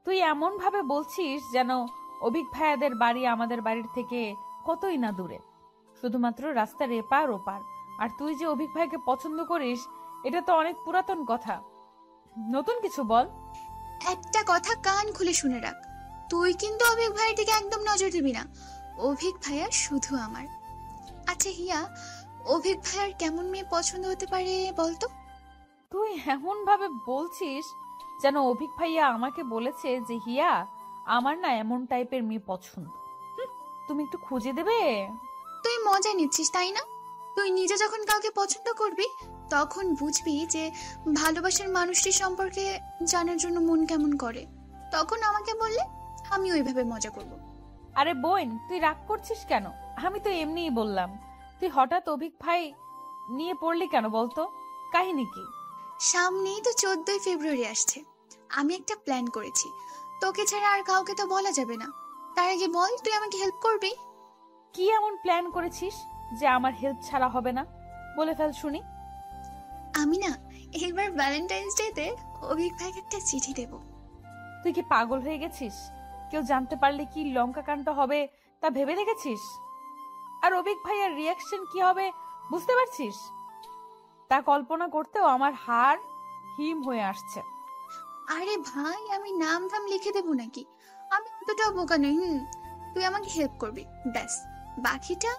তুই এমন ভাবে বলছিস যেন অভিক ভাইয়াদের বাড়ি আমাদের বাড়ির থেকে কতই না দূরে, শুধুমাত্র রাস্তার এপার ওপার। আর তুই যে অভিক ভাইকে পছন্দ করিস এটা তো অনেক পুরাতন কথা, নতুন কিছু বল। একটা কথা কান খুলে শুনে রাখ, তুই কিন্তু অভিক ভাইয়ের দিকে একদম নজর দিবি না। অভিক ভাইয়া শুধু আমার। আচ্ছা হিয়া, অভিক ভাইয়ার কেমন মেয়ে পছন্দ হতে পারে বলতো? তুই এমন ভাবে বলছিস যেন অভিক ভাইয়া আমাকে বলেছে যে হিয়া আমার না এমন টাইপের মেয়ে পছন্দ। তুমি একটু খুঁজে দেবে? তুই মজা নিচ্ছিস তাই না? তুই নিজে যখন কাউকে পছন্দ করবি তখন বুঝবি যে ভালোবাসার মানুষটি সম্পর্কে জানার জন্য মন কেমন করে, তখন আমাকে বললে আমি ওইভাবে মজা করব। আরে বোন, তুই রাগ করছিস কেন? আমি তো এমনিই বললাম। তুই হঠাৎ অভিক ভাই নিয়ে পড়লি কেন বলতো? কাহিনী কি? সামনেই তো 14ই ফেব্রুয়ারি আসছে। আমি একটা প্ল্যান করেছি, তোকে ছাড়া আর কাউকে তো বলা যাবে না। তার আগে বল, তুই আমাকে হেল্প করবি? কি এমন প্ল্যান করেছিস যে আমার হেল্প ছাড়া হবে না? বলে ফেল শুনি। আমি না এবার ভ্যালেন্টাইন্স ডেতে অভিক ভাইকে একটা চিঠি দেব। তুই কি পাগল হয়ে গেছিস? কেউ জানতে পারলে কি লঙ্কা কাণ্ড হবে তা ভেবে দেখেছিস? আর অভিক ভাইয়ের রিয়াকশন কি হবে বুঝতে পারছিস? তা কল্পনা করতেও আমার হাড় হিম হয়ে আসছে। আরে ভাই, আমি নাম ধাম লিখে দেবো নাকি? আমি অতটাও বোকা নই। তুই আমাকে হেল্প করবি, ব্যাস। বাকিটা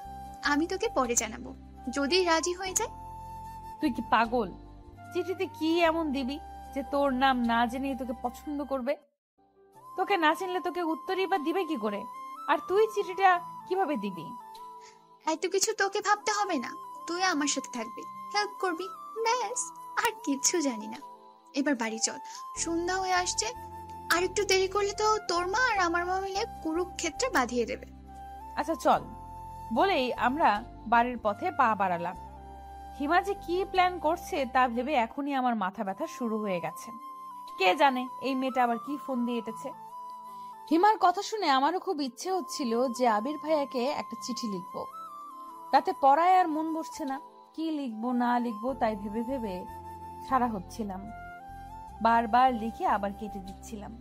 আমি তোকে পরে জানাবো, যদি রাজি হয়ে যায়। তুই কি পাগল? চিঠিতে কি এমন দিবি যে তোর নাম না জেনেই তোকে পছন্দ করবে? তোকে না চিনলে তোকে উত্তরই বা দিবে কি করে? আর তুই চিঠিটা কিভাবে দিবি? এত কিছু তোকে ভাবতে হবে না, তুই আমার সাথে থাকবি, হেল্প করবি, ব্যাস। আর কিচ্ছু জানি না। এবার বাড়ি চল, সন্ধ্যা হয়ে আসছে। আর একটু দেরি করলে তো তোর মা আর আমার মা মিলে কুরুক্ষেত্রে বাঁধিয়ে দেবে। আচ্ছা চল, বলেই আমরা বাড়ির পথে পা বাড়ালাম। হিমা যে কি প্ল্যান করছে তা ভেবে এখনই আমার মাথা ব্যথা শুরু হয়ে গেছে। কে জানে এই মেয়েটা আবার কি ফোন দিয়ে এঁটেছে। হিমার কথা শুনে আমারও খুব ইচ্ছে হচ্ছিল যে আবির ভাইয়াকে একটা চিঠি লিখবো। রাতে পড়ায় আর মন বসছে না, কি লিখবো না লিখবো তাই ভেবে ভেবে সারা হচ্ছিলাম। বারবার লিখে আবার কেটে দিচ্ছিলাম।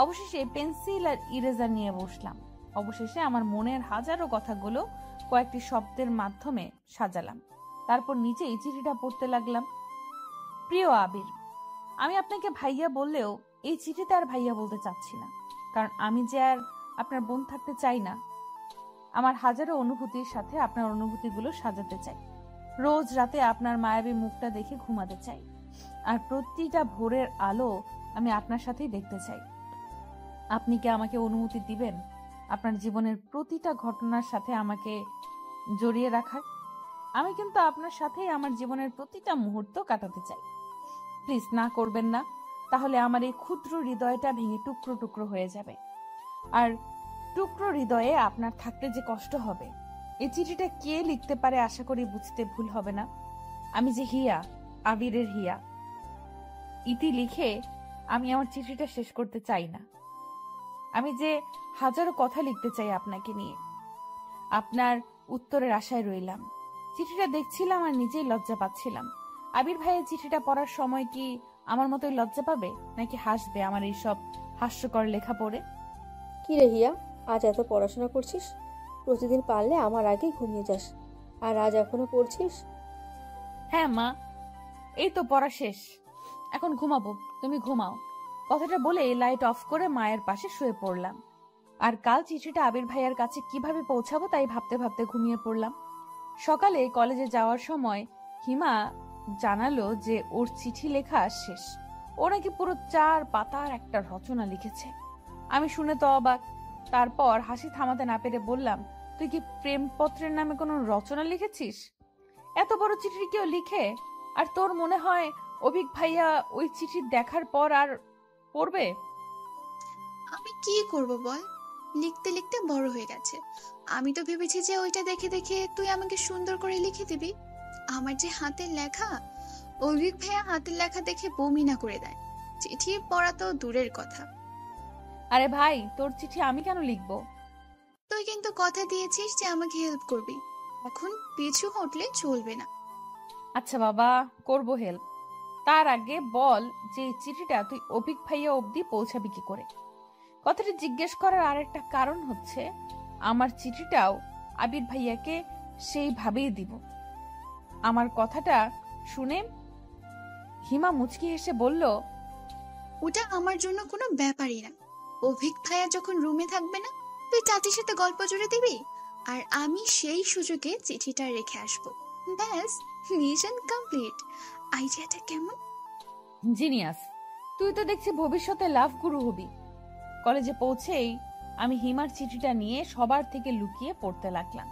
অবশেষে পেন্সিল আর ইরেজার নিয়ে বসলাম। অবশেষে আমার মনের হাজারো কথাগুলো কয়েকটি শব্দের মাধ্যমে সাজালাম। তারপর নিচে এই চিঠিটা পড়তে লাগলাম। প্রিয় আবির, আমি আপনাকে ভাইয়া বললেও এই চিঠিতে আর ভাইয়া বলতে চাচ্ছি না, কারণ আমি যে আর আপনার বোন থাকতে চাই না। আমার হাজারো অনুভূতির সাথে আপনার অনুভূতিগুলো সাজাতে চাই। রোজ রাতে আপনার মায়াবী মুখটা দেখে ঘুমাতে চাই। আর প্রতিটা ভোরের আলো আমি আপনার সাথেই দেখতে চাই। আপনি কি আমাকে অনুমতি দিবেন আপনার জীবনের প্রতিটা ঘটনার সাথে আমাকে জড়িয়ে রাখার? আমি কিন্তু আপনার সাথেই আমার জীবনের প্রতিটা মুহূর্ত কাটাতে চাই। প্লিজ না করবেন না, তাহলে আমার এই ক্ষুদ্র হৃদয়টা ভেঙে টুকরো টুকরো হয়ে যাবে। আর টুকরো হৃদয়ে আপনার থাকতে যে কষ্ট হবে, এই চিঠিটা কে লিখতে পারে আশা করি বুঝতে ভুল হবে না। আমি যে হিয়া, আবিরের হিয়া। ইতি লিখে আমি আমার চিঠিটা শেষ করতে চাই না। আমি যে হাজারো কথা লিখতে চাই আপনাকে নিয়ে। আপনার উত্তরের আশায় রইলাম। চিঠিটা দেখছিলাম আর নিজেই লজ্জা পাচ্ছিলাম। আবির ভাইয়ের চিঠিটা পড়ার সময় কি আমার মতোই লজ্জা পাবে, নাকি হাসবে আমার এই সব হাস্যকর লেখা পড়ে? কি রে হিয়া, আজ এত পড়াশোনা করছিস? প্রতিদিন পারলে আমার আগে ঘুমিয়ে যাস, আর আজ এখনো পড়ছিস? হ্যাঁ মা, এই তো পড়া শেষ, এখন ঘুমাবো, তুমি ঘুমাও। কথাটা বলে লাইট অফ করে মায়ের পাশে শুয়ে পড়লাম। আর কাল চিঠিটা আবির ভাইয়ার কাছে কিভাবে পৌঁছাবো তাই ভাবতে ভাবতে ঘুমিয়ে পড়লাম। সকালে কলেজে যাওয়ার সময় হিমা জানালো যে ওর চিঠি লেখা শেষ। ও নাকি পুরো 4 পাতার একটা রচনা লিখেছে। আমি শুনে তো অবাক। তারপর হাসি থামাতে না পেরে বললাম, তুই কি প্রেমপত্রের নামে কোনো রচনা লিখেছিস? এত বড় চিঠি কেউ লিখে? আর তোর মনে হয় অভিক ভাইয়া ওই চিঠি দেখার পর আর পড়বে? আমি কি করব বল, লিখতে লিখতে বড় হয়ে গেছে। আমি তো ভেবেছি যে ওইটা দেখে দেখে তুই আমাকে সুন্দর করে লিখে দিবি। আমার যে হাতের লেখা, অভিক ভাইয়া হাতের লেখা দেখে বমি না করে দেয়। চিঠি পড়া তো দূরের কথা। আরে ভাই, তোর চিঠি আমি কেন লিখবো? তুই কিন্তু কথা দিয়েছিস যে আমাকে হেল্প করবি, এখন পিছু হটলে চলবে না। আচ্ছা বাবা, করবো হেল্প। তার আগে বল যে এই চিঠিটা তুই অভিক ভাইয়া অবধি পৌঁছাবি কি করে? কথাটি জিজ্ঞেস করার আরেকটা কারণ হচ্ছে আমার চিঠিটাও আবির ভাইয়াকে সেইভাবেই দিব। আমার কথাটা শুনে হিমা মুচকি হেসে বলল, ওটা আমার জন্য কোনো ব্যাপারই না। অভিক ভাইয়া যখন রুমে থাকবে না, তুই চাচির সাথে গল্প জুড়ে দিবি, আর আমি সেই সুযোগে চিঠিটা রেখে আসবো। ব্যাস, মিশন কমপ্লিট। আইডিয়াটা কেমন? জিনিয়াস। তুই তো দেখছি ভবিষ্যতে লাভ গুরু হবি। কলেজে পৌঁছেই আমি হিমার চিঠিটা নিয়ে সবার থেকে লুকিয়ে পড়তে লাগলাম।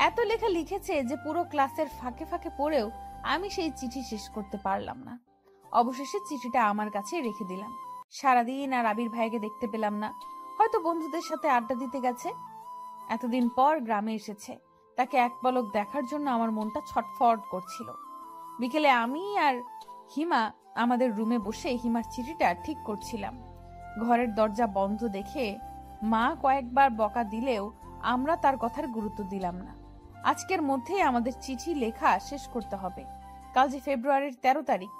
এত লেখা লিখেছে যে পুরো ক্লাসের ফাঁকে ফাঁকে পড়েও আমি সেই চিঠি শেষ করতে পারলাম না। অবশেষে চিঠিটা আমার কাছে রেখে দিলাম। সারাদিন আর আবির ভাইকে দেখতে পেলাম না, হয়তো বন্ধুদের সাথে আড্ডা দিতে গেছে। এতদিন পর গ্রামে এসেছে, তাকে এক পলক দেখার জন্য আমার মনটা ছটফট করছিল। বিকেলে আমি আর হিমা আমাদের রুমে বসে হিমার চিঠিটা ঠিক করছিলাম। ঘরের দরজা বন্ধ দেখে মা কয়েকবার বকা দিলেও আমরা তার কথার গুরুত্ব দিলাম না। আজকের মধ্যেই আমাদের চিঠি লেখা শেষ করতে হবে। কাল যে ফেব্রুয়ারির 13 তারিখ,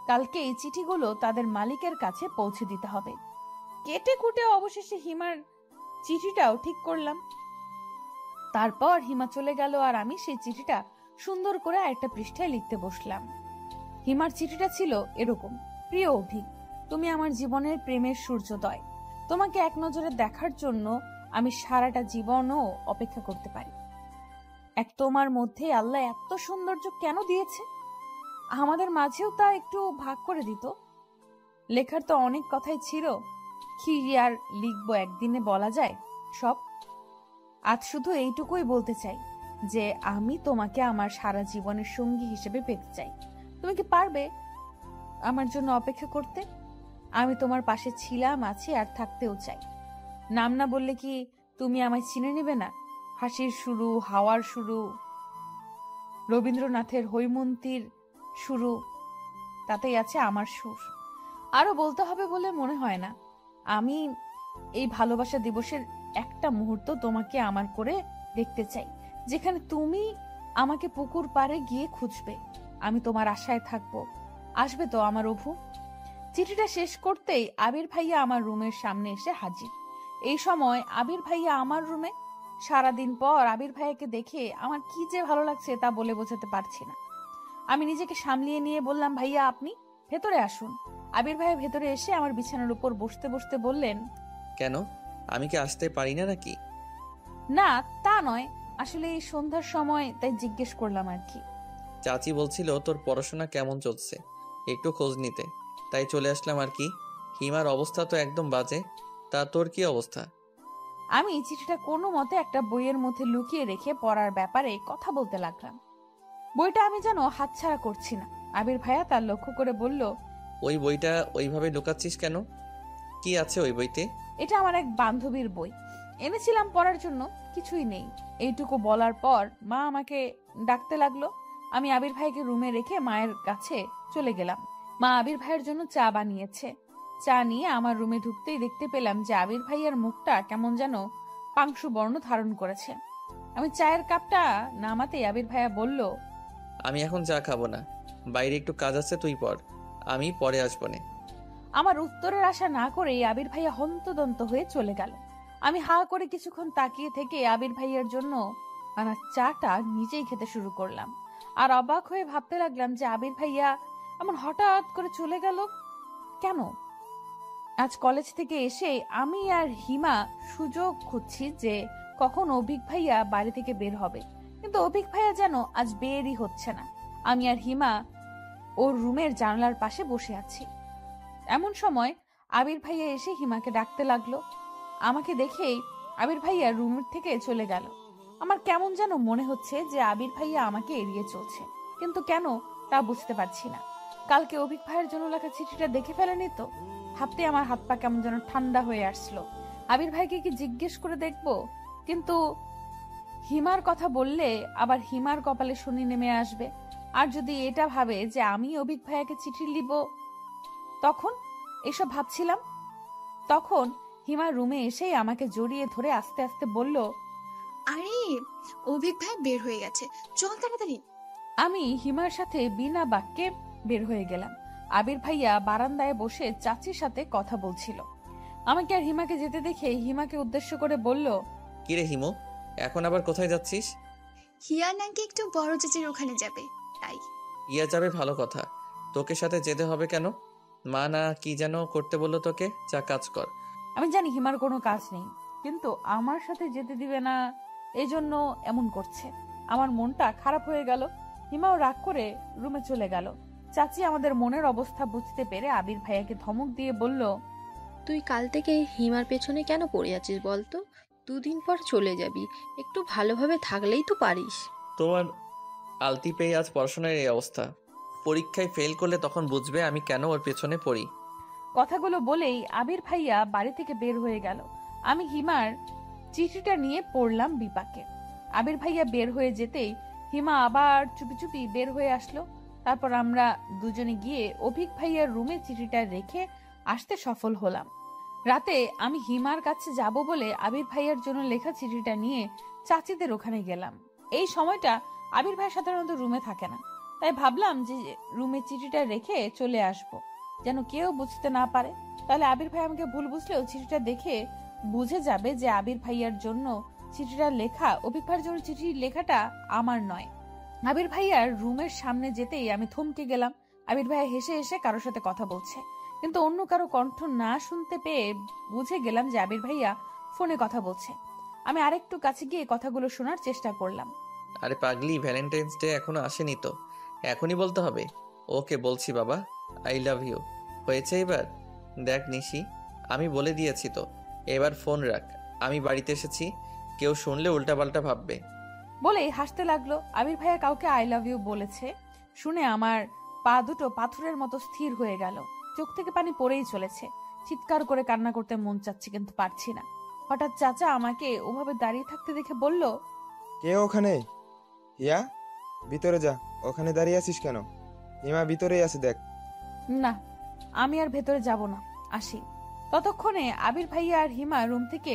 কালকে এই চিঠিগুলো তাদের মালিকের কাছে পৌঁছে দিতে হবে। কেটে কুটে অবশেষে হিমার চিঠিটাও ঠিক করলাম। তারপর হিমা চলে গেল আর আমি সেই চিঠিটা সুন্দর করে একটা পৃষ্ঠায় লিখতে বসলাম। হিমার চিঠিটা ছিল এরকম: প্রিয় অভিক, তুমি আমার জীবনের প্রেমের সূর্যোদয়। তোমাকে এক নজরে দেখার জন্য আমি সারাটা জীবনও অপেক্ষা করতে পারি। এক তোমার মধ্যে আল্লাহ এত সৌন্দর্য কেন দিয়েছে? আমাদের মাঝেও তা একটু ভাগ করে দিত। লেখার তো অনেক কথাই ছিল, কি আর লিখবো, একদিনে বলা যায় সব। আজ শুধু এইটুকুই বলতে চাই যে আমি তোমাকে আমার সারা জীবনের সঙ্গী হিসেবে পেতে চাই। তুমি কি পারবে আমার জন্য অপেক্ষা করতে? আমি তোমার পাশে ছিলাম, আছি আর থাকতেও চাই। নাম না বললে কি তুমি আমায় চিনে নেবে না? হাসির শুরু, হাওয়ার শুরু, রবীন্দ্রনাথের হৈমন্তীর শুরু, তাতেই আছে আমার সুর। আরো বলতে হবে বলে মনে হয় না। আমি এই ভালোবাসা দিবসের একটা মুহূর্ত তোমাকে আমার করে দেখতে চাই, যেখানে তুমি আমাকে পুকুর পাড়ে গিয়ে খুঁজবে। আমি তোমার আশায় থাকবো। আসবে তো আমার অভু? চিঠিটা শেষ করতেই আবির ভাইয়া আমার রুমের সামনে এসে হাজির। এই সময় আবির ভাইয়া আমার রুমে। সারাদিন পর আবির ভাইয়াকে দেখে আমার কি যে ভালো লাগছে তা বলে বোঝাতে পারছি না। আমি নিজেকে সামলিয়ে নিয়ে বললাম, ভাইয়া আপনি ভেতরে আসুন। আবির ভাইয়া ভেতরে এসে আমার বিছানার উপর বসতে বসতে বললেন, কেন, আমি কি আসতে পারি না নাকি? না তা নয়, আসলে এই সন্ধ্যার সময় তাই জিজ্ঞেস করলাম আর কি। চাচি বলছিল তোর পড়াশোনা কেমন চলছে, একটু খোঁজ নিতে, তাই চলে আসলাম আর কি। হিমার অবস্থা তো একদম বাজে, তা তোর কি অবস্থা? আমি চিঠিটা কোনো মতে একটা বইয়ের মধ্যে লুকিয়ে রেখে পড়ার ব্যাপারে কথা বলতে লাগলাম। বইটা আমি যেন হাতছাড়া করছি না। আবির ভাইয়া তার লক্ষ্য করে বলল, ওই বইটা ওইভাবে লুকাচ্ছিস কেন? কি আছে ওই বইতে? এটা আমার এক বান্ধবীর বই, এনেছিলাম পড়ার জন্য, কিছুই নেই। এইটুকু বলার পর মা আমাকে ডাকতে লাগলো। আমি আবির ভাইকে রুমে রেখে মায়ের কাছে চলে গেলাম। মা আবির ভাইয়ের জন্য চা বানিয়েছে। চা নিয়ে আমার রুমে ঢুকতেই দেখতে পেলাম যে আবির ভাইয়ের মুখটা কেমন যেন পাংশু বর্ণ ধারণ করেছে। আমি চায়ের কাপটা নামাতেই আবির ভাইয়া বলল, আমি এখন চা খাবো না, বাইরে একটু কাজ আছে, তুই পড়, আমি পরে আসবো না। আমার উত্তরের আশা না করেই আবির ভাইয়া হন্তদন্ত হয়ে চলে গেল। আমি হা করে কিছুক্ষণ তাকিয়ে থেকে আবির ভাইয়ার জন্য আনা চাটা নিজেই খেতে শুরু করলাম। আর অবাক হয়ে ভাবতে লাগলাম যে আবির ভাইয়া এমন হঠাৎ করে চলে গেল কেন? আজ কলেজ থেকে এসে আমি আর হিমা সুযোগ খুঁজছি যে কখন অভিক ভাইয়া বাড়ি থেকে বের হবে, কিন্তু অভিক ভাইয়া যেন আজ বেরই হচ্ছে না। আমি আর হিমা ওর রুমের জানালার পাশে বসে আছি। এমন সময় আবির ভাইয়া এসে হিমাকে ডাকতে লাগলো। আমাকে দেখেই আবির ভাইয়া রুমের থেকে চলে গেল। আমার কেমন যেন মনে হচ্ছে যে আবির ভাইয়া আমাকে এড়িয়ে চলছে, কিন্তু কেন তা বুঝতে পারছি না। কালকে অভিক ভাইয়ের জন্য লেখা চিঠিটা দেখে ফেলেনি তো? ভাবতে আমার হাত পা কেমন যেন ঠান্ডা হয়ে আসলো। আবির ভাইকে কি জিজ্ঞেস করে দেখবো? কিন্তু হিমার কথা বললে আবার হিমার কপালে শনি নেমে আসবে। আর যদি এটা ভাবে যে আমি অভিক ভাইয়াকে চিঠি লিখব, তখন এসব ভাবছিলাম। তখন হিমা রুমে এসেই আমাকে জড়িয়ে ধরে আস্তে আস্তে বলল, আরে, অভিক ভাই বের হয়ে গেছে, চল তাড়াতাড়ি। আমি হিমার সাথে বিনা বাক্যে বের হয়ে গেলাম। আবির ভাইয়া বারান্দায় বসে চাচির সাথে কথা বলছিল। আমাকে আর হিমাকে যেতে দেখে হিমাকে উদ্দেশ্য করে বলল, কিরে হিমু, এখন আবার কোথায় যাচ্ছিস? হিয়া নাকি একটু বড় চাচির ওখানে যাবে, তাই। ইয়া যাবে ভালো কথা, তোকে সাথে যেতে হবে কেন? মা না কি যেন করতে বললো তোকে, যা কাজ কর। আমি জানি হিমার কোনো কাজ নেই, কিন্তু আমার সাথে যেতে দিবে না, এই জন্য এমন করছে। আমার মনটা খারাপ হয়ে গেল। হিমাও রাগ করে রুমে চলে গেল। চাচি আমাদের মনের অবস্থা বুঝতে পেরে আবির ভাইয়াকে ধমক দিয়ে বলল, তুই কাল থেকে হিমার পেছনে কেন পড়ে আছিস বলতো? দুদিন পর চলে যাবি, একটু ভালোভাবে থাকলেই তো পারিস। তোমার আলতি পেয়ে আজ পড়াশোনার এই অবস্থা। পরীক্ষায় ফেল করলে তখন বুঝবে আমি কেন ওর পেছনে পড়ি। কথাগুলো বলেই আবির ভাইয়া বাড়ি থেকে বের হয়ে গেল। আমি হিমার চিঠিটা নিয়ে পড়লাম বিপাকে। আবির ভাইয়া বের হয়ে যেতেই হিমা আবার চুপি চুপি বের হয়ে আসলো। তারপর আমরা দুজনে গিয়ে অভিক ভাইয়ার রুমে চিঠিটা রেখে আসতে সফল হলাম। রাতে আমি হিমার কাছে যাব বলে আবির ভাইয়ার জন্য লেখা চিঠিটা নিয়ে চাচিদের ওখানে গেলাম। এই সময়টা আবির ভাই সাধারণত রুমে থাকে না, তাই ভাবলাম যে রুমে চিঠিটা রেখে চলে আসব, যেন কেউ বুঝতে না পারে। তাহলে আবির ভাই আমাকে ভুল বুঝলেও চিঠিটা দেখে বুঝে যাবে যে আবির ভাইয়ার জন্য চিঠিটা লেখা, অভিক ভাইয়ের জন্য চিঠি লেখাটা আমার নয়। আবির ভাইয়ার রুমের সামনে যেতেই আমি থমকে গেলাম। আবির ভাইয়া হেসে হেসে কারোর সাথে কথা বলছে, কিন্তু অন্য কারো কণ্ঠ না শুনতে পেয়ে বুঝে গেলাম যে আবির ভাইয়া ফোনে কথা বলছে। আমি আরেকটু কাছে গিয়ে কথাগুলো শোনার চেষ্টা করলাম। আরে পাগলি, ভ্যালেন্টাইন্স ডে এখনো আসেনি তো, এখনই বলতে হবে? ওকে বলছি বাবা, আই লাভ ইউ। হয়েছে এবার? দেখ নিশি, আমি বলে দিয়েছি তো, এবার ফোন রাখ, আমি বাড়িতে এসেছি, কেউ শুনলে উল্টাপাল্টা ভাববে। বলেই হাসতে লাগলো। আবির ভাইয়া কাউকে আই লাভ ইউ বলেছে শুনে আমার পা দুটো পাথরের মতো স্থির হয়ে গেল। চোখ থেকে পানি পড়েই চলেছে। চিৎকার করে কান্না করতে মন চাচ্ছে, কিন্তু পারছি না। হঠাৎ চাচা আমাকে ওভাবে দাঁড়িয়ে থাকতে দেখে বলল, কে ওখানে? হিয়া, ভিতরে যা। ওখানে দাঁড়িয়ে আছিস কেন? হিমা ভিতরেই আছে, দেখ। না, আমি আর ভেতরে যাব না, আসি। ততক্ষণে আবির ভাইয়া আর হিমা রুম থেকে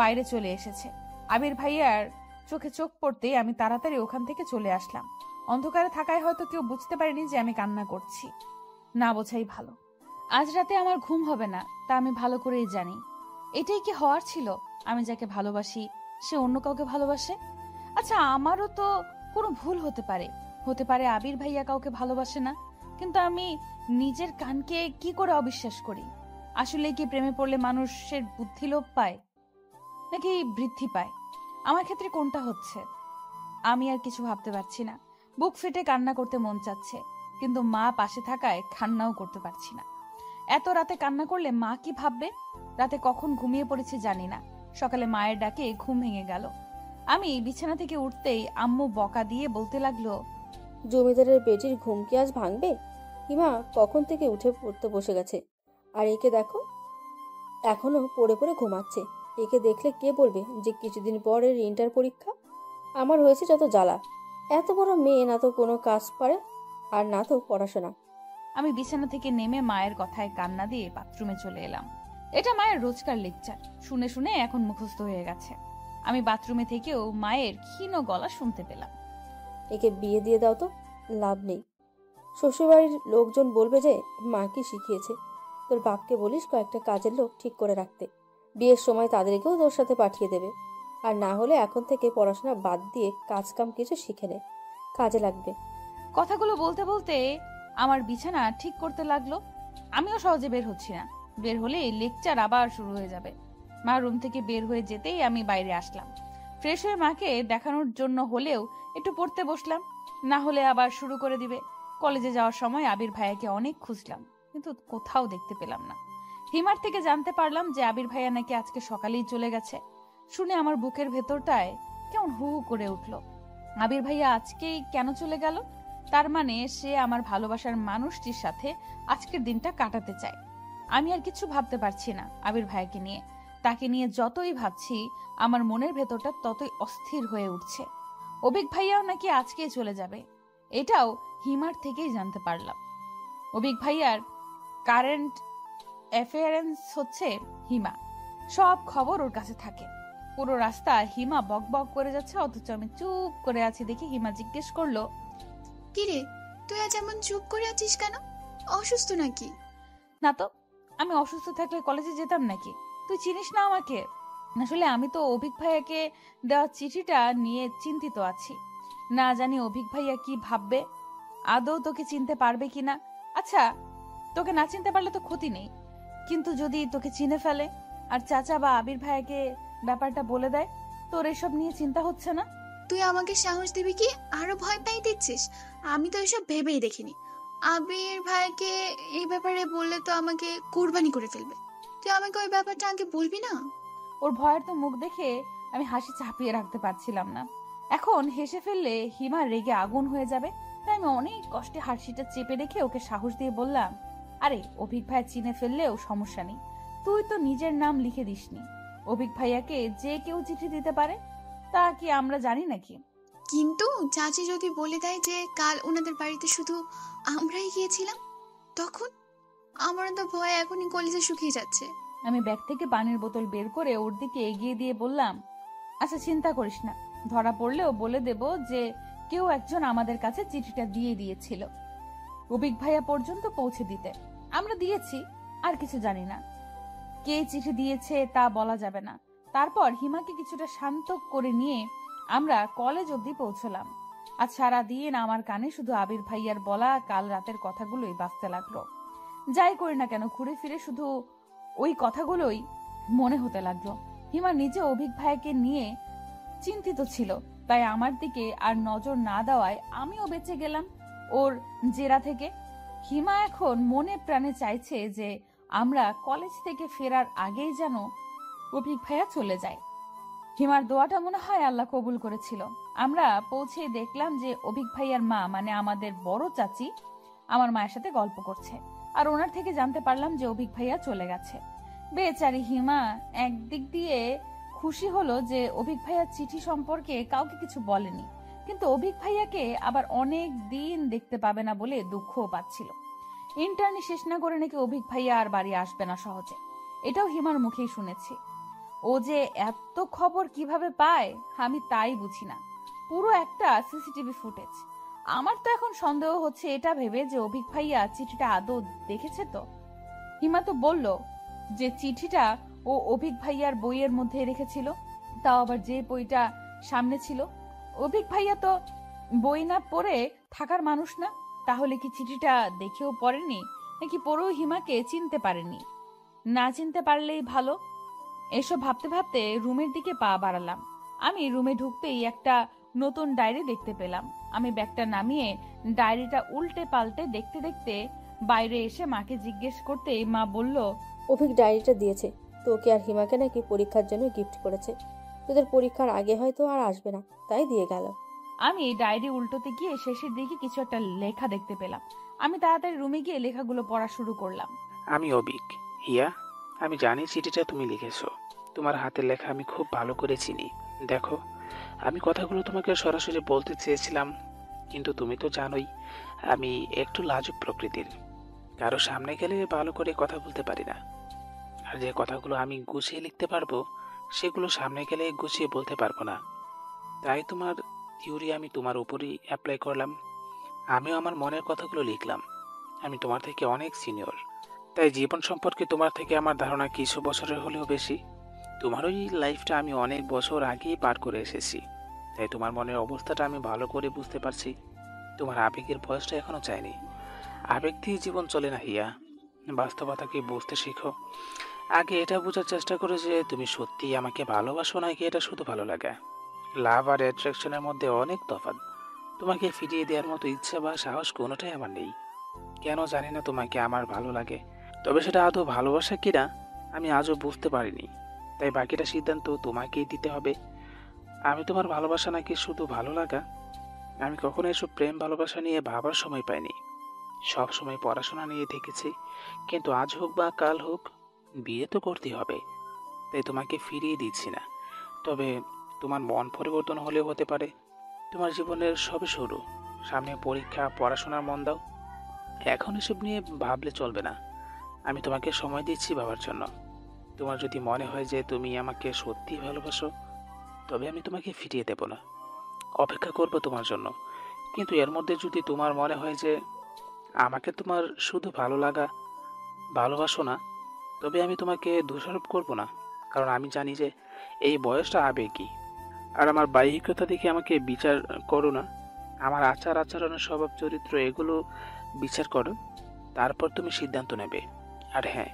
বাইরে চলে এসেছে। আবির ভাইয়ার চোখে চোখ পড়তেই আমি তাড়াতাড়ি ওখান থেকে চলে আসলাম। অন্ধকারে থাকায় হয়তো কেউ বুঝতে পারেনি যে আমি কান্না করছি। না বোঝাই ভালো। আজ রাতে আমার ঘুম হবে না, তা আমি ভালো করেই জানি। এটাই কি হওয়ার ছিল? আমি যাকে ভালোবাসি সে অন্য কাউকে ভালোবাসে। আচ্ছা, আমারও তো কোনো ভুল হতে পারে। হতে পারে আবির ভাইয়া কাউকে ভালোবাসে না, কিন্তু আমি নিজের কানকে কি করে অবিশ্বাস করি? আসলে কি প্রেমে পড়লে মানুষের বুদ্ধি লোপ পায় নাকি বৃদ্ধি পায়? আমার ক্ষেত্রে কোনটা হচ্ছে? আমি আর কিছু ভাবতে পারছি না। বুক ফেটে কান্না করতে মন চাচ্ছে, কিন্তু মা পাশে থাকায় কান্নাও করতে পারছি না। এত রাতে কান্না করলে মা কি ভাববে? রাতে কখন ঘুমিয়ে পড়েছি জানি না। সকালে মায়ের ডাকে ঘুম ভেঙে গেল। আমি বিছানা থেকে উঠতেই আম্মু বকা দিয়ে বলতে লাগলো, জমিদারের বেটির ঘুম কি আজ ভাঙবে? হিমা কখন থেকে উঠে পড়তে বসে গেছে, আর একে দেখো এখনো পড়ে পড়ে ঘুমাচ্ছে। একে দেখলে কে বলবে যে কিছুদিন পর এর ইন্টার পরীক্ষা? আমার হয়েছে যত জ্বালা। এত বড় মেয়ে, না তো কোনো কাজ পারে আর না তো পড়াশোনা। আমি বিছানা থেকে নেমে মায়ের কথায় কান্না দিয়ে বাথরুমে চলে এলাম। এটা মায়ের রোজকার লেকচার, শুনে শুনে এখন মুখস্থ হয়ে গেছে। আমি বাথরুমে থেকেও মায়ের ক্ষীণ গলা শুনতে পেলাম। একে বিয়ে দিয়ে দাও তো, লাভ নেই। শ্বশুরবাড়ির লোকজন বলবে যে মা কি শিখিয়েছে। তোর বাপকে বলিস কয়েকটা কাজের লোক ঠিক করে রাখতে, বিয়ের সময় তাদেরকেও তোর সাথে পাঠিয়ে দেবে। আর না হলে এখন থেকে পড়াশোনা বাদ দিয়ে কাজ কাম কিছু শিখে নে, কাজে লাগবে। কথাগুলো বলতে বলতে আমার বিছানা ঠিক করতে লাগলো। আমিও সহজে বের হচ্ছি না। বের হলে লেকচার আবার শুরু হয়ে যাবে। মা রুম থেকে বের হয়ে যেতেই আমি বাইরে আসলাম। ফ্রেশ হয়ে মাকে দেখানোর জন্য হলেও একটু পড়তে বসলাম, না হলে আবার শুরু করে দিবে। কলেজে যাওয়ার সময় আবির ভাইয়াকে অনেক খুঁজলাম, কিন্তু কোথাও দেখতে পেলাম না। হিমার থেকে জানতে পারলাম যে আবির ভাইয়া নাকি আজকে সকালেই চলে গেছে। শুনে আমার বুকের ভেতরটায় কেমন হু হু করে উঠলো। আবির ভাইয়া আজকেই কেন চলে গেল? তার মানে সে আমার ভালোবাসার মানুষটির সাথে আজকের দিনটা কাটাতে চায়। আমি আর কিছু ভাবতে পারছি না আবির ভাইয়াকে নিয়ে। তাকে নিয়ে যতই ভাবছি আমার মনের ভেতরটা ততই অস্থির হয়ে উঠছে। অভিক ভাইয়াও নাকি আজকেই চলে যাবে, এটাও হিমার থেকেই জানতে পারলাম। অভিক ভাইয়ার কারেন্ট অ্যাফেয়ারেন্স হচ্ছে হিমা, সব খবর ওর কাছে থাকে। পুরো রাস্তা হিমা বক বক করে যাচ্ছে, অথচ আমি চুপ করে আছি দেখে হিমা জিজ্ঞেস করলো, কিরে, তুই আজ এমন চুপ করে আছিস কেন? অসুস্থ নাকি? না তো, আমি অসুস্থ থাকলে কলেজে যেতাম নাকি? তুই চিনিস না আমাকে? আসলে আমি তো অভিক ভাইয়াকে দেওয়া চিঠিটা নিয়ে চিন্তিত আছি। না জানি অভিক ভাইয়া কি ভাববে, আদৌ তোকে চিনতে পারবে কিনা। আচ্ছা, তোকে না চিনতে পারলে তো ক্ষতি নেই, কিন্তু যদি তোকে চিনে ফেলে আর চাচা বা আবির ভাইয়াকে ব্যাপারটা বলে দেয়, তোর এসব নিয়ে চিন্তা হচ্ছে না? তুই আমাকে সাহস দিবি কি আরো ভয় পাই দিচ্ছিস? আমি তো এসব ভেবেই দেখিনি। আবির ভাইকে এই ব্যাপারে বললে তো আমাকে কুরবানি করে ফেলবে। তুই আমাকে ওই ব্যাপারটা আগে বলবি না? ওর ভয়ের তো মুখ দেখে আমি হাসি চাপিয়ে রাখতে পারছিলাম না। এখন হেসে ফেললে হিমা রেগে আগুন হয়ে যাবে, তাই আমি অনেক কষ্টে হাসিটা চেপে রেখে ওকে সাহস দিয়ে বললাম, আরে অভিক ভাই চিনে ফেললেও সমস্যা নেই, তুই তো নিজের নাম লিখে দিসনি। অভিক ভাইয়াকে যে কেউ চিঠি দিতে পারে, তা কি আমরা জানি নাকি? কিন্তু চাচি যদি বলে দেয় যে কাল ওনাদের বাড়িতে শুধু আমরাই গিয়েছিলাম, তখন আমার তো ভয় এখনই কলিজা শুকিয়ে যাচ্ছে। আমি ব্যাগ থেকে পানির বোতল বের করে ওর দিকে এগিয়ে দিয়ে বললাম, আচ্ছা চিন্তা করিস না, ধরা পড়লেও বলে দেব যে কেউ একজন আমাদের কাছে চিঠিটা দিয়ে দিয়েছিল অভিক ভাইয়া পর্যন্ত পৌঁছে দিতে। আমরা দিয়েছি, আর কিছু জানি না। কে চিঠি দিয়েছে তা বলা যাবে না। তারপর হিমাকে কিছুটা শান্ত করে নিয়ে আমরা কলেজ অবধি পৌঁছলাম। আজ সারাদিন আমার কানে শুধু আবির ভাইয়ার বলা কাল রাতের কথাগুলোই বাজতে লাগলো। যাই করি না কেন ঘুরে ফিরে শুধু ওই কথাগুলোই মনে হতে লাগলো। হিমা নিজে অভিক ভাইকে নিয়ে চিন্তিত ছিল, তাই আমার দিকে আর নজর না দেওয়ায় আমিও বেঁচে গেলাম ওর জেরা থেকে। হিমা এখন মনে প্রাণে চাইছে যে আমরা কলেজ থেকে ফেরার আগেই যেন অভিক ভাইয়া চলে যায়। হিমার দোয়াটা মনে হয় আল্লাহ কবুল করেছিল। আমরা পৌঁছে দেখলাম যে অভিক ভাইয়ার মা মানে আমাদের বড় চাচি আমার মায়ের সাথে গল্প করছে, আর ওনার থেকে জানতে পারলাম যে অভিক ভাইয়া চলে গেছে। বেচারি হিমা একদিক দিয়ে খুশি হলো যে অভিক ভাইয়ার চিঠি সম্পর্কে কাউকে কিছু বলেনি, কিন্তু অভিক ভাইয়াকে আবার অনেক দিন দেখতে পাবে না বলে দুঃখও পাচ্ছিল। ইন্টার্নি শেষ না করে নাকি অভিক ভাইয়া আর বাড়ি আসবে না সহজে, এটাও হিমার মুখেই শুনেছি। ও যে এত খবর কিভাবে পায় আমি তাই বুঝি না। পুরো একটা সিসিটিভি ফুটেজ। আমার তো এখন সন্দেহ হচ্ছে এটা ভেবে যে অভিক ভাইয়া চিঠিটা আদৌ দেখেছে। তো হিমা তো বলল যে চিঠিটা ও অভিক ভাইয়ার বইয়ের মধ্যে রেখেছিল, তাও আবার যে বইটা সামনে ছিল। অভিক ভাইয়া তো বই না পড়ে থাকার মানুষ না, তাহলে কি চিঠিটা দেখেও পড়েনি, নাকি পড়েও হিমাকে চিনতে পারেনি? না চিনতে পারলেই ভালো। এসব ভাবতে ভাবতে রুমের দিকে পা বাড়ালাম। আমি রুমে ঢুকতেই একটা নতুন ডায়েরি দেখতে পেলাম। আমি ব্যাগটা নামিয়ে ডায়েরিটা উল্টে পাল্টে দেখতে দেখতে বাইরে এসে মাকে জিজ্ঞেস করতেই মা বলল, অভিক ডায়েরিটা দিয়েছে তোকে আর হিমাকে নাকি পরীক্ষার জন্য গিফট করেছে। তোদের পরীক্ষার আগে হয়তো আর আসবে না, তাই দিয়ে গেল। আমি ডায়েরি উল্টোতে গিয়ে শেষের দিকে কিছু একটা লেখা দেখতে পেলাম। আমি তাড়াতাড়ি রুমে গিয়ে লেখাগুলো পড়া শুরু করলাম। আমি অবিক, হিয়া, আমি জানি চিঠিটা তুমি লিখেছো। তোমার হাতের লেখা আমি খুব ভালো করে চিনি। দেখো, আমি কথাগুলো তোমাকে সরাসরি বলতে চেয়েছিলাম, কিন্তু তুমি তো জানোই আমি একটু লাজুক প্রকৃতির। কারো সামনে গেলে ভালো করে কথা বলতে পারি না। আর যে কথাগুলো আমি গুছিয়ে লিখতে পারবো সেগুলো সামনে গেলে গুছিয়ে বলতে পারবো না। তাই তোমার থিওরি আমি তোমার উপরই অ্যাপ্লাই করলাম। আমিও আমার মনের কথাগুলো লিখলাম। আমি তোমার থেকে অনেক সিনিয়র, তাই জীবন সম্পর্কে তোমার থেকে আমার ধারণা কিছু বছরের হলেও বেশি। তোমার ওই লাইফটা আমি অনেক বছর আগেই পার করে এসেছি, তাই তোমার মনের অবস্থাটা আমি ভালো করে বুঝতে পারছি। তোমার আবেগের বয়সটা এখনো চাইনি। আবেগ দিয়ে জীবন চলে না হিয়া, বাস্তবতাকে বুঝতে শেখো। আগে এটা বোঝার চেষ্টা করো যে তুমি সত্যিই আমাকে ভালোবাসো নাকি এটা শুধু ভালো লাগে। লাভ আর অ্যাট্রাকশনের মধ্যে অনেক তফাৎ। তোমাকে ফিরিয়ে দেওয়ার মতো ইচ্ছা বা সাহস কোনোটাই আমার নেই। কেন জানি না তোমাকে আমার ভালো লাগে, তবে সেটা আদৌ ভালোবাসা কিনা আমি আজও বুঝতে পারিনি। তাই বাকিটা সিদ্ধান্ত তোমাকেই দিতে হবে। আমি তোমার ভালোবাসা নাকি শুধু ভালো লাগা। আমি কখনো এসব প্রেম ভালোবাসা নিয়ে ভাবার সময় পাইনি। সব সময় পড়াশোনা নিয়ে থেকেছি, কিন্তু আজ হোক বা কাল হোক বিয়ে তো করতেই হবে। তাই তোমাকে ফিরিয়ে দিচ্ছি না, তবে তোমার মন পরিবর্তন হলেও হতে পারে। তোমার জীবনের সবে শুরু, সামনে পরীক্ষা, পড়াশোনার মন দাও। এখন এসব নিয়ে ভাবলে চলবে না। আমি তোমাকে সময় দিচ্ছি ভাবার জন্য। তোমার যদি মনে হয় যে তুমি আমাকে সত্যি ভালোবাসো, তবে আমি তোমাকে ফিরিয়ে দেব না, অপেক্ষা করব তোমার জন্য। কিন্তু এর মধ্যে যদি তোমার মনে হয় যে আমাকে তোমার শুধু ভালো লাগা, ভালোবাসো না, তবে আমি তোমাকে দোষারোপ করব না, কারণ আমি জানি যে এই বয়সটা আবেগী। আর আমার বাহ্যিকতা দেখে আমাকে বিচার করো না। আমার আচার আচরণের স্বভাব চরিত্র এগুলো বিচার করো, তারপর তুমি সিদ্ধান্ত নেবে। আর হ্যাঁ,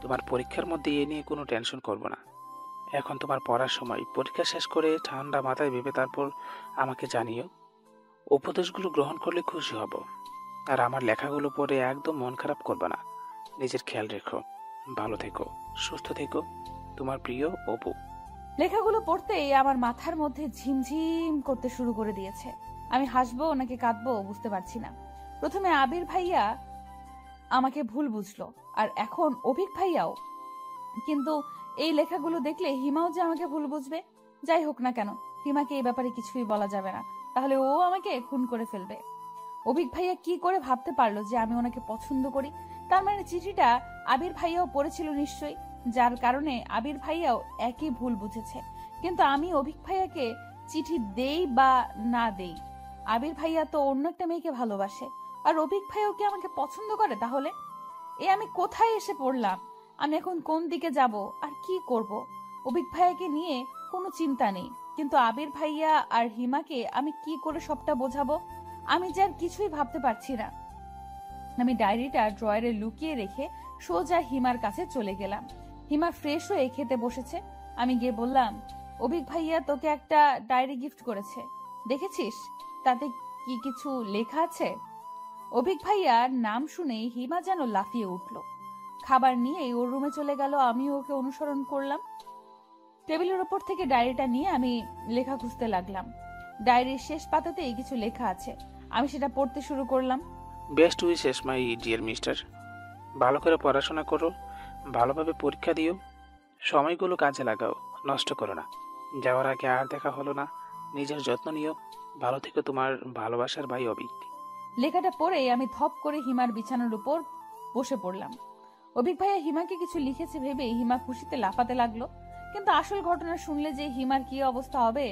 তোমার পরীক্ষার মধ্যে এ নিয়ে কোনো টেনশন করবো না। এখন তোমার পড়ার সময়, পরীক্ষা শেষ করে ঠান্ডা মাথায় ভেবে তারপর আমাকে জানিও। উপদেশগুলো গ্রহণ করলে খুশি হব। আর আমার লেখাগুলো পড়ে একদম মন খারাপ করবে না। নিজের খেয়াল রেখো, ভালো থেকো, সুস্থ থেকো। তোমার প্রিয় অপু। লেখাগুলো পড়তেই আমার মাথার মধ্যে ঝিমঝিম করতে শুরু করে দিয়েছে। আমি হাসবো নাকি কাঁদবো বুঝতে পারছি না। প্রথমে আবির ভাইয়া আমাকে ভুল বুঝলো, আর এখন অভিক ভাইয়াও। কিন্তু এই লেখাগুলো দেখলে হিমাও যে আমাকে ভুল বুঝবে। যাই হোক না কেন, হিমাকে এই ব্যাপারে কিছুই বলা যাবে না, তাহলে ও আমাকে খুন করে ফেলবে। অভিক ভাইয়া কি করে ভাবতে পারলো যে আমি ওনাকে পছন্দ করি? তার মানে চিঠিটা আবির ভাইয়াও পড়েছিল নিশ্চয়ই, যার কারণে আবির ভাইয়াও একই ভুল বুঝেছে। কিন্তু আমি অভিক ভাইয়াকে চিঠি দেই বা না দেই, আবির ভাইয়া তো অন্য একটা মেয়েকে ভালোবাসে, আর অভিক ভাইয়াও কি আমাকে পছন্দ করে? তাহলে আমি কোথায় এসে পড়লাম? আমি এখন কোন দিকে যাব আর কি করব? অভিক ভাইয়াকে নিয়ে কোনো চিন্তা নেই, কিন্তু আবির ভাইয়া আর হিমাকে আমি কি করে সবটা বোঝাবো? আমি যে আর কিছুই ভাবতে পারছি না। আমি ডায়েরিটা ড্রয়ারে লুকিয়ে রেখে সোজা হিমার কাছে চলে গেলাম। হিমা ফ্রেশ হয়ে খেতে বসেছে। আমি গিয়ে বললাম, অভিক ভাইয়া তোকে একটা ডায়েরি গিফট করেছে, দেখেছিস? তাতে কি কিছু লেখা আছে? অভিক ভাইয়ার নাম শুনেই হিমা যেন লাফিয়ে উঠল। খাবার নিয়ে ওর রুমে চলে গেল। আমি ওকে অনুসরণ করলাম। টেবিলের ওপর থেকে ডায়েরিটা নিয়ে আমি লেখা খুঁজতে লাগলাম। ডায়েরির শেষ পাতাতেই কিছু লেখা আছে। আমি সেটা পড়তে শুরু করলাম। Best wishes my dear mister. ভালো করে পড়াশোনা করো, ভালোভাবে পরীক্ষা দিও, সময়গুলো কাজে লাগাও, নষ্ট করো না। যাওয়ার আগে আর দেখা হলো না, নিজের যত্ন নিও। ভালো থেকো, তোমার ভালোবাসার ভাই অভিক। লেখাটা পড়েই আমি ধপ করে হিমার বিছানার উপর বসে পড়লাম। অভিক ভাইয়া হিমাকে কিছু লিখেছে ভেবে হিমা খুশিতে লাফাতে লাগলো। কিন্তু আসল ঘটনা শুনলে যে হিমার কি অবস্থা হবে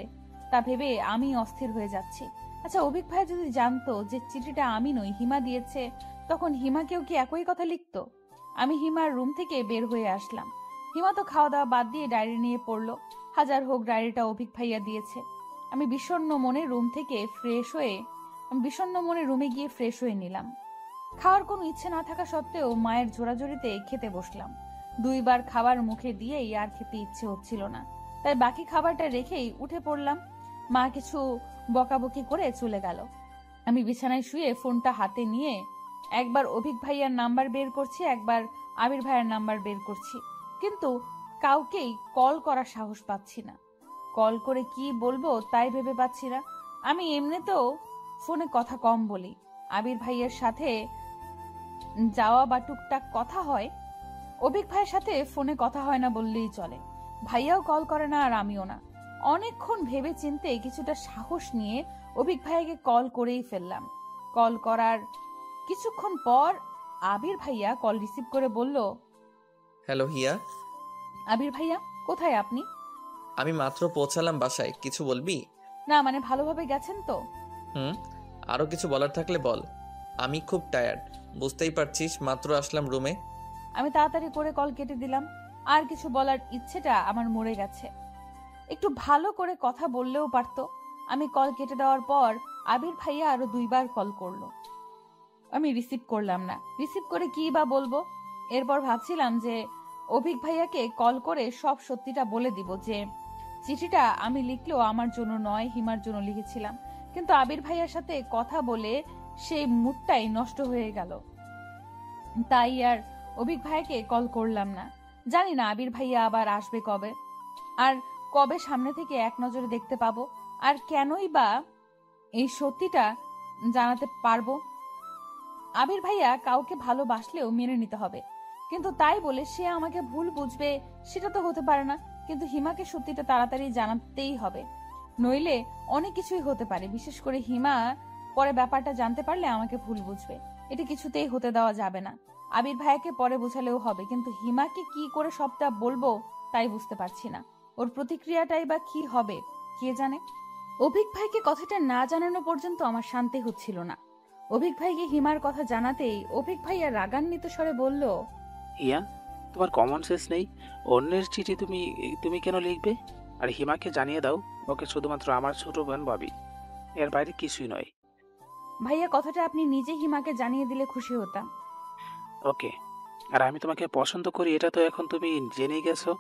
তা ভেবে আমি অস্থির হয়ে যাচ্ছি। আচ্ছা, অভিক ভাইয়া যদি জানতো যে চিঠিটা আমি নই হিমা দিয়েছে, তখন হিমাকেও কি একই কথা লিখতো? আমি হিমার রুম থেকে বের হয়ে আসলাম। হিমা তো খাওয়া দাওয়া বাদ দিয়ে ডায়েরি নিয়ে পড়লো। হাজার হোক, ডায়েরিটা অভিক ভাইয়া দিয়েছে। আমি বিষণ্ণ মনে রুমে গিয়ে ফ্রেশ হয়ে নিলাম। খাওয়ার কোনো ইচ্ছে না থাকা সত্ত্বেও মায়ের জোরাজোরিতে খেতে বসলাম। 2 বার খাবার মুখে দিয়েই আর খেতে ইচ্ছে হচ্ছিল না, তাই বাকি খাবারটা রেখেই উঠে পড়লাম। মা কিছু বকাবকি করে চলে গেল। আমি বিছানায় শুয়ে ফোনটা হাতে নিয়ে একবার অভিক ভাইয়ার নাম্বার বের করছি, একবার আবির ভাইয়ার নাম্বার বের করছি, কিন্তু কাউকেই কল করার সাহস পাচ্ছি না। কল করে কি বলবো তাই ভেবে পাচ্ছি না। আমি এমনিতেও ফোনে কথা কম বলি। আবির ভাইয়ের সাথে যাওয়া বা টুকটাক কথা হয়, অভিক ভাইয়ের সাথে ফোনে কথা হয় না বললেই চলে। ভাইয়াও কল করে না আর আমিও না। অনেকক্ষণ ভেবে চিন্তে কিছুটা সাহস নিয়ে অভিক ভাইয়াকে কল করেই ফেললাম। কল করার কিছুক্ষণ পর আবির ভাইয়া কল রিসিভ করে বলল, হ্যালো হিয়া। আবির ভাইয়া, কোথায় আপনি? আমি মাত্র পৌঁছালাম বাসায়, কিছু বলবি? না মানে ভালোভাবে গেছেন তো? হুম, আরো কিছু বলার থাকলে বল। আমি খুব টায়ার্ড, বুঝতেই পারছিস, মাত্র আসলাম রুমে। আমি তাড়াতাড়ি করে কল কেটে দিলাম। আর কিছু বলার ইচ্ছেটা আমার মরে গেছে। একটু ভালো করে কথা বললেও পারতো। আমি কল কেটে দেওয়ার পর আবির ভাইয়া আরো 2 বার কল করলো। আমি রিসিভ করলাম না। রিসিভ করে কি বা বলবো? এরপর ভাবছিলাম যে অভিক ভাইয়াকে কল করে সব সত্যিটা বলে দিব, যে চিঠিটা আমি লিখলেও আমার জন্য নয়, হিমার জন্য লিখেছিলাম। কিন্তু আবির ভাইয়ার সাথে কথা বলে সেই মুডটাই নষ্ট হয়ে গেল। তাই আর অভিক ভাইয়াকে কল করলাম না। জানি না আবির ভাইয়া আবার আসবে কবে, আর কবে সামনে থেকে এক নজরে দেখতে পাবো, আর কেনই বা এই সত্যিটা জানাতে পারবো। আবির ভাইয়া কাউকে ভালোবাসলেও মেনে নিতে হবে, কিন্তু তাই বলে সে আমাকে ভুল বুঝবে সেটা তো হতে পারে না। কিন্তু হিমাকে সত্যিটা তাড়াতাড়ি জানাতেই হবে, নইলে অনেক কিছুই হতে পারে। বিশেষ করে হিমা পরে ব্যাপারটা জানতে পারলে আমাকে ভুল বুঝবে। এটা কিছুতেই হতে দেওয়া যাবে না। আবির ভাইয়াকে পরে বোঝালেও হবে, কিন্তু হিমাকে কি করে সবটা বলবো তাই বুঝতে পারছি না। ওর প্রতিক্রিয়াটাই বা কি হবে কে জানে। অভিক ভাইকে কথাটা না জানানো পর্যন্ত আমার শান্তি হচ্ছিল না। অভিক ভাইকে হিমার কথা জানাতেই অভিক ভাইয়া রাগান্বিত স্বরে বলল, ইয়া, তোমার কমন সেন্স নেই? অন্যের চিঠি তুমি তুমি কেন লিখবে? আর হিমাকে জানিয়ে দাও, ওকে শুধুমাত্র আমার ছোট বোন ভাবি, এর বাইরে কিছুই নয়। ভাইয়া, কথাটা আপনি নিজে হিমাকে জানিয়ে দিলে খুশি হতাম। ওকে। আর আমি তোমাকে পছন্দ করি এটা তো এখন তুমি জেনেই গেছো।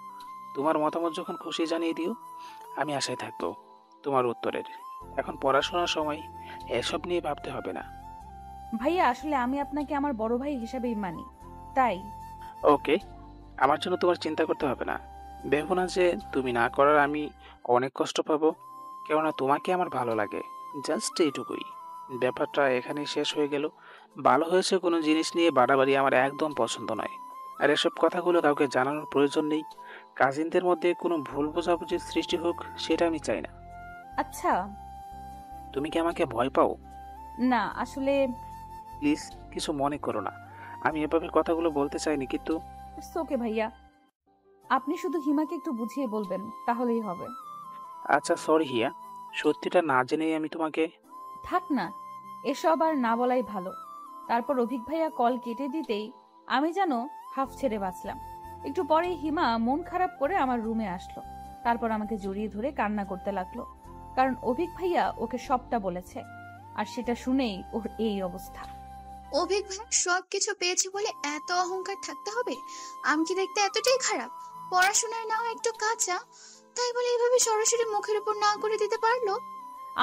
তোমার মতামত যখন খুশি জানিয়ে দিও, আমি আশায় থাকবো তোমার উত্তরের। এখন পড়াশোনার সময়, এসব নিয়ে ভাবতে হবে না। ভাইয়া, আসলে আমি আপনাকে আমার বড় ভাই হিসাবেই মানি, তাই। ওকে, আমার জন্য তোমার চিন্তা করতে হবে না। ভেবো না যে তুমি না করার আমি অনেক কষ্ট পাবো, কেননা তোমাকে আমার ভালো লাগে, জাস্ট এইটুকুই। ব্যাপারটা এখানেই শেষ হয়ে গেল। ভালো হয়েছে কোনো জিনিস নিয়ে বাড়াবাড়ি আমার একদম পছন্দ নয়। আর এসব কথাগুলো কাউকে জানানোর প্রয়োজন নেই। কাজিনদের মধ্যে কোনো ভুল বোঝাবুঝির সৃষ্টি হোক, সেটা আমি চাই না। আচ্ছা। তুমি কি আমাকে ভয় পাও? না, আসলে প্লিজ কিছু মনে করো না, আমি এভাবে কথাগুলো বলতে চাইনি, কিন্তু ইটস ওকে ভাইয়া, আপনি শুধু হিমাকে একটু বুঝিয়ে বলবেন, তাহলেই হবে। আচ্ছা সরি হিয়া, সত্যিটা না জেনেই আমি তোমাকে। থাক না, এসব আর না বলাই ভালো। তারপর অভিক ভাইয়া কল কেটে দিতেই আমি যেন হাফ ছেড়ে বাঁচলাম। একটু পরেই হিমা মন খারাপ করে আমার রুমে আসলো। তারপর আমাকে জড়িয়ে ধরে কান্না করতে লাগলো, কারণ অভিক ভাইয়া ওকে সবটা বলেছে, আর সেটা শুনেই ওর এই অবস্থা। অভিক ভাই সবকিছু পেয়েছে বলে এত অহংকার থাকতে হবে? আমি কি দেখতে এতটাই খারাপ? পড়াশোনায় না হয় একটু কাঁচা, তাই বলে এইভাবে সরাসরি মুখের উপর না করে দিতে পারলো?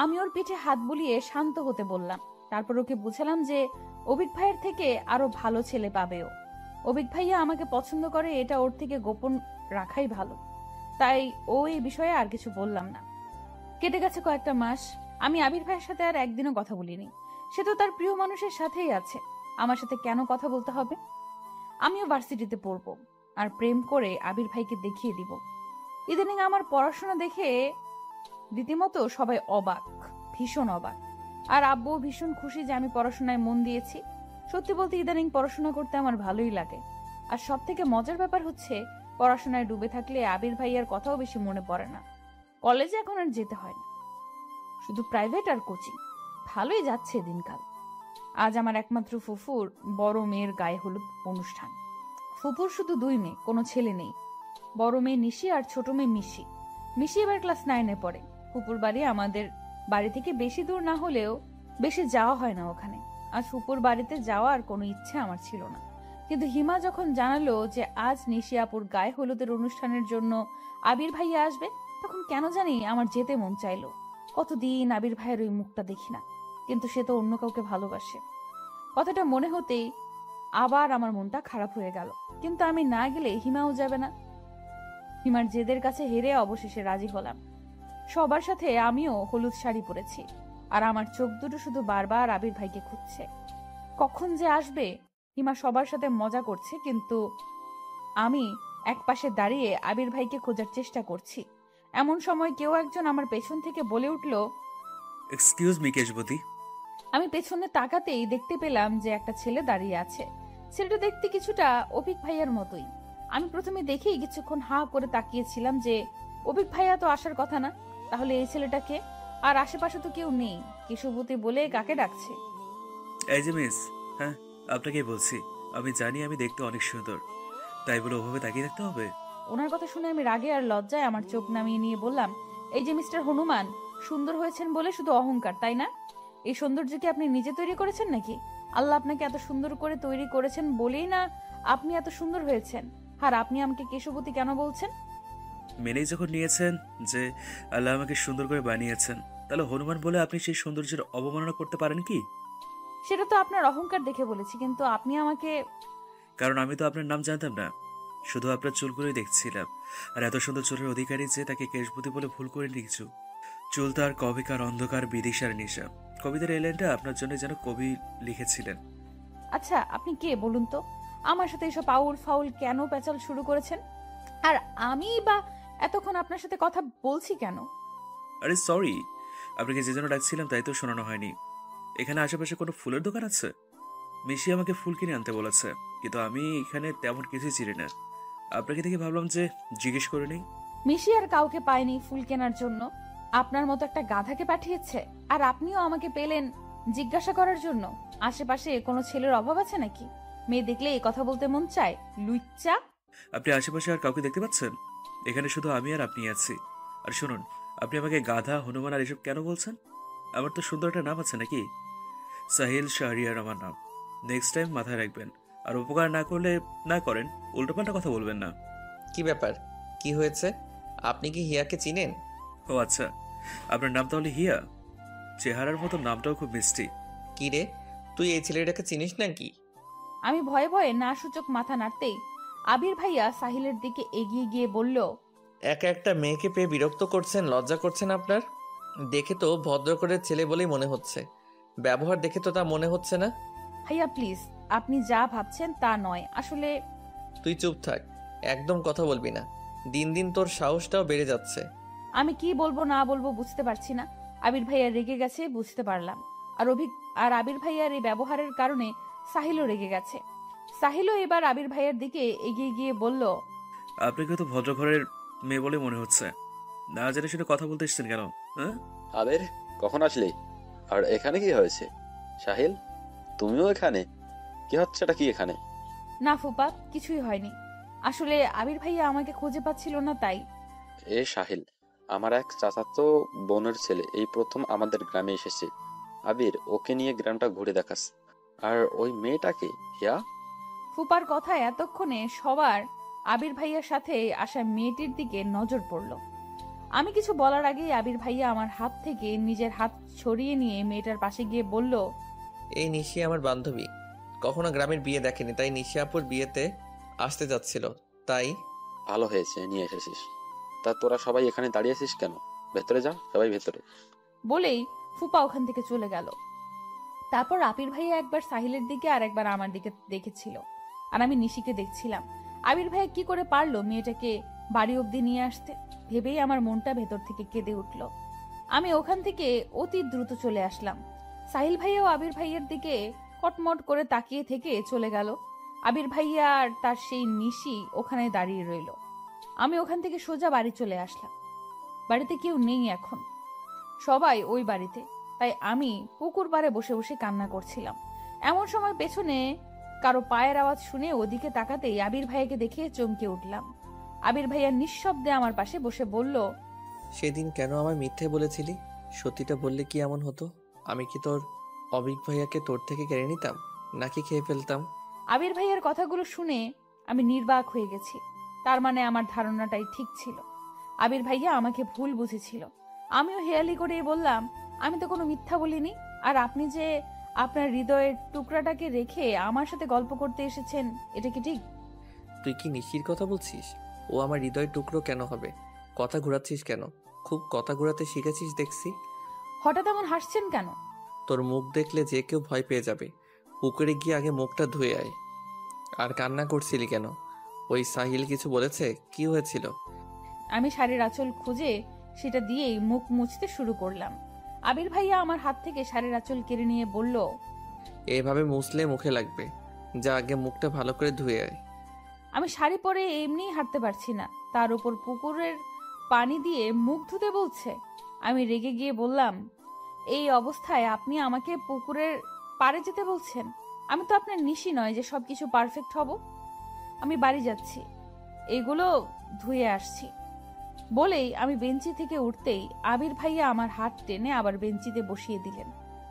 আমি ওর পিঠে হাত বুলিয়ে শান্ত হতে বললাম। তারপর ওকে বুঝালাম যে অভিক ভাইয়ের থেকে আরো ভালো ছেলে পাবে ও। অভিক ভাইয়া আমাকে পছন্দ করে, এটা ওর থেকে গোপন রাখাই ভালো। তাই ও এই বিষয়ে আর কিছু বললাম না। কেটে গেছে কয়েকটা মাস। আমি আবির ভাইয়ের সাথে আর একদিনও কথা বলিনি। সে তো তার প্রিয় মানুষের সাথেই আছে, আমার সাথে কেন কথা বলতে হবে? আমিও ভার্সিটিতে পড়বো, আর প্রেম করে আবির ভাইকে দেখিয়ে দিব। ইদানিং আমার পড়াশোনা দেখে রীতিমতো সবাই অবাক, ভীষণ অবাক। আর আব্বু ভীষণ খুশি যে আমি পড়াশোনায় মন দিয়েছি। সত্যি বলতে ইদানিং পড়াশোনা করতে আমার ভালোই লাগে। আর সব থেকে মজার ব্যাপার হচ্ছে, পড়াশোনায় ডুবে থাকলে আবির ভাইয়ার কথাও বেশি মনে পড়ে না। কলেজে এখন আর যেতে হয় না, শুধু প্রাইভেট আর কোচিং। ভালোই যাচ্ছে দিনকাল। আজ আমার একমাত্র ফুফুর বড় মেয়ের গায়ে হলুদ অনুষ্ঠান। ফুফুর শুধু 2 মেয়ে, কোনো ছেলে নেই। বড় মেয়ে নিশি আর ছোট মেয়ে মিশি। মিশি এবার ক্লাস 9-এ পড়ে। ফুপুর বাড়ি আমাদের বাড়ি থেকে বেশি দূর না হলেও বেশি যাওয়া হয় না ওখানে। আজ ফুপুর বাড়িতে যাওয়ার কোনো ইচ্ছে আমার ছিল না, কিন্তু হিমা যখন জানালো যে আজ নিশি আপুর গায়ে হলুদের অনুষ্ঠানের জন্য আবির ভাইয়া আসবে, তখন কেন জানি আমার যেতে মন চাইলো। কতদিন আবির ভাইয়ের ওই মুখটা দেখি না, কিন্তু সে তো অন্য কাউকে ভালোবাসে। কথাটা মনে হতেই আবার আমার মনটা খারাপ হয়ে গেল। কিন্তু আমি না গেলে হিমাও যাবে না। হিমার জেদের কাছে হেরে অবশেষে রাজি হলাম। সবার সাথে আমিও হলুদ শাড়ি পরেছি, আর আমার চোখ দুটো শুধু বারবার আবির ভাইকে খুঁজছে। কখন যে আসবে? হিমা সবার সাথে মজা করছে, কিন্তু আমি একপাশে দাঁড়িয়ে আবির ভাইকে খোঁজার চেষ্টা করছি। এমন সময় কেউ একজন আমার পেছন থেকে বলে উঠল, এক্সকিউজ মি কেশবতী। আমি পেছনে তাকাতেই দেখতে পেলাম যে একটা ছেলে দাঁড়িয়ে আছে। ছেলেটা দেখতে কিছুটা অভিক ভাইয়ার মতোই। আমি প্রথমে দেখেই কিছুক্ষণ হা করে তাকিয়েছিলাম যে অভিক ভাইয়া তো আসার কথা না, তাহলে এই ছেলেটাকে? আর আশেপাশে তো কেউ নেই, কেশবতী বলে কাকে ডাকছে? এই যে মিস, হ্যাঁ আপনাকেই বলছি। আমি জানি আমি দেখতে অনেক সুন্দর, তাই বলে ওভাবে তাকিয়ে রাখতে হবে? ওনার কথা শুনে আমি রাগে আর লজ্জায় আমার চোখ নামিয়ে নিয়ে বললাম, এই যে মিস্টার হনুমান, সুন্দর হয়েছেন বলে শুধু অহংকার, তাই না? এই সৌন্দর্য কি আপনি নিজে তৈরি করেছেন নাকি? আল্লাহ আপনাকে এত সুন্দর করে তৈরি করেছেন বলেই না আপনি এত সুন্দর হয়েছেন। আর আপনি আমাকে কেশবতী কেন বলছেন? মেনেই যখন নিয়েছেন যে আল্লাহ আমাকে সুন্দর করে বানিয়েছেন, তাহলে হনুমান বলে আপনি সেই সৌন্দর্যের অবমাননা করতে পারেন কি? সেটা তো আপনার অহংকার দেখে বলেছি, কিন্তু আপনি আমাকে... কারণ আমি তো আপনার নাম জানতাম না, শুধু আপনার চুলগুলোই দেখছিলাম। আর এত সুন্দর চুলের অধিকারী যে তাকে কেশবতী বলে ভুল করে নিয়েছো। চুল তার কবিকার অন্ধকার বিদিশার নেশা। কবিতার এই লাইনটা আপনার জন্য যেন কবি লিখেছিলেন। আচ্ছা, আপনি কে বলুন তো? আমার সাথে এসব আউল ফাউল কেন পেঁচাল শুরু করেছেন? আর আমি বা এতক্ষণ আপনার সাথে কথা বলছি কেন? আরে সরি, আপনাকে যে জন্য ডাকছিলাম তাই তো শোনানো হয়নি। এখানে আশেপাশে কোনো ফুলের দোকান আছে? মিশি আমাকে ফুল কিনে আনতে বলেছে, কিন্তু আমি এখানে তেমন কিছুই চিনি না। আপনাকে দেখে ভাবলাম যে জিজ্ঞেস করে নেই। মিশি আর কাউকে পায়নি ফুল কেনার জন্য, আপনার মতো একটা গাধাকে পাঠিয়েছে। আর আপনিও আমাকে পেলেন জিজ্ঞাসা করার জন্য। আশেপাশে কোনো ছেলের অভাব আছে নাকি? মেয়ে দেখলে এই কথা বলতে মন চায়? লুচ্চা! আপনি আশেপাশে আর কাউকে দেখতে পাচ্ছেন? এখানে শুধু আমি আর আপনি আছি। আর শুনুন, আপনি আমাকে গাধা, হনুমান আর এসব কেন বলছেন? আমার তো সুন্দর একটা নাম আছে নাকি? সাহিল শাহরিয়ার আমার নাম। নেক্সট টাইম মাথায় রাখবেন। আর উপকার না করলে না করেন, উল্টোপাল্টা কথা বলবেন না। কি ব্যাপার? কি হয়েছে? আপনি কি হিয়াকে চিনেন? ও আচ্ছা, আপনার নাম তাহলে হিয়া? চেহারার মতো নামটাও খুব মিষ্টি। কি রে, তুই এই ছেলেটাকে চিনিস নাকি? আমি ভয়ে ভয়ে না সূচক মাথা নাড়তেই আবির ভাইয়া সাহিলের দিকে এগিয়ে গিয়ে বলল, একা একটা মেয়েকে পেয়ে বিরক্ত করছেন, লজ্জা করছেন আপনার? দেখে তো ভদ্র করে ছেলে বলেই মনে হচ্ছে, ব্যবহার দেখে তো তা মনে হচ্ছে না। ভাইয়া প্লিজ, আপনি যা ভাবছেন তা নয় আসলে। তুই চুপ থাক, একদম কথা বলবি না। দিন দিন তোর সাহসটাও বেড়ে যাচ্ছে। আমি কি বলবো না বলবো বুঝতে পারছি না। আবির ভাইয়া রেগে গেছে বুঝতে পারলাম। আর আবির ভাইয়ার এই ব্যবহারের কারণে সাহিলও রেগে গেছে। সাহিলও এবার আবির ভাইয়ার দিকে এগিয়ে গিয়ে বলল, আপনাকে তো ভদ্র ঘরের মেয়ে বলে মনে হচ্ছে। না জেনে শুনে কথা বলতে এসছেন কেন? হ্যাঁ, আবির, কখন আসলি? আর এখানে কি হয়েছে? সাহিল, তুমিও এখানে? কি হচ্ছে এটা কি এখানে? না ফুপা, কিছুই হয়নি। আসলে আবির ভাইয়া আমাকে খুঁজে পাচ্ছিল না তাই। এ সাহিল, আমার এক চাচাতো বোনের ছেলে এই প্রথম আমাদের গ্রামে এসেছে। আবির, ওকে নিয়ে গ্রামটা ঘুরে দেখাস। আর ওই মেয়েটাকে, হিয়া? ফুপার কথায় এতক্ষণে সবার আবির ভাইয়ার সাথে আসা মেয়েটির দিকে নজর পড়ল। আমি কিছু বলার আগেই আবির ভাইয়া আমার হাত থেকে নিজের হাত ছড়িয়ে নিয়ে মেয়েটার পাশে গিয়ে বলল, এই নিশি আমার বান্ধবী, কখনো গ্রামের বিয়ে দেখেনি, তাই নিশি আপুর বিয়েতে আসতে যাচ্ছিল, তাই। ভালো হয়েছে নিয়ে এসেছিস। তা তোরা সবাই এখানে দাঁড়িয়ে আছিস কেন? ভেতরে যা, সবাই ভেতরে। বলেই ফুপা ওখান থেকে চলে গেল। তারপর আবির ভাইয়া একবার সাহিলের দিকে আর একবার আমার দিকে দেখেছিল, আর আমি নিশিকে দেখছিলাম। আবির ভাইয়া কি করে পারলো মেয়েটাকে বাড়ি অব্দি নিয়ে আসতে, ভেবেই আমার মনটা ভেতর থেকে কেঁদে উঠল। আমি ওখান থেকে অতি দ্রুত চলে আসলাম। সাহিল ভাইয়াও আবির ভাইয়ার দিকে কটমট করে তাকিয়ে থেকে চলে গেল। আবির ভাইয়া আর তার সেই নিশি ওখানে দাঁড়িয়ে রইল। আমি ওখান থেকে সোজা বাড়ি চলে আসলাম। বাড়িতে কেউ নেই এখন, সবাই ওই বাড়িতে। তাই আমি পুকুর পাড়ে বসে বসে কান্না করছিলাম। এমন সময় পেছনে কারো পায়ের আওয়াজ শুনে ওদিকে তাকাতেই আবির ভাইয়াকে দেখে চমকে উঠলাম। আবির ভাইয়া নিঃশব্দে আমার পাশে বসে বলল, সেদিন কেন আমায় মিথ্যে বলেছিলি? সত্যিটা বললে কি এমন হতো? আমি কি তোর অবিক ভাইয়াকে তোর থেকে কেড়ে নিতাম, নাকি খেয়ে ফেলতাম? আবির ভাইয়ার কথাগুলো শুনে আমি নির্বাক হয়ে গেছি। তার মানে আমার ধারণাটাই ঠিক ছিল। আবির ভাইয়া আমাকে ভুল বুঝেছিল। আমিও হেয়ালি করে বললাম, আমি তো কোনো মিথ্যা বলিনি। আর আপনি যে আপনার হৃদয়ের টুকরাটাকে রেখে আমার সাথে গল্প করতে এসেছেন, এটা কি ঠিক? তুই কি নিশির কথা বলছিস? ও আমার হৃদয় টুকরো কেন হবে? কথা ঘোরাচ্ছিস কেন? খুব কথা ঘোরাতে শিখেছিস দেখছি। হঠাৎ এমন হাসছেন কেন? তোর মুখ দেখলে যে কেউ ভয় পেয়ে যাবে। পুকুরে গিয়ে আগে মুখটা ধুয়ে আয়। আর কান্না করছিলি কেন? ওই সাহিল কিছু বলেছে? কি হয়েছিল? আমি শাড়ির আঁচল খুঁজে সেটা দিয়েই মুখ মুছতে শুরু করলাম। আবির ভাইয়া আমার হাত থেকে শাড়ির আঁচল কেড়ে নিয়ে বলল, এভাবে মুছলে মুখে লাগবে, যা আগে মুখটা ভালো করে ধুয়ে আয়। আমি শাড়ি পরে এমনিই হাঁটতে পারছি না, তার উপর পুকুরের পানি দিয়ে মুখ ধুতে বলছে। আমি রেগে গিয়ে বললাম, এই অবস্থায় আপনি আমাকে পুকুরের পাড়ে যেতে বলছেন? আমি তো আপনার নিশি নয় যে সবকিছু পারফেক্ট হব। আমি বাড়ি যাচ্ছি, এগুলো ধুয়ে আসছি। বলেই আমি বেঞ্চি থেকে উঠতেই আবির ভাইয়া আমার হাত টেনে আবার বেঞ্চিতে বসিয়ে দিলেন।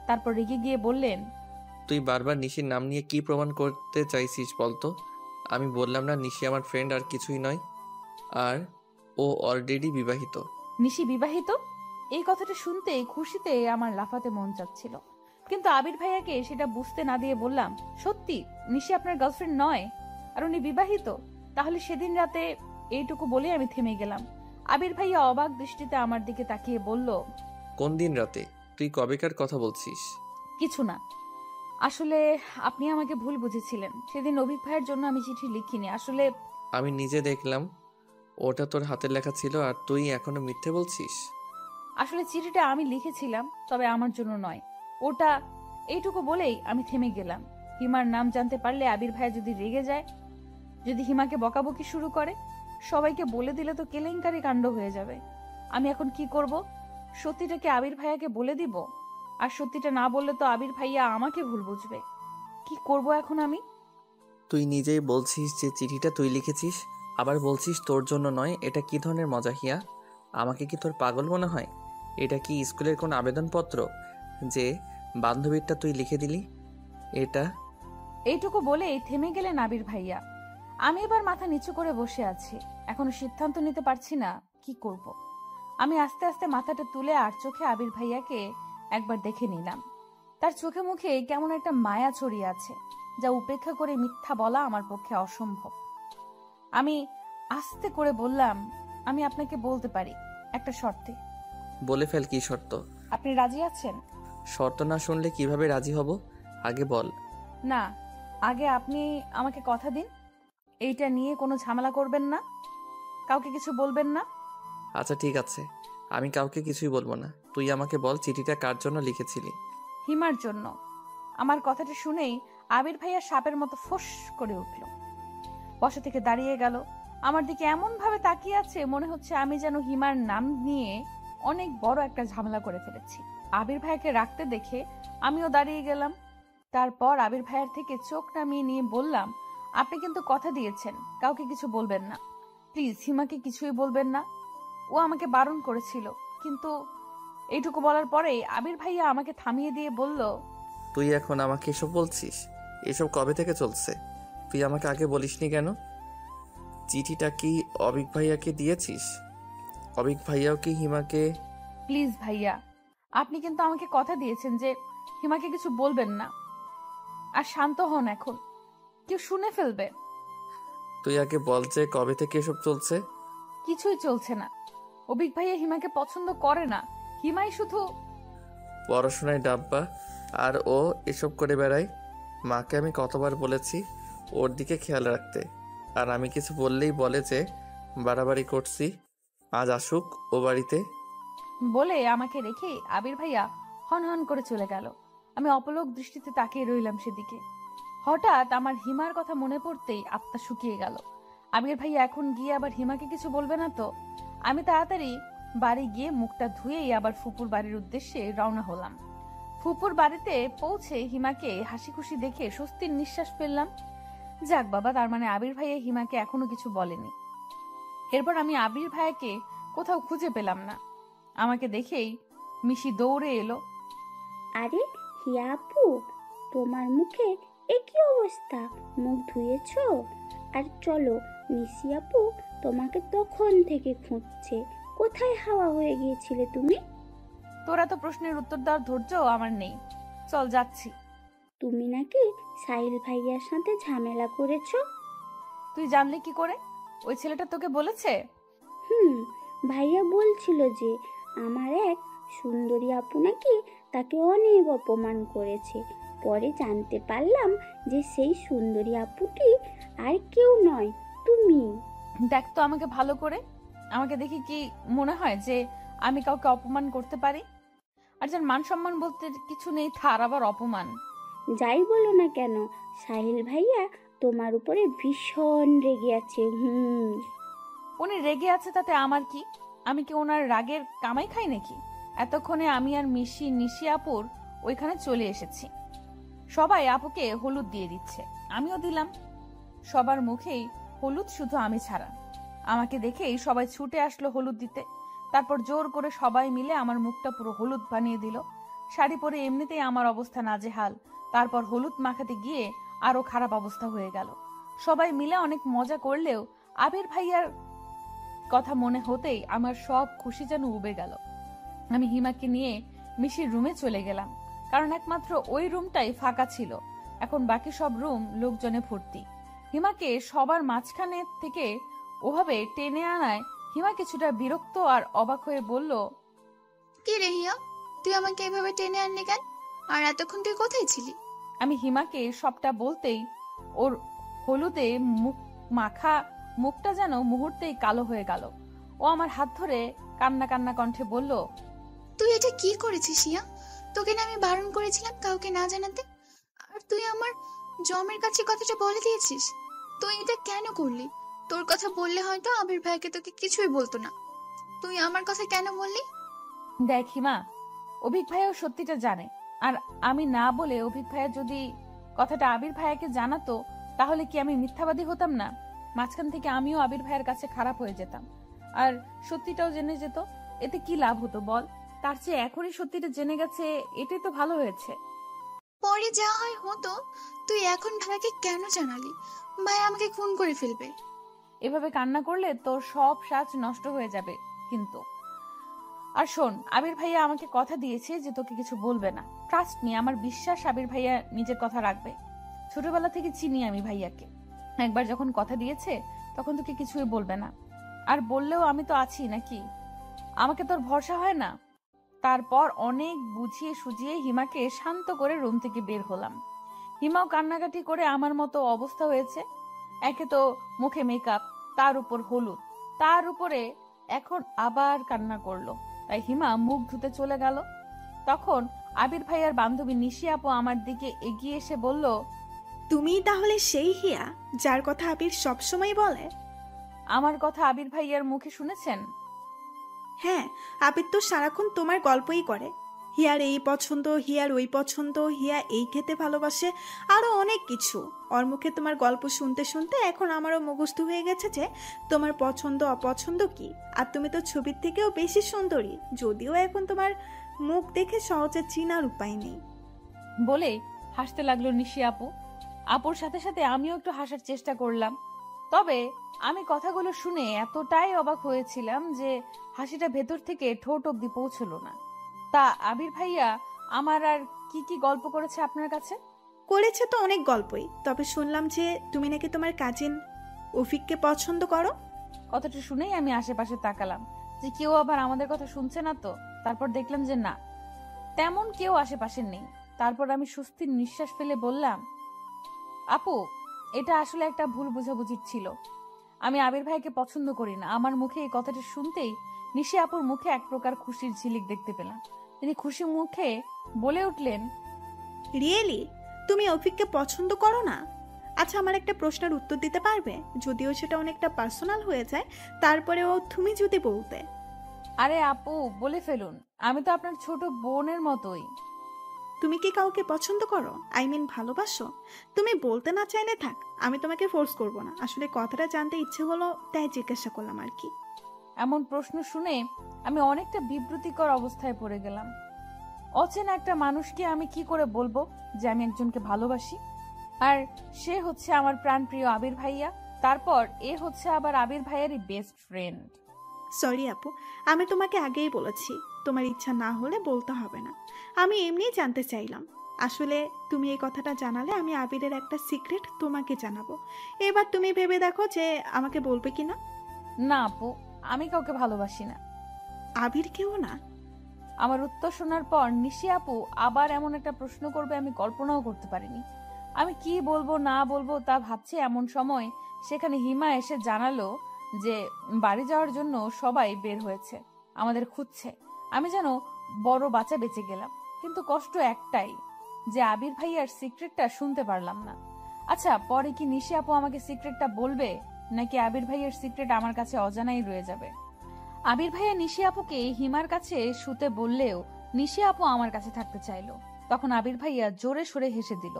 তারপর রেগে গিয়ে বললেন, তুই বারবার নিশির নাম নিয়ে কি প্রমাণ করতে চাইছিস বলতো? আমি বললাম না নিশি আমার ফ্রেন্ড আর কিছুই নয়। আর ও অলরেডি বিবাহিত। নিশি বিবাহিত? এই কথাটা শুনতে খুশিতে আমার লাফাতে মন চাচ্ছিল, কিন্তু আবির ভাইয়াকে সেটা বুঝতে না দিয়ে বললাম, সত্যি নিশি আপনার গার্লফ্রেন্ড নয় আর উনি বিবাহিত? তাহলে সেদিন রাতে। এইটুকু বলে আমি থেমে গেলাম। আবির ভাইয়া অবাক দৃষ্টিতে আমার দিকে তাকিয়ে বলল, কোন দিন রাতে? তুই কবেকার কথা বলছিস? কিছু না। আসলে আপনি আমাকে ভুল বুঝেছিলেন। সেদিন অভিক ভাইয়ের জন্য আমি চিঠি লিখিনি। আসলে আমি নিজে দেখলাম ওটা তোর হাতের লেখা ছিল, আর তুই এখনো মিথ্যে বলছিস। আসলে চিঠিটা আমি লিখেছিলাম, তবে আমার জন্য নয় ওটা। এইটুকু বলেই আমি থেমে গেলাম। হিমার নাম জানতে পারলে আবির ভাইয়া যদি রেগে যায়, যদি হিমাকে বকাবকি শুরু করে, সবাইকে বলে দিলে তো কেলেঙ্কারি কাণ্ড হয়ে যাবে। আমি এখন কি করব? সত্যিটাকে আবির ভাইয়াকে বলে দিব? আর সত্যিটা না বললে তো আবির ভাইয়া আমাকে ভুল বুঝবে। কি করব এখন আমি? তুই নিজেই বলছিস যে চিঠিটা তুই লিখেছিস, আবার বলছিস তোর জন্য নয়। এটা কি ধরনের মজা হিয়া? আমাকে কি তোর পাগল মনে হয়? এটা কি স্কুলের কোনো আবেদনপত্র যে বান্ধবীরটা তুই লিখে দিলি? এটা এইটুকু বলেই থেমে গেলেন আবির ভাইয়া। আমি এবার মাথা নিচু করে বসে আছি, এখনো সিদ্ধান্ত নিতে পারছি না কি করব। আমি আস্তে আস্তে মাথাটা তুলে আর চোখে আবির ভাইয়াকে একবার দেখে নিলাম। তার চোখে মুখে কেমন একটা মায়া ছড়িয়ে আছে, যা উপেক্ষা করে মিথ্যা বলা আমার পক্ষে অসম্ভব। আমি আস্তে করে বললাম, আমি আপনাকে বলতে পারি, একটা শর্তে। বলে ফেল, কি শর্ত? আপনি রাজি আছেন? শর্ত না শুনলে কিভাবে রাজি হব? আগে বল। না, আগে আপনি আমাকে কথা দিন, এইটা নিয়ে কোনো ঝামেলা করবেন না, কাউকে কিছু বলবেন না। আচ্ছা ঠিক আছে, আমি কাউকে কিছুই বলবো না। তুই আমাকে বল, চিঠিটা কার জন্য লিখেছিলি? হিমার জন্য। আমার কথাটা শুনেই আবির ভাইয়া সাপের মতো ফোঁস করে উঠল, বসা থেকে দাঁড়িয়ে গেল, আমার দিকে এমন ভাবে তাকিয়ে আছে মনে হচ্ছে আমি যেন হিমার নাম নিয়ে অনেক বড় একটা ঝামেলা করে ফেলেছি। আবির ভাইয়াকে রাখতে দেখে আমিও দাঁড়িয়ে গেলাম। তারপর আবির ভাইয়ার থেকে চোখ নামিয়ে নিয়ে বললাম, আপনি কিন্তু কথা দিয়েছেন কাউকে কিছু বলবেন না, প্লিজ হিমাকে কিছুই বলবেন না। ও আমাকে বারণ করেছিল, কিন্তু এইটুকু বলার পরেই আবির ভাইয়া আমাকে থামিয়ে দিয়ে বলল, তুই এখন আমাকে এসব বলছিস? এসব কবে থেকে চলছে? তুই আমাকে আগে বলিসনি কেন? চিঠিটা কি অবিক ভাইয়াকে দিয়েছিস? অবিক ভাইয়াও কি হিমাকে? প্লিজ ভাইয়া, আপনি কিন্তু আমাকে কথা দিয়েছেন যে হিমাকে কিছু বলবেন না। আর শান্ত হন, এখন কেউ শুনে ফেলবে। তুই আগে বল যে কবে থেকে এসব চলছে? কিছুই চলছে না, অবিক ভাইয়া হিমাকে পছন্দ করে না, হিমাই শুধু পড়াশোনায় ডাব্বা, আর ও এসব করে বেড়ায়। মাকে আমি কতবার বলেছি ওর দিকে খেয়াল রাখতে, আর আমি কিছু বললেই বলে যে বাড়াবাড়ি করছি। আজ আসুক ও বাড়িতে। বলে আমাকে রেখে আবির ভাইয়া হন হন করে চলে গেল। আমি অপলক দৃষ্টিতে তাকিয়ে রইলাম সেদিকে। হঠাৎ আমার হিমার কথা মনে পড়তেই আত্মা শুকিয়ে গেল। আবির ভাইয়া এখন গিয়ে আবার হিমাকে কিছু বলবে না তো? আমি তাড়াতাড়ি বাড়ি গিয়ে মুখটা ধুয়েই আবার ফুপুর বাড়ির উদ্দেশ্যে রওনা হলাম। ফুপুর বাড়িতে পৌঁছে হিমাকে হাসি খুশি দেখে স্বস্তির নিঃশ্বাস ফেললাম। যাক বাবা, তার মানে আবির ভাইয়া হিমাকে এখনো কিছু বলেনি। এরপর আমি আবির ভাইয়াকে কোথাও খুঁজে পেলাম না। আমাকে দেখেই মিশি দৌড়ে এলো। আরে হিয়া আপু, তোমার মুখে একই অবস্থা, মুখ ধুয়েছো? আর চলো, মিশি আপু তোমাকে তখন থেকে খুঁজছে, কোথায় হাওয়া হয়ে গিয়েছিলে তুমি? তোরা তো প্রশ্নের উত্তর দেওয়ার ধৈর্য আমার নেই, চল যাচ্ছি। তুমি নাকি সাহিল ভাইয়ার সাথে ঝামেলা করেছো? তুই জানলি কি করে? ওই ছেলেটা তোকে বলেছে? ভাইয়া বলছিল যে আমার এক সুন্দরী আপু নাকি তাকে অনেক অপমান করেছে। পরে জানতে পারলাম যে সেই সুন্দরী আপুটি আর কেউ নয়, তুমি। দেখ তো আমাকে ভালো করে, আমাকে দেখি কি মনে হয় যে আমি কাউকে অপমান করতে পারি? আর যার মান সম্মান বলতে কিছু নেই তার আবার অপমান? যাই বলো না কেন, সাহিল ভাইয়া তোমার উপরে ভীষণ রেগে আছে। উনি রেগে আছে তাতে আমার কি? আমি কি ওনার রাগের কামাই খাই নাকি? এতক্ষণে আমি আর নিশি আপুর ওইখানে চলে এসেছি। সবাই আপুকে হলুদ দিয়ে দিচ্ছে, আমিও দিলাম। সবার মুখেই হলুদ, শুধু আমি ছাড়া। আমাকে দেখেই সবাই ছুটে আসলো হলুদ দিতে। তারপর জোর করে সবাই মিলে আমার মুখটা পুরো হলুদ বানিয়ে দিল। শাড়ি পরে এমনিতেই আমার অবস্থা নাজেহাল, তারপর হলুদ মাখাতে গিয়ে আরো খারাপ অবস্থা হয়ে গেল। সবাই মিলে অনেক মজা করলেও আবির ভাইয়ার কথা মনে হতেই আমার সব খুশি যেন উবে গেল। আমি হিমাকে নিয়ে মিশির রুমে চলে গেলাম, কারণ একমাত্র ওই রুমটাই ফাঁকা ছিল। এখন বাকি সব রুম লোকজনে ভর্তি। হিমাকে সবার মাঝখানে থেকে ওভাবে টেনে আনায় হিমা কিছুটা বিরক্ত আর অবাক হয়ে বলল, কি রে হিয়া, তুই আমাকে এভাবে টেনে আনলি কেন? আর এতক্ষণ তুই কোথায় ছিলি? আমি হিমাকে সবটা বলতেই ওর হলুদে মুখ মাখা মুখটা যেন মুহূর্তেই কালো হয়ে গেল। ও আমার হাত ধরে কান্না কান্না কণ্ঠে বলল, তুই এটা কি করেছিস হিয়া? তোকে না আমি বারণ করেছিলাম কাউকে না জানাতে, আর তুই আমার জমের কাছে কথাটা বলে দিয়েছিস। তুই এটা কেন করলি? তোর কথা বললে হয়তো আবির ভাইকে তোকে কিছুই বলতো না, তুই আমার কথা কেন বললি? দেখ হিমা, অভিক ভাইয়াও সত্যিটা জানে, আর আমি না বলে অভিক ভাইয়া যদি কথাটা আবির ভাইয়াকে জানাতো তাহলে কি আমি মিথ্যাবাদী হতাম না? মাঝখান থেকে আমিও আবির ভাইয়ের কাছে খারাপ হয়ে যেতাম, আর সত্যিটাও জেনে যেত। এতে কি লাভ হতো বল? তার চেয়ে এখনই সত্যিটা জেনে গেছে, এটাই তো ভালো হয়েছে। পরে যা হয় হতো। তুই এখন ভাইয়াকে কেন জানালি? ভাই আমাকে খুন করে ফেলবে। এভাবে কান্না করলে তোর সব সাজ নষ্ট হয়ে যাবে কিন্তু। আর শোন, আবির ভাইয়া আমাকে কথা দিয়েছে যে তোকে কিছু বলবে না। ট্রাস্ট মি, আমার বিশ্বাস আবির ভাইয়া নিজের কথা রাখবে। ছোটবেলা থেকে চিনি আমি ভাইয়াকে। একবার যখন কথা দিয়েছে তখন তোকে কিছুই বলবে না। আর বললেও আমি তো আছি নাকি? আমাকে তোর ভরসা হয় না? তারপর অনেক বুঝিয়ে সুজিয়ে হিমাকে শান্ত করে রুম থেকে বের হলাম। হিমাও কান্নাকাটি করে আমার মতো অবস্থা হয়েছে। একে তো মুখে মেকআপ, তার উপর হলুদ, তার উপরে এখন আবার কান্না করলো। তাই হিমা মুখ ধুতে চলে গেল। তখন আবির ভাইয়ার বান্ধবী নিশি আপু আমার দিকে এগিয়ে এসে বলল, তুমি তাহলে সেই হিয়া যার কথা আবির সবসময় বলে? আমার কথা আবির ভাইয়ার মুখে শুনেছেন? হ্যাঁ, আবির তো সারাক্ষণ তোমার গল্পই করে। হিয়ার এই পছন্দ, হিয়ার ওই পছন্দ, হিয়া এই খেতে ভালোবাসে, আরো অনেক কিছু। ওর মুখে তোমার গল্প শুনতে শুনতে এখন আমারও মুখস্থ হয়ে গেছে যে তোমার পছন্দ অপছন্দ কি। আর তুমি তো ছবির থেকেও বেশি সুন্দরী, যদিও এখন তোমার মুখ দেখে সহজে চিনার উপায় নেই। বলে হাসতে লাগলো নিশি আপু। আপুর সাথে সাথে আমিও একটু হাসার চেষ্টা করলাম। তবে আমি কথাগুলো শুনে এতটাই অবাক হয়েছিলাম যে হাসিটা ভেতর থেকে ঠোঁট অব্দি পৌঁছলো না। তা আবির ভাইয়া আমার আর কি কি গল্প করেছে আপনার কাছে? করেছে তো অনেক গল্পই, তবে শুনলাম যে তুমি নাকি তোমার কাজিন অফিককে পছন্দ করো। কথাটা শুনেই আমি আশেপাশে তাকালাম যে কেউ আবার আমাদের কথা শুনছে না তো। তারপর দেখলাম যে না, তেমন কেউ আশেপাশে নেই। তারপর আমি স্বস্তির নিঃশ্বাস ফেলে বললাম, আপু, এটা আসলে একটা ভুল বোঝাবুঝি ছিল। আমি আবির ভাইকে পছন্দ করি না। আমার মুখে এই কথাটা শুনতেই নিশি আপুর মুখে এক প্রকার খুশির ঝিলিক দেখতে পেলাম। তিনি খুশি মুখে বলে উঠলেন, রিয়েলি তুমি অফিককে পছন্দ করো না? আচ্ছা, আমার একটা প্রশ্নের উত্তর দিতে পারবে? যদিও সেটা অনেকটা পার্সোনাল হয়ে যায়, তারপরেও তুমি যদি বলতে। আরে আপু, বলে ফেলুন, আমি তো আপনার ছোট বোনের মতোই। তুমি কি কাউকে পছন্দ করো? আই মিন ভালোবাসো? তুমি বলতে না চাইলে থাক, আমি তোমাকে ফোর্স করব না। আসলে কথাটা জানতে ইচ্ছে হলো, তাই জিজ্ঞাসা করলাম আর কি। এমন প্রশ্ন শুনে আমি অনেকটা বিব্রতিকর অবস্থায় পড়ে গেলাম। অচেনা একটা মানুষকে আমি কি করে বলবো যে আমি একজনকে ভালোবাসি? আর সে হচ্ছে আমার প্রাণপ্রিয় আবির ভাইয়া। তারপর এ হচ্ছে আবার আবির ভাইয়ারই বেস্ট ফ্রেন্ড। সরি আপু, আমি তোমাকে আগেই বলেছি, তোমার ইচ্ছা না হলে বলতে হবে না। আমি এমনিই জানতে চাইলাম। আসলে তুমি এই কথাটা জানালে আমি আবিরের একটা সিক্রেট তোমাকে জানাবো। এবার তুমি ভেবে দেখো যে আমাকে বলবে কিনা। না আপু, আমি কাউকে ভালোবাসি না। আবির কেউ না? আমার উত্তর শোনার পর নিশি আপু আবার এমন একটা প্রশ্ন করবে আমি কল্পনাও করতে পারিনি। আমি কি বলবো না বলবো তা ভাবছি এমন সময় সেখানে হিমা এসে জানালো যে বাড়ি যাওয়ার জন্য সবাই বের হয়েছে, আমাদের খুঁজছে। আমি যেন বড় বাচ্চা বেঁচে গেলাম। কিন্তু কষ্ট একটাই যে আবির ভাইয়ার সিক্রেটটা শুনতে পারলাম না। আচ্ছা, পরে কি নিশি আপু আমাকে সিক্রেটটা বলবে, নাকি আবির ভাইয়ার সিক্রেট আমার কাছে অজানাই রয়ে যাবে? আবির ভাইয়া নিশি আপুকে হিমার কাছে শুতে বললেও নিশি আপু আমার কাছে থাকতে চাইলো। তখন আবির ভাইয়া জোরে সরে হেসে দিল।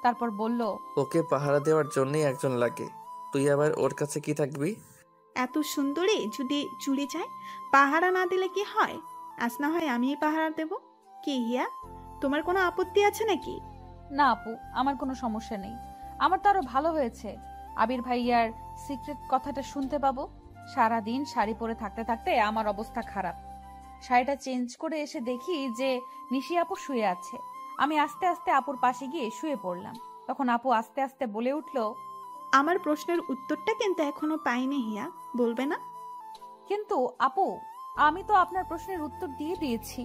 তারপর বলল, ওকে পাহারা দেওয়ার জন্যই একজন লাগে, তুই আবার ওর কাছে কি থাকবি? এত সুন্দরী যদি চুরি যায়, পাহারা না দিলে কি হয়? আজ না হয় আমিই পাহারা দেব। কি হিয়া, তোমার কোনো আপত্তি আছে নাকি? না আপু, আমার কোনো সমস্যা নেই। আমার তো আরো ভালো হয়েছে আবির ভাইয়ার সিক্রেট কথাটা শুনতে পাবো। সারাদিন শাড়ি পরে থাকতে থাকতে আমার অবস্থা খারাপ। শাড়িটা চেঞ্জ করে এসে দেখি যে নিশি আপু শুয়ে আছে। আমি আস্তে আস্তে আপুর পাশে গিয়ে শুয়ে পড়লাম। তখন আপু আস্তে আস্তে বলে উঠল, আমার প্রশ্নের উত্তরটা কিন্তু এখনো পাইনি হিয়া, বলবে না? কিন্তু আপু, আমি তো আপনার প্রশ্নের উত্তর দিয়ে দিয়েছি।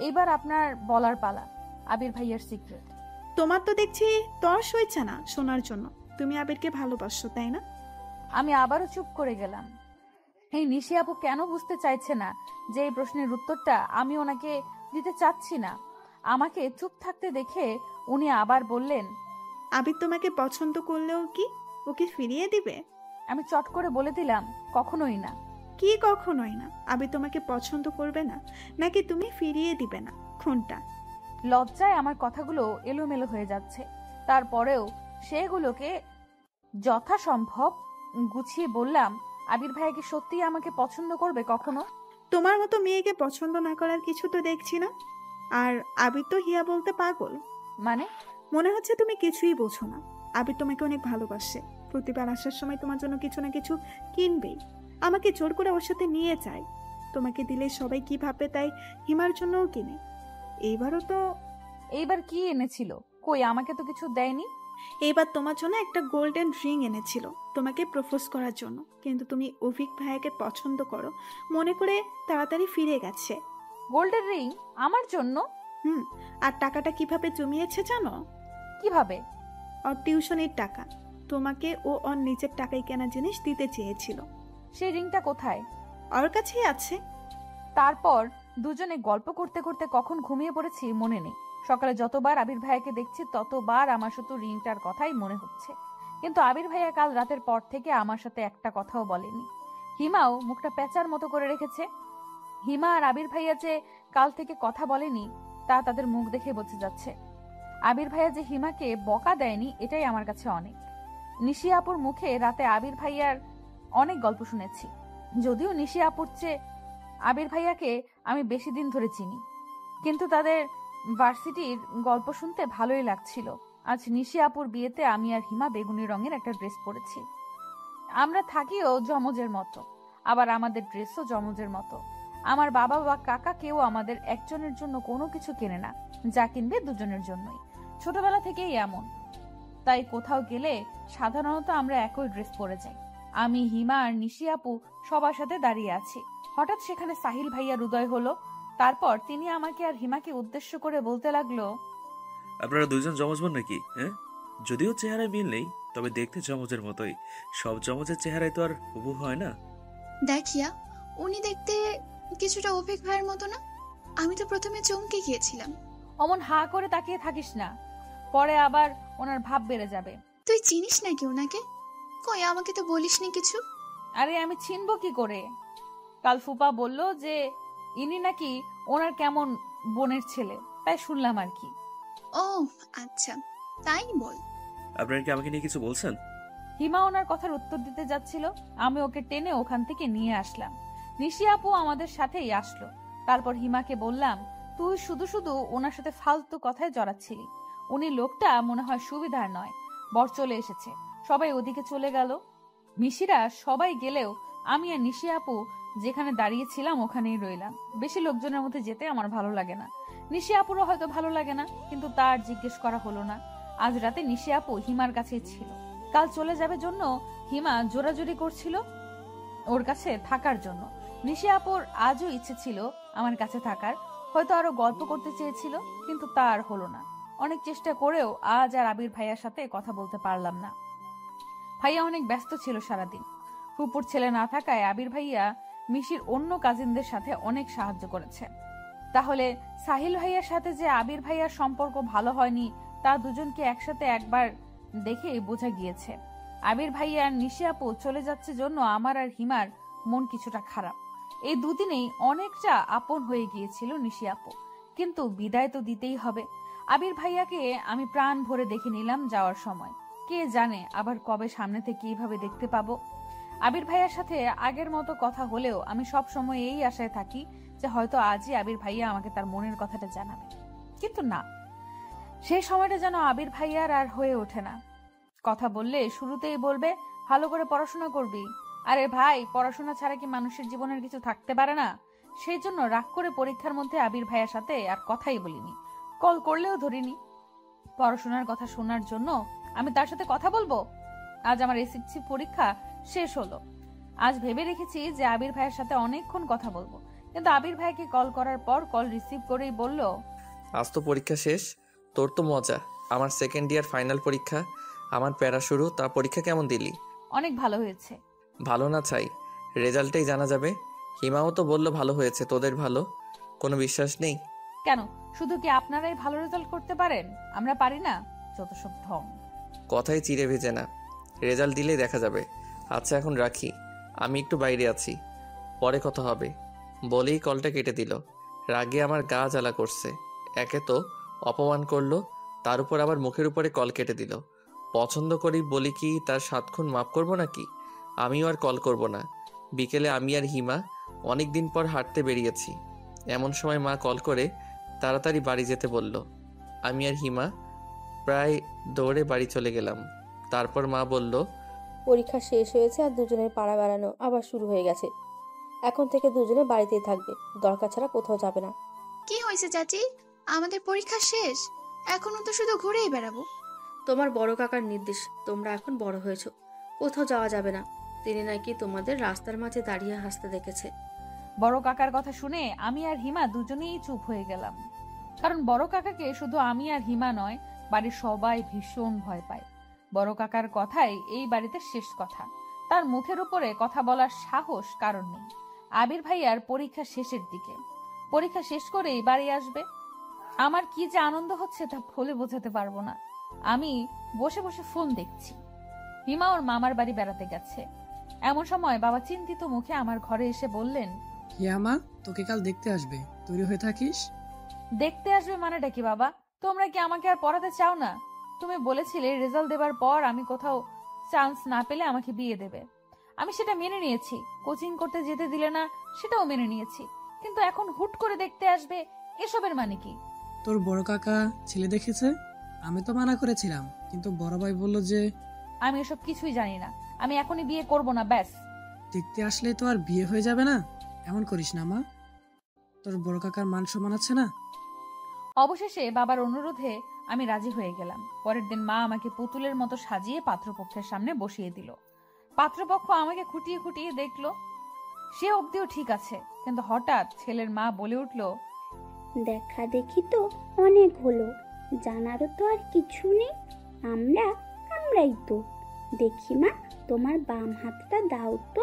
এবার আপনার বলার পালা, আবির ভাইয়ার সিক্রেট। তোমার তো দেখছি তর সইছে না শোনার জন্য। তুমি আবিরকে ভালোবাসো, তাই না? আমি আবারও চুপ করে গেলাম। এই নিশি আপু কেন বুঝতে চাইছে না যে এই প্রশ্নের উত্তরটা আমি ওনাকে দিতে চাচ্ছি না? আমাকে চুপ থাকতে দেখে উনি আবার বললেন, আবির তোমাকে পছন্দ করলেও কি ওকে ফিরিয়ে দিবে? আমি চট করে বলে দিলাম, কখনোই না। কি কখনোই না? আবির তোমাকে পছন্দ করবে না, নাকি তুমি ফিরিয়ে দিবে না? কোনটা? লজ্জায় আমার কথাগুলো এলোমেলো হয়ে যাচ্ছে। তারপরেও সেগুলোকে যথাসম্ভব গুছিয়ে বললাম, আবির ভাইয়া কি সত্যিই আমাকে পছন্দ করবে কখনো? তোমার মতো মেয়েকে পছন্দ না করার কিছু তো দেখছি না। আর আবির তো হিয়া বলতে পাগল। মানে? মনে হচ্ছে তুমি কিছুই বোঝো না। আবির তোমাকে অনেক ভালোবাসে, প্রতিবার আসার সময় তোমার জন্য কিছু না কিছু কিনবেই। আমাকে জোর করে ওর সাথে নিয়ে যায়। তোমাকে দিলে সবাই কি ভাববে তাই হিমার জন্যও কিনে। এইবারও তো। এইবার কি এনেছিল? কই, আমাকে তো কিছু দেয়নি। এইবার তোমার জন্য একটা গোল্ডেন রিং এনেছিল, তোমাকে প্রপোজ করার জন্য। কিন্তু তুমি অভিক ভাইয়াকে পছন্দ করো মনে করে তাড়াতাড়ি ফিরে গেছে। গোল্ডেন রিং আমার জন্য? আর টাকাটা কিভাবে জমিয়েছে জানো? কিভাবে? ওর টিউশনের টাকা। তোমাকে ও ওর নিজের টাকায় কেনা জিনিস দিতে চেয়েছিল। সেই রিংটা কোথায়? ওর কাছেই আছে। তারপর দুজনে গল্প করতে করতে কখন ঘুমিয়ে পড়েছি মনে নেই। সকালে যতবার আবির ভাইয়াকে দেখছি ততবার আমার শুধু রিংটার কথাই মনে হচ্ছে। কিন্তু আবির ভাইয়া কাল রাতের পর থেকে আমার সাথে একটা কথাও বলেনি। হিমাও মুখটা পেঁচার মতো করে রেখেছে। হিমা আর আবির ভাইয়া যে কাল থেকে কথা বলেনি তা তাদের মুখ দেখে বোঝা যাচ্ছে। আবির ভাইয়া যে হিমাকে বকা দেয়নি এটাই আমার কাছে অনেক। নিশি আপুর মুখে রাতে আবির ভাইয়ার অনেক গল্প শুনেছি, যদিও নিশি আপুর চেয়ে আবির ভাইয়াকে আমি বেশি দিন ধরে চিনি, কিন্তু তাদের ভার্সিটির গল্প শুনতে ভালোই লাগছিল। আজ নিশি আপুর বিয়েতে আমি আর হিমা বেগুনি রঙের একটা ড্রেস পরেছি। আমরা থাকিও জমজের মতো, আবার আমাদের ড্রেসও জমজের মতো। আমার বাবা বা কাকা কেউ আমাদের একজনের জন্য কোনো কিছু কেনে না, যা কিনবে দুজনের জন্যই। ছোটবেলা থেকেই এমন, তাই কোথাও গেলে সাধারণত আমরা একই ড্রেস পরে যাই। আমি, হিমা আর নিশি আপু সবার সাথে দাঁড়িয়ে আছি। হঠাৎ সেখানে সাহিল ভাইয়ার উদয় হলো। তারপর তিনি আমাকে আর হিমাকে উদ্দেশ্য করে বলতে লাগলো, আপনারা দুইজন জমজ বোন নাকি? হ্যাঁ, যদিও চেহারায় মিল নেই, তবে দেখতে জমজের মতোই। সব জমজের চেহারায় তো আর হুবহু হয় না। দেখিয়া উনি দেখতে কিছুটা অভিক ভাইয়ের মতো না? আমি তো প্রথমে চমকে গিয়েছিলাম। অমন হা করে তাকিয়ে থাকিস না, পরে আবার ওনার ভাব বেড়ে যাবে। তুই চিনিস নাকি ওনাকে? কই, আমাকে তো বলিসনি কিছু। আরে আমি চিনবো কি করে? কাল ফুপা বলল যে ইনি নাকি ওনার কেমন বোনের ছেলে, তাই শুনলাম আর কি। ও আচ্ছা, তাই বল। আপনারা কি আমাকে নিয়ে কিছু বলছেন? হিমা ওনার কথার উত্তর দিতে যাচ্ছিল, আমি ওকে টেনে ওখান থেকে নিয়ে আসলাম। নিশি আপু আমাদের সাথেই আসলো। তারপর হিমাকে বললাম, তুই শুধু শুধু ওনার সাথে ফালতু কথায় জড়াচ্ছিলি। উনি লোকটা মনে হয় সুবিধার নয়। বর চলে এসেছে, সবাই ওদিকে চলে গেল। মিশিরা সবাই গেলেও আমি আর নিশি আপু যেখানে দাঁড়িয়েছিলাম ওখানেই রইলাম। বেশি লোকজনের মধ্যে যেতে আমার ভালো লাগে না। নিশি আপুরও হয়তো ভালো লাগে না, কিন্তু তার জিজ্ঞেস করা হলো না। আজ রাতে নিশি আপু হিমার কাছেই ছিল। কাল চলে যাবে জন্য হিমা জোরাজুরি করছিল ওর কাছে থাকার জন্য। নিশি আপুর আজও ইচ্ছে ছিল আমার কাছে থাকার, হয়তো আরো গল্প করতে চেয়েছিল, কিন্তু তা আর হলো না। অনেক চেষ্টা করেও আজ আর আবির ভাইয়ার সাথে কথা বলতে পারলাম না। ভাইয়া অনেক ব্যস্ত ছিল সারাদিন। ফুপুর ছেলে না থাকায় আবির ভাইয়া মিশির অন্য কাজিনদের সাথে অনেক সাহায্য করেছে। তাহলে সাহিল ভাইয়ার সাথে যে আবির ভাইয়ার সম্পর্ক ভালো হয়নি তা দুজনকে একসাথে একবার দেখে বোঝা গিয়েছে। আবির ভাইয়া আর নিশি আপু চলে যাচ্ছে জন্য আমার আর হিমার মন কিছুটা খারাপ। এই দুদিনেই অনেকটা আপন হয়ে গিয়েছিল নিশি আপু, কিন্তু বিদায় তো দিতেই হবে। আবির ভাইয়াকে আমি প্রাণ ভরে দেখে নিলাম যাওয়ার সময়। কে জানে আবার কবে সামনে থেকে এইভাবে দেখতে পাবো। আবির ভাইয়ার সাথে আগের মতো কথা হলেও আমি সব সময় এই আশায় থাকি যে হয়তো আজই আবির ভাইয়া আমাকে তার মনের কথাটা জানাবে, কিন্তু না, সেই সময়টা যেন আবির ভাইয়ার আর হয়ে ওঠে না। কথা বললে শুরুতেই বলবে ভালো করে পড়াশোনা করবি। আরে ভাই, পড়াশোনা ছাড়া কি মানুষের জীবনের কিছু থাকতে পারে না? সেই জন্য রাগ করে পরীক্ষার মধ্যে আবির ভাইয়ার সাথে আর কথাই বলিনি, কল করলেও ধরিনি। পড়াশোনার কথা শোনার জন্য আমি তার সাথে কথা বলবো? আজ আমার এসএসসি পরীক্ষা শেষ হলো। আজ ভেবে রেখেছি যে আবির ভাইয়ের সাথে অনেকক্ষণ কথা বলবো, কিন্তু আবির ভাইকে কল করার পর কল রিসিভ করেই বলল, আজ তো পরীক্ষা শেষ, তোর তো মজা। আমার সেকেন্ড ইয়ার ফাইনাল পরীক্ষা, আমার প্যারা শুরু। তা পরীক্ষা কেমন দিলি? অনেক ভালো হয়েছে। ভালো না চাই, রেজাল্টেই জানা যাবে। হিমাও তো বললো ভালো হয়েছে, তোদের ভালো কোনো বিশ্বাস নেই? কেন, শুধু কি আপনারাই ভালো রেজাল্ট করতে পারেন, আমরা পারি না? যত সব ঢং। কথাই চিড়ে ভেজে না, রেজাল্ট দিলেই দেখা যাবে। আচ্ছা এখন রাখি, আমি একটু বাইরে আছি, পরে কথা হবে বলেই কলটা কেটে দিল। রাগে আমার গা জ্বালা করছে। একে তো অপমান করলো, তার উপর আবার মুখের উপরে কল কেটে দিল। পছন্দ করি বলি কি তার 7 খুন মাফ করবো নাকি? আমিও আর কল করব না। বিকেলে আমি আর হিমা অনেক দিন পর হাঁটতে বেরিয়েছি। এমন সময় মা কল করে তাড়াতাড়ি বাড়ি যেতে বলল। আমি আর হিমা প্রায় দৌড়ে বাড়ি চলে গেলাম। তারপর মা বলল, পরীক্ষা শেষ হয়েছে আর দুজনের পাড়া বেড়ানো আবার শুরু হয়ে গেছে। এখন থেকে দুজনে বাড়িতেই থাকবে, দরকার ছাড়া কোথাও যাবে না। কি হয়েছে চাচি? আমাদের পরীক্ষা শেষ, এখনো তো শুধু ঘুরেই বেড়াবো। তোমার বড় কাকার নির্দেশ, তোমরা এখন বড় হয়েছো, কোথাও যাওয়া যাবে না। তিনি নাকি তোমাদের রাস্তার মাঝে দাঁড়িয়ে হাসতে দেখেছে। বড় কাকার কথা শুনে আমি আর হিমা দুজনেই চুপ হয়ে গেলাম। কারণ বড় কাকাকে শুধু আমি আর হিমা নয়, বাড়ির সবাই ভীষণ ভয় পায়। বড় কাকার কথাই এই বাড়িতে শেষ কথা। তার মুখের উপরে কথা বলার সাহস কারণ নেই। আবির ভাইয়ার পরীক্ষা শেষের দিকে, পরীক্ষা শেষ করেই বাড়ি আসবে। আমার কি যে আনন্দ হচ্ছে তা বলে বোঝাতে পারবো না। আমি বসে বসে ফোন দেখছি। হিমা ওর মামার বাড়ি বেড়াতে গেছে। এমন সময় বাবা চিন্তিত মুখে আমার ঘরে এসে বললেন, হিয়া মা, তোকে কাল দেখতে আসবে, তৈরি হয়ে থাকিস। দেখতে আসবে মানেটা কি বাবা? তোমরা কি আমাকে আর পড়াতে চাও না? তুমি বলেছিলে রেজাল্ট দেবার পর আমি কোথাও চান্স না পেলে আমাকে বিয়ে দেবে। আমি সেটা মেনে নিয়েছি। কোচিং করতে যেতে দিলে না, সেটাও মেনে নিয়েছি। কিন্তু এখন হুট করে দেখতে আসবে, এসবের মানে কি? তোর বড় কাকা ছেলে দেখেছে, আমি তো মানা করেছিলাম, কিন্তু বড় ভাই বলল যে আমি এসব কিছুই জানি না। আমি এখনই বিয়ে করব না, ব্যাস। দেখতে আসলে তো আর বিয়ে হয়ে যাবে না, এমন করিস না মা, তোর বড় কাকার মান সম্মান আছে না। অবশেষে বাবার অনুরোধে আমি রাজি হয়ে গেলাম। পরের দিন মা আমাকে পুতুলের মতো সাজিয়ে পাত্রপক্ষের সামনে বসিয়ে দিল। পাত্রপক্ষ আমাকে খুঁটিয়ে খুঁটিয়ে দেখলো। সে অবধিও ঠিক আছে, কিন্তু হঠাৎ ছেলের মা বলে উঠল, দেখা দেখি তো অনেক হলো, জানারও তো আর কিছু নেই। আমরাই তো। দেখি মা, তোমার বাম হাতটা দাও তো।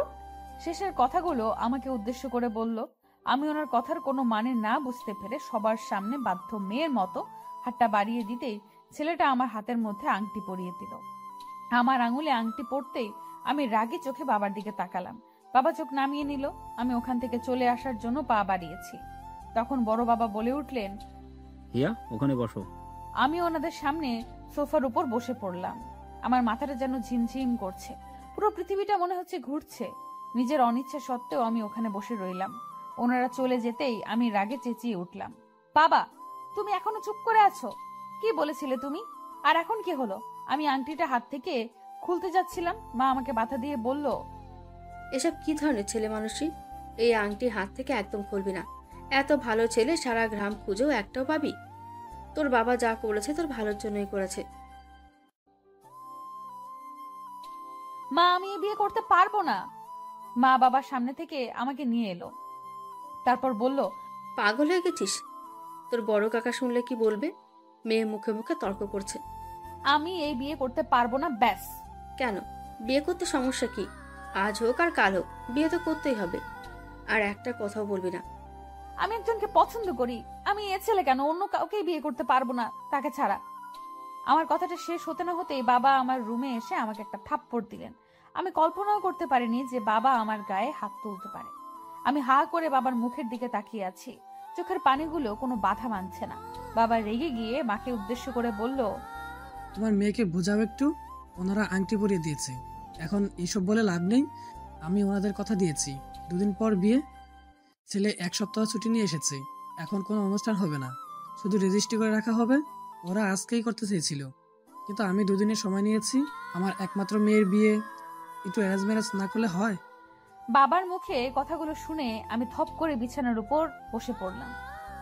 শেষের কথাগুলো আমাকে উদ্দেশ্য করে বলল। আমি ওনার কথার কোনো মানে না বুঝতে পেরে সবার সামনে বাধ্য মেয়ের মতো হাতটা বাড়িয়ে দিতেই ছেলেটা আমার হাতের মধ্যে আংটি পরিয়ে দিল। আমার আঙুলে আংটি পড়তেই আমি রাগী চোখে বাবার দিকে তাকালাম। বাবা চোখ নামিয়ে নিল। আমি ওখান থেকে চলে আসার জন্য পা বাড়িয়েছি। তখন বড় বাবা বলে উঠলেন, হিয়া, ওখানে বসো। আমি ওনাদের সামনে সোফার উপর বসে পড়লাম। আমার মাথাটা যেন ঝিমঝিম করছে, পুরো পৃথিবীটা মনে হচ্ছে ঘুরছে। নিজের অনিচ্ছা সত্ত্বেও আমি ওখানে বসে রইলাম। ওনারা চলে যেতেই আমি রাগে চেঁচিয়ে উঠলাম, বাবা, তুমি এখনো চুপ করে আছো? কি বলেছিলে তুমি? আর এখন কি হলো? আমি আংটিটা হাত থেকে খুলতে যাচ্ছিলাম, মা আমাকে বাধা দিয়ে বলল, এসব কি ধরনের ছেলে মানুষই? এই আংটি হাত থেকে একদম খুলবি না। এত ভালো ছেলে সারা গ্রাম খুঁজেও একটাও পাবি? তোর বাবা যা করেছে তোর ভালোর জন্যই করেছে। মা, আমি বিয়ে করতে পারবো না। মা বাবার সামনে থেকে আমাকে নিয়ে এলো। তারপর বলল, পাগল হয়ে গেছিস? তোর বড় কাকা শুনলে কি বলবে? মেয়ে মুখে মুখে তর্ক করছে। আমি এই বিয়ে করতে পারবো না, ব্যাস। কেন? বিয়ে করতে সমস্যা কি? আজ হোক আর কাল হোক, বিয়ে তো করতেই হবে। আর একটা কথাও বলবি না। আমি একজনকে পছন্দ করি। আমি এ ছেলে কেন, অন্য কাউকেই বিয়ে করতে পারবো না তাকে ছাড়া। আমার কথাটা শেষ হতে না হতেই বাবা আমার রুমে এসে আমাকে একটা থাপ্পড় দিলেন। আমি কল্পনাও করতে পারিনি যে বাবা আমার গায়ে হাত তুলতে পারে। আমি হা করে বাবার মুখের দিকে তাকিয়ে আছি। চোখের পানিগুলো কোনো বাধা মানছে না। বাবা রেগে গিয়ে মাকে উদ্দেশ্য করে বলল, তোমার মেয়েকে বোঝাও একটু, ওনারা আংটি পরিয়ে দিয়েছে, এখন এইসব বলে লাভ নেই। আমি ওনাদের কথা দিয়েছি, 2 দিন পর বিয়ে। ছেলে 1 সপ্তাহ ছুটি নিয়ে এসেছে, এখন কোনো অনুষ্ঠান হবে না, শুধু রেজিস্ট্রি করে রাখা হবে। ওরা আজকেই করতে চেয়েছিল, কিন্তু আমি 2 দিনের সময় নিয়েছি। আমার একমাত্র মেয়ের বিয়ে একটু অ্যারেঞ্জ ম্যারেজ না করলে হয়? বাবার মুখে কথাগুলো শুনে আমি থপ করে বিছানার উপর বসে পড়লাম।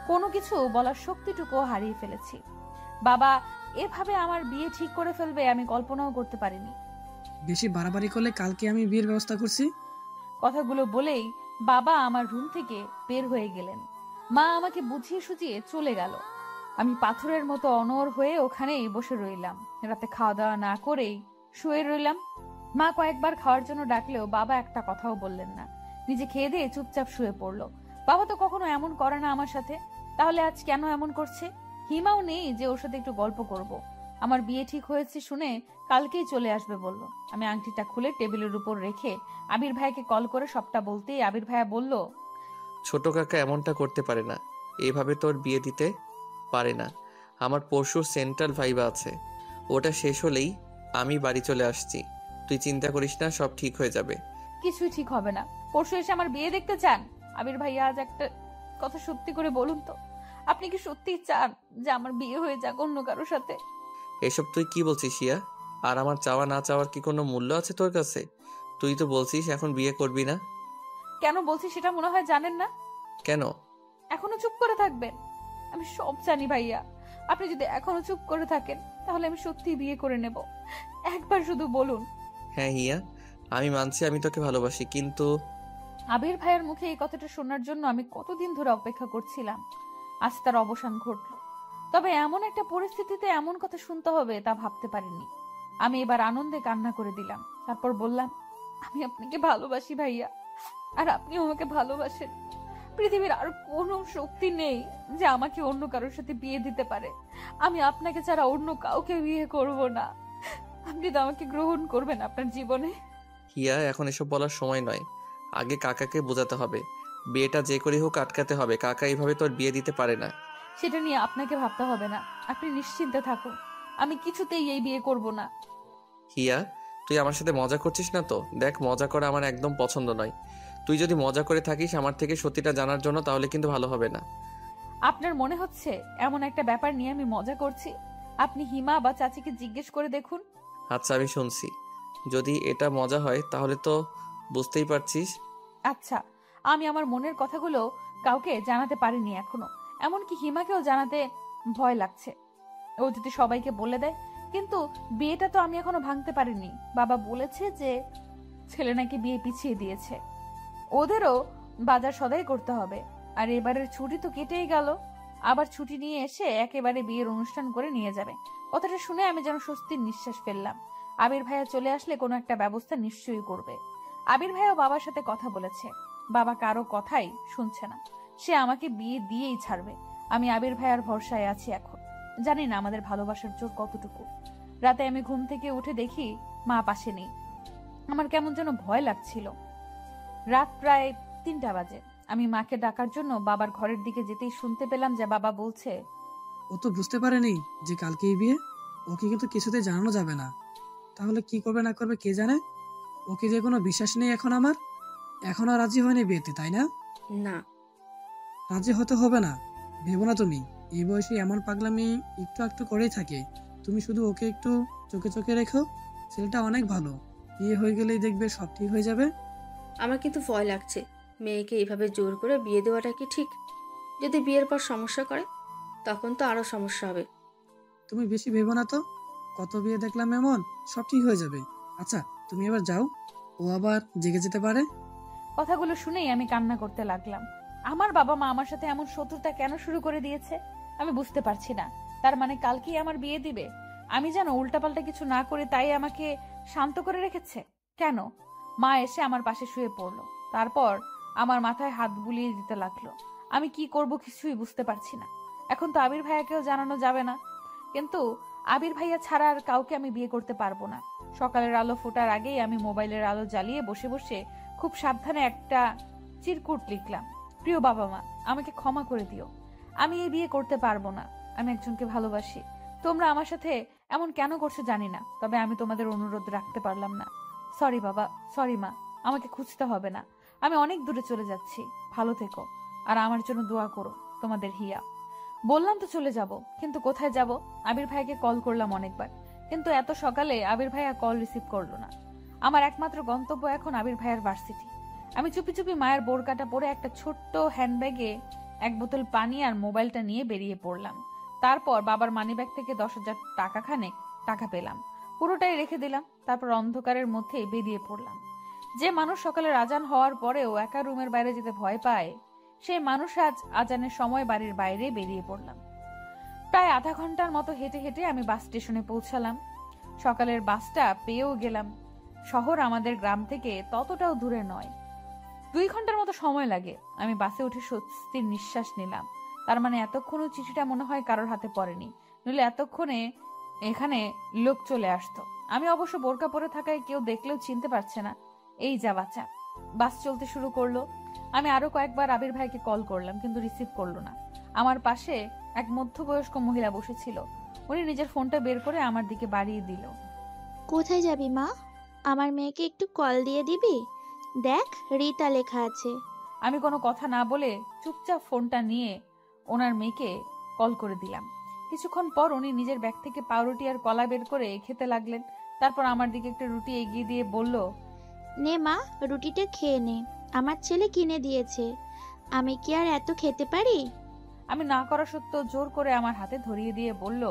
কোনো কিছু বলার শক্তিটুকু হারিয়ে ফেলেছি। বাবা এভাবে আমার বিয়ে ঠিক করে ফেলবে আমি কল্পনাও করতে পারিনি। বেশি বাড়াবাড়ি করলে কালকে আমি বিয়ের ব্যবস্থা করছি। কথাগুলো বলেই বাবা আমার রুম থেকে বের হয়ে গেলেন। মা আমাকে বুঝিয়ে সুঝিয়ে চলে গেল। আমি পাথরের মতো অনড় হয়ে ওখানেই বসে রইলাম। রাতে খাওয়া দাওয়া না করেই শুয়ে রইলাম। মা কয়েকবার খাওয়ার জন্য ডাকলেও বাবা একটা কথাও বললেন না। নিজে খেয়ে দিয়ে চুপচাপ শুয়ে পড়লো। বাবা তো কখনো এমন করে না আমার সাথে, তাহলে আজ কেন এমন করছে? হিমাও নেই যে ওর সাথে একটু গল্প করব। আমার বিয়ে ঠিক হয়েছে শুনে কালকেই চলে আসবে বলল। আমি আংটিটা খুলে টেবিলের উপর রেখে আবির ভাইকে কল করে সবটা বলতেই আবির ভাইয়া বলল, ছোট কাকা এমনটা করতে পারে না, এভাবে তোর বিয়ে দিতে পারে না। আমার পরশু সেন্ট্রাল ভাইবা আছে, ওটা শেষ হলেই আমি বাড়ি চলে আসছি, তুই চিন্তা করিস না, সব ঠিক হয়ে যাবে। কিছুই ঠিক হবে না। পরশু এসে আমার বিয়ে দেখতে চান? আবির ভাইয়া, আজ একটা কথা সত্যি করে বলুন তো, আপনি কি সত্যিই চান যে আমার বিয়ে হয়ে যাক অন্য কারোর সাথে? এসব তুই কি বলছিস হিয়া? আর আমার চাওয়া না চাওয়ার কি কোনো মূল্য আছে তোর কাছে? তুই তো বলছিস এখন বিয়ে করবি না। কেন বলছি সেটা মনে হয় জানেন না। কেন? এখনো চুপ করে থাকবেন? আমি সব জানি ভাইয়া। আপনি যদি এখনো চুপ করে থাকেন তাহলে আমি সত্যি বিয়ে করে নেব। একবার শুধু বলুন। হ্যাঁ হিয়া, আমি মানছি আমি তোকে ভালোবাসি, কিন্তু আবির ভাইয়ের মুখে এই কথাটা শোনার জন্য আমি কতদিন ধরে অপেক্ষা করছিলাম। আজ তার অবসান ঘটলো। তবে এমন একটা পরিস্থিতিতে এমন কথা শুনতে হবে তা ভাবতে পারিনি। আমি এবার আনন্দে কান্না করে দিলাম। তারপর বললাম, আমি আপনাকে ভালোবাসি ভাইয়া, আর আপনিও আমাকে ভালোবাসেন। পৃথিবীর আর কোনো শক্তি নেই যে আমাকে অন্য কারোর সাথে বিয়ে দিতে পারে। আমি আপনাকে ছাড়া অন্য কাউকে বিয়ে করব না। আপনি তো আমাকে গ্রহণ করবেন আপনার জীবনে। হিয়া, এখন এসব বলার সময় নয়। আগে কাকাকে বোঝাতে হবে, বিয়েটা যে করে হোক আটকাতে হবে। কাকা এইভাবে তোর বিয়ে দিতে পারে না। সেটা নিয়ে আপনাকে ভাবতে হবে না, আপনি নিশ্চিন্তে থাকুন। আমি কিছুতেই এই বিয়ে করব না। হিয়া, তুই আমার সাথে মজা করছিস না তো? দেখ, মজা করা আমার একদম পছন্দ নয়। তুই যদি মজা করে থাকিস আমার থেকে সত্যিটা জানার জন্য, তাহলে কিন্তু ভালো হবে না। আপনার মনে হচ্ছে এমন একটা ব্যাপার নিয়ে আমি মজা করছি? আপনি হিমা বা চাচিকে জিজ্ঞেস করে দেখুন। আচ্ছা, আমি শুনছি। যদি এটা মজা হয় তাহলে তো বুঝতেই পারছিস। আচ্ছা, আমি আমার মনের কথাগুলো কাউকে জানাতে পারিনি এখনো। এমনকি হিমাকেও জানাতে ভয় লাগছে। ও যদি সবাইকে বলে দেয়। কিন্তু বিয়েটা তো আমি এখনো ভাঙতে পারিনি। বাবা বলেছে যে ছেলে নাকি বিয়ে পিছিয়ে দিয়েছে। ওদেরও বাজার সদাই করতে হবে। আর এবারের ছুটি তো কেটেই গেল। আবার ছুটি নিয়ে এসে একেবারে বিয়ের অনুষ্ঠান করে নিয়ে যাবে। কথাটা শুনে আমি যেন স্বস্তির নিঃশ্বাস ফেললাম। আবির ভাইয়া চলে আসলে কোনো একটা ব্যবস্থা নিশ্চয়ই করবে। আবির ভাইয়াও বাবার সাথে কথা বলেছে। বাবা কারো কথাই শুনছে না। সে আমাকে বিয়ে দিয়েই ছাড়বে। আমি আবির ভাইয়ার ভরসায় আছি এখন। জানি না আমাদের ভালোবাসার জোর কতটুকু। রাতে আমি ঘুম থেকে উঠে দেখি মা পাশে নেই। আমার কেমন যেন ভয় লাগছিল। রাত প্রায় 3টা বাজে। আমি মাকে ডাকার জন্য বাবার ঘরের দিকে যেতেই শুনতে পেলাম যে বাবা বলছে, ও তো বুঝতে পারেনি যে কালকেই বিয়ে। ওকে কিন্তু কিছুতে জানানো যাবে না। তাহলে কি করবে না করবে কে জানে। ওকে যে কোনো বিশ্বাস নেই এখন আমার। এখনো রাজি হয়নি বিয়েতে, তাই না? না, রাজি হতে হবে না। ভেবো না তুমি। এই বয়সে এমন পাগলামি একটু একটু করেই থাকে। তুমি শুধু ওকে একটু চোখে চোখে রেখো। ছেলেটা অনেক ভালো। বিয়ে হয়ে গেলেই দেখবে সব ঠিক হয়ে যাবে। আমার কিন্তু ভয় লাগছে। মেয়েকে এইভাবে জোর করে বিয়ে দেওয়াটা কি ঠিক? যদি বিয়ের পর সমস্যা করে তখন তো আরো সমস্যা হবে। তুমি বেশি ভেবো না তো। কত বিয়ে দেখলাম এমন, সব ঠিক হয়ে যাবে। আচ্ছা, তুমি এবার যাও, ও আবার জেগে যেতে পারে। কথাগুলো শুনেই আমি কান্না করতে লাগলাম। আমার বাবা মা আমার সাথে এমন শত্রুতা কেন শুরু করে দিয়েছে আমি বুঝতে পারছি না। তার মানে কালকেই আমার বিয়ে দিবে? আমি যেন উল্টাপাল্টা কিছু না করে তাই আমাকে শান্ত করে রেখেছে কেন? মা এসে আমার পাশে শুয়ে পড়লো। তারপর আমার মাথায় হাত বুলিয়ে দিতে লাগলো। আমি কি করব কিছুই বুঝতে পারছি না। এখন তো আবির ভাইয়াকেও জানানো যাবে না। কিন্তু আবির ভাইয়া ছাড়া আর কাউকে আমি বিয়ে করতে পারবো না। সকালের আলো ফোটার আগেই আমি মোবাইলের আলো জ্বালিয়ে বসে বসে খুব সাবধানে একটা চিরকুট লিখলাম। প্রিয় বাবা মা, আমাকে ক্ষমা করে দিও। আমি এই বিয়ে করতে পারবো না। আমি একজনকে ভালোবাসি। তোমরা আমার সাথে এমন কেন করছো জানি না, তবে আমি তোমাদের অনুরোধ রাখতে পারলাম না। সরি বাবা, সরি মা, আমাকে খুঁজতে হবে না। আমি অনেক দূরে চলে যাচ্ছি। ভালো থেকো আর আমার জন্য দোয়া করো। তোমাদের হিয়া। বললাম তো চলে যাব, কিন্তু কোথায় যাব? আবির ভাইকে কল করলাম অনেকবার, কিন্তু এত সকালে আবির ভাইয়া কল রিসিভ করলো না। আমার একমাত্র গন্তব্য এখন আবির ভাইয়ার ভার্সিটি। আমি চুপি চুপি মায়ের বোরকাটা পরে একটা ছোট্ট হ্যান্ডব্যাগে 1 বোতল পানি আর মোবাইলটা নিয়ে বেরিয়ে পড়লাম। তারপর বাবার মানিব্যাগ থেকে 10,000 টাকা খানেক টাকা পেলাম। পুরোটাই রেখে দিলাম। তারপর অন্ধকারের মধ্যে বেরিয়ে পড়লাম। যে মানুষ সকালের আজান হওয়ার পরেও একা রুমের বাইরে যেতে ভয় পায়, সেই মানুষ আজ আজানের সময় বাড়ির বাইরে বেরিয়ে পড়লাম। প্রায় আধা ঘন্টার মতো হেঁটে হেঁটে আমি বাস স্টেশনে পৌঁছালাম। সকালের বাসটা পেয়েও গেলাম। শহর আমাদের গ্রাম থেকে ততটাও দূরে নয়। 2 ঘন্টার মতো সময় লাগে। আমি বাসে উঠে স্বস্তির নিঃশ্বাস নিলাম। তার মানে এতক্ষণও চিঠিটা মনে হয় কারোর হাতে পড়েনি, নইলে এতক্ষণে এখানে লোক চলে আসতো। আমি অবশ্য বোরকা পরে থাকায় কেউ দেখলেও চিনতে পারছে না। এই যা বাঁচা। বাস চলতে শুরু করলো। আমি আরো কয়েকবার আবির ভাইকে কল করলাম, কিন্তু রিসিভ করলো না। আমার পাশে এক মধ্যবয়স্ক মহিলা বসেছিল। উনি নিজের ফোনটা বের করে আমার দিকে বাড়িয়ে দিল। কোথায় যাবি মা? আমার মেয়েকে একটু কল দিয়ে দিবি? দেখ রিতা লেখা আছে। আমি কোনো কথা না বলে চুপচাপ ফোনটা নিয়ে ওনার মেয়েকে কল করে দিলাম। কিছুক্ষণ পর উনি নিজের ব্যাগ থেকে পাউরুটি আর কলা বের করে খেতে লাগলেন। তারপর আমার দিকে একটা রুটি এগিয়ে দিয়ে বলল, নে মা, রুটিটা খেয়ে নে, আমার ছেলে কিনে দিয়েছে। আমি কি আর এত খেতে পারি? আমি না করা সত্ত্বেও জোর করে আমার হাতে ধরিয়ে দিয়ে বলল,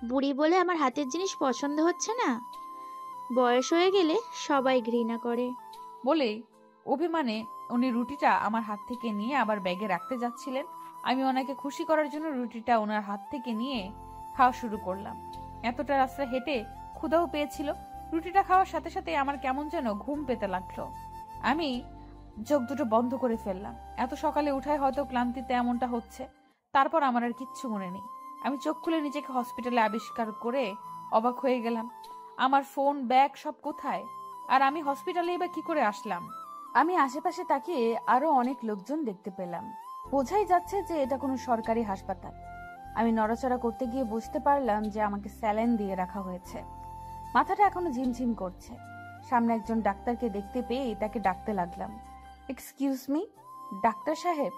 বুড়ি বলে আমার হাতের জিনিস পছন্দ হচ্ছে না? বয়স হয়ে গেলে সবাই ঘৃণা করে। বলেই অভিমানে উনি রুটিটা আমার হাত থেকে নিয়ে আবার ব্যাগে রাখতে যাচ্ছিলেন। আমি ওনাকে খুশি করার জন্য রুটিটা ওনার হাত থেকে নিয়ে খাওয়া শুরু করলাম। এতটা রাস্তা হেঁটে ক্ষুধাও পেয়েছিল। রুটিটা খাওয়ার সাথে সাথে আমার কেমন যেন ঘুম পেতে লাগলো। আমি চোখ দুটো বন্ধ করে ফেললাম। এত সকালে উঠায় হয়তো ক্লান্তিতে এমনটা হচ্ছে। তারপর আমার আর কিচ্ছু মনে নেই। আমি চোখ খুলে নিজেকে হসপিটালে আবিষ্কার করে অবাক হয়ে গেলাম। আমার ফোন, ব্যাগ সব কোথায়? আর আমি হসপিটালেই বা কি করে আসলাম? আমি আশেপাশে তাকিয়ে আরো অনেক লোকজন দেখতে পেলাম। বোঝাই যাচ্ছে যে এটা কোনো সরকারি হাসপাতাল। আমি নড়াচড়া করতে গিয়ে বুঝতে পারলাম যে আমাকে স্যালাইন দিয়ে রাখা হয়েছে। মাথাটা এখনো ঝিমঝিম করছে। সামনে একজন ডাক্তারকে দেখতে পেয়ে তাকে ডাকতে লাগলাম, এক্সকিউজ মি ডাক্তার সাহেব।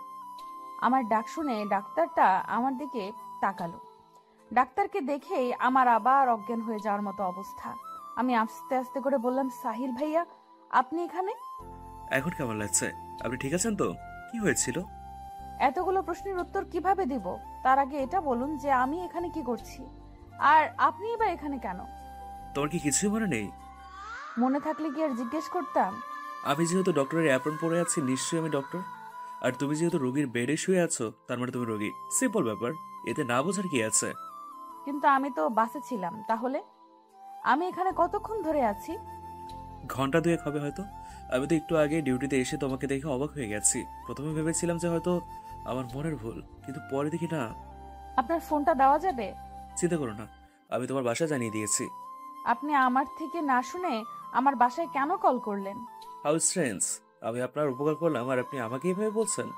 আমার ডাক শুনে ডাক্তারটা আমার দিকে তাকালো। ডাক্তারকে দেখেই আমার আবার অজ্ঞান হয়ে যাওয়ার মতো অবস্থা। আমি আস্তে আস্তে করে বললাম, সাহিল ভাইয়া আপনি এখানে? এখন কেমন লাগছে? আপনি ঠিক আছেন তো? কি হয়েছিল? এতগুলো প্রশ্নের উত্তর কিভাবে দিব? তার আগে এটা বলুন যে আমি এখানে কি করছি, আর আপনি বা এখানে কেন? তোমার কি কিছুই মনে নেই? মনে থাকলে কি আর জিজ্ঞেস করতাম? আমি যেহেতু ডক্টরের অ্যাপ্রন পরে আছি, নিশ্চয়ই আমি ডক্টর। আর তুমি যেহেতু রোগীর বেডে শুয়ে আছো, তার মানে তুমি রোগী। সিম্পল ব্যাপার, এতে না বোঝার কি আছে? কিন্তু আমি তো বাসে ছিলাম। তাহলে আমি এখানে কতক্ষণ ধরে আছি? ঘন্টা দুয়েক হবে হয়তো। আমি তো একটু আগে ডিউটিতে এসে তোমাকে দেখে অবাক হয়ে গেছি। প্রথমে ভেবেছিলাম যে হয়তো আমার মনের ভুল, কিন্তু পরে দেখি না। আপনার ফোনটা দেওয়া যাবে? চিন্তা করো না, আমি তোমার বাসা জানিয়ে দিয়েছি। আপনি আমার থেকে না শুনে আমার বাসায় কেন কল করলেন? হাউ স্ট্রেঞ্জ, আমি আপনার উপকার করলাম আর আপনি আমাকে এইভাবে বলছেন?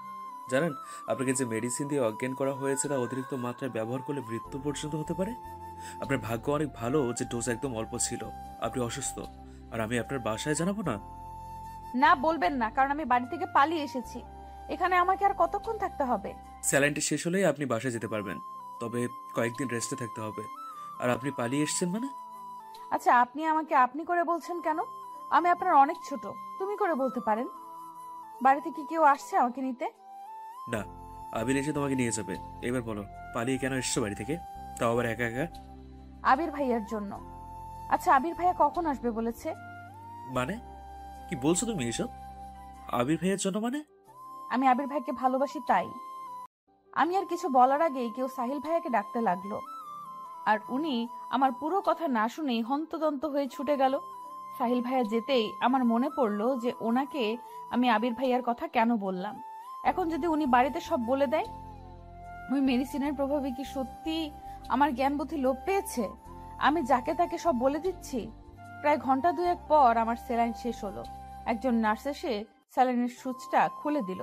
জানেন, আপনাকে যে মেডিসিন দিয়ে অজ্ঞান করা হয়েছে তা অতিরিক্ত মাত্রায় ব্যবহার করলে মৃত্যু পর্যন্ত হতে পারে। আপনার ভাগ্য অনেক ভালো যে ডোজ একদম অল্প ছিল। আপনি অসুস্থ আর আমি আপনার বাসায় জানাবো না? না বলবেন না, কারণ আমি বাড়ি থেকে পালিয়ে এসেছি। এখানে আমাকে আর কতক্ষণ থাকতে হবে? স্যালাইনটি শেষ হলেই আপনি বাসায় যেতে পারবেন, তবে কয়েকদিন রেস্টে থাকতে হবে। আর আপনি পালিয়ে এসেছেন মানে? আচ্ছা, আপনি আমাকে আপনি করে বলছেন কেন? আমি আপনার অনেক ছোট, তুমি করে বলতে পারেন। বাড়ি থেকে কেউ আসছে আমাকে নিতে? না, আবির এসে তোমাকে নিয়ে যাবে। এবার বলো, পালিয়ে কেন এসছো বাড়ি থেকে, তাও আবার একা একা? আবির ভাইয়ার জন্য। আচ্ছা, আবির ভাইয়া কখন আসবে বলেছে? মানে কি বলছো তুমি এসব? আবির ভাইয়ের জন্য মানে? আমি আবির ভাইকে ভালোবাসি তাই। আমি আর কিছু বলার আগেই কেউ সাহিল ভাইয়াকে ডাকতে লাগলো। আর উনি আমার পুরো কথা না শুনেই হন্তদন্ত হয়ে ছুটে গেল। সাহিল ভাইয়া যেতেই আমার মনে পড়লো যে ওনাকে আমি আবির ভাইয়ার কথা কেন বললাম। এখন যদি উনি বাড়িতে সব বলে দেয়, ওই মেডিসিনের প্রভাবে কি সত্যি আমার জ্ঞান বুদ্ধি লোপ পেয়েছে? আমি যাকে তাকে সব বলে দিচ্ছি। প্রায় ঘন্টা দুয়েক পর আমার স্যালাইন শেষ হলো। একজন নার্স এসে স্যালাইনের সুচটা খুলে দিল।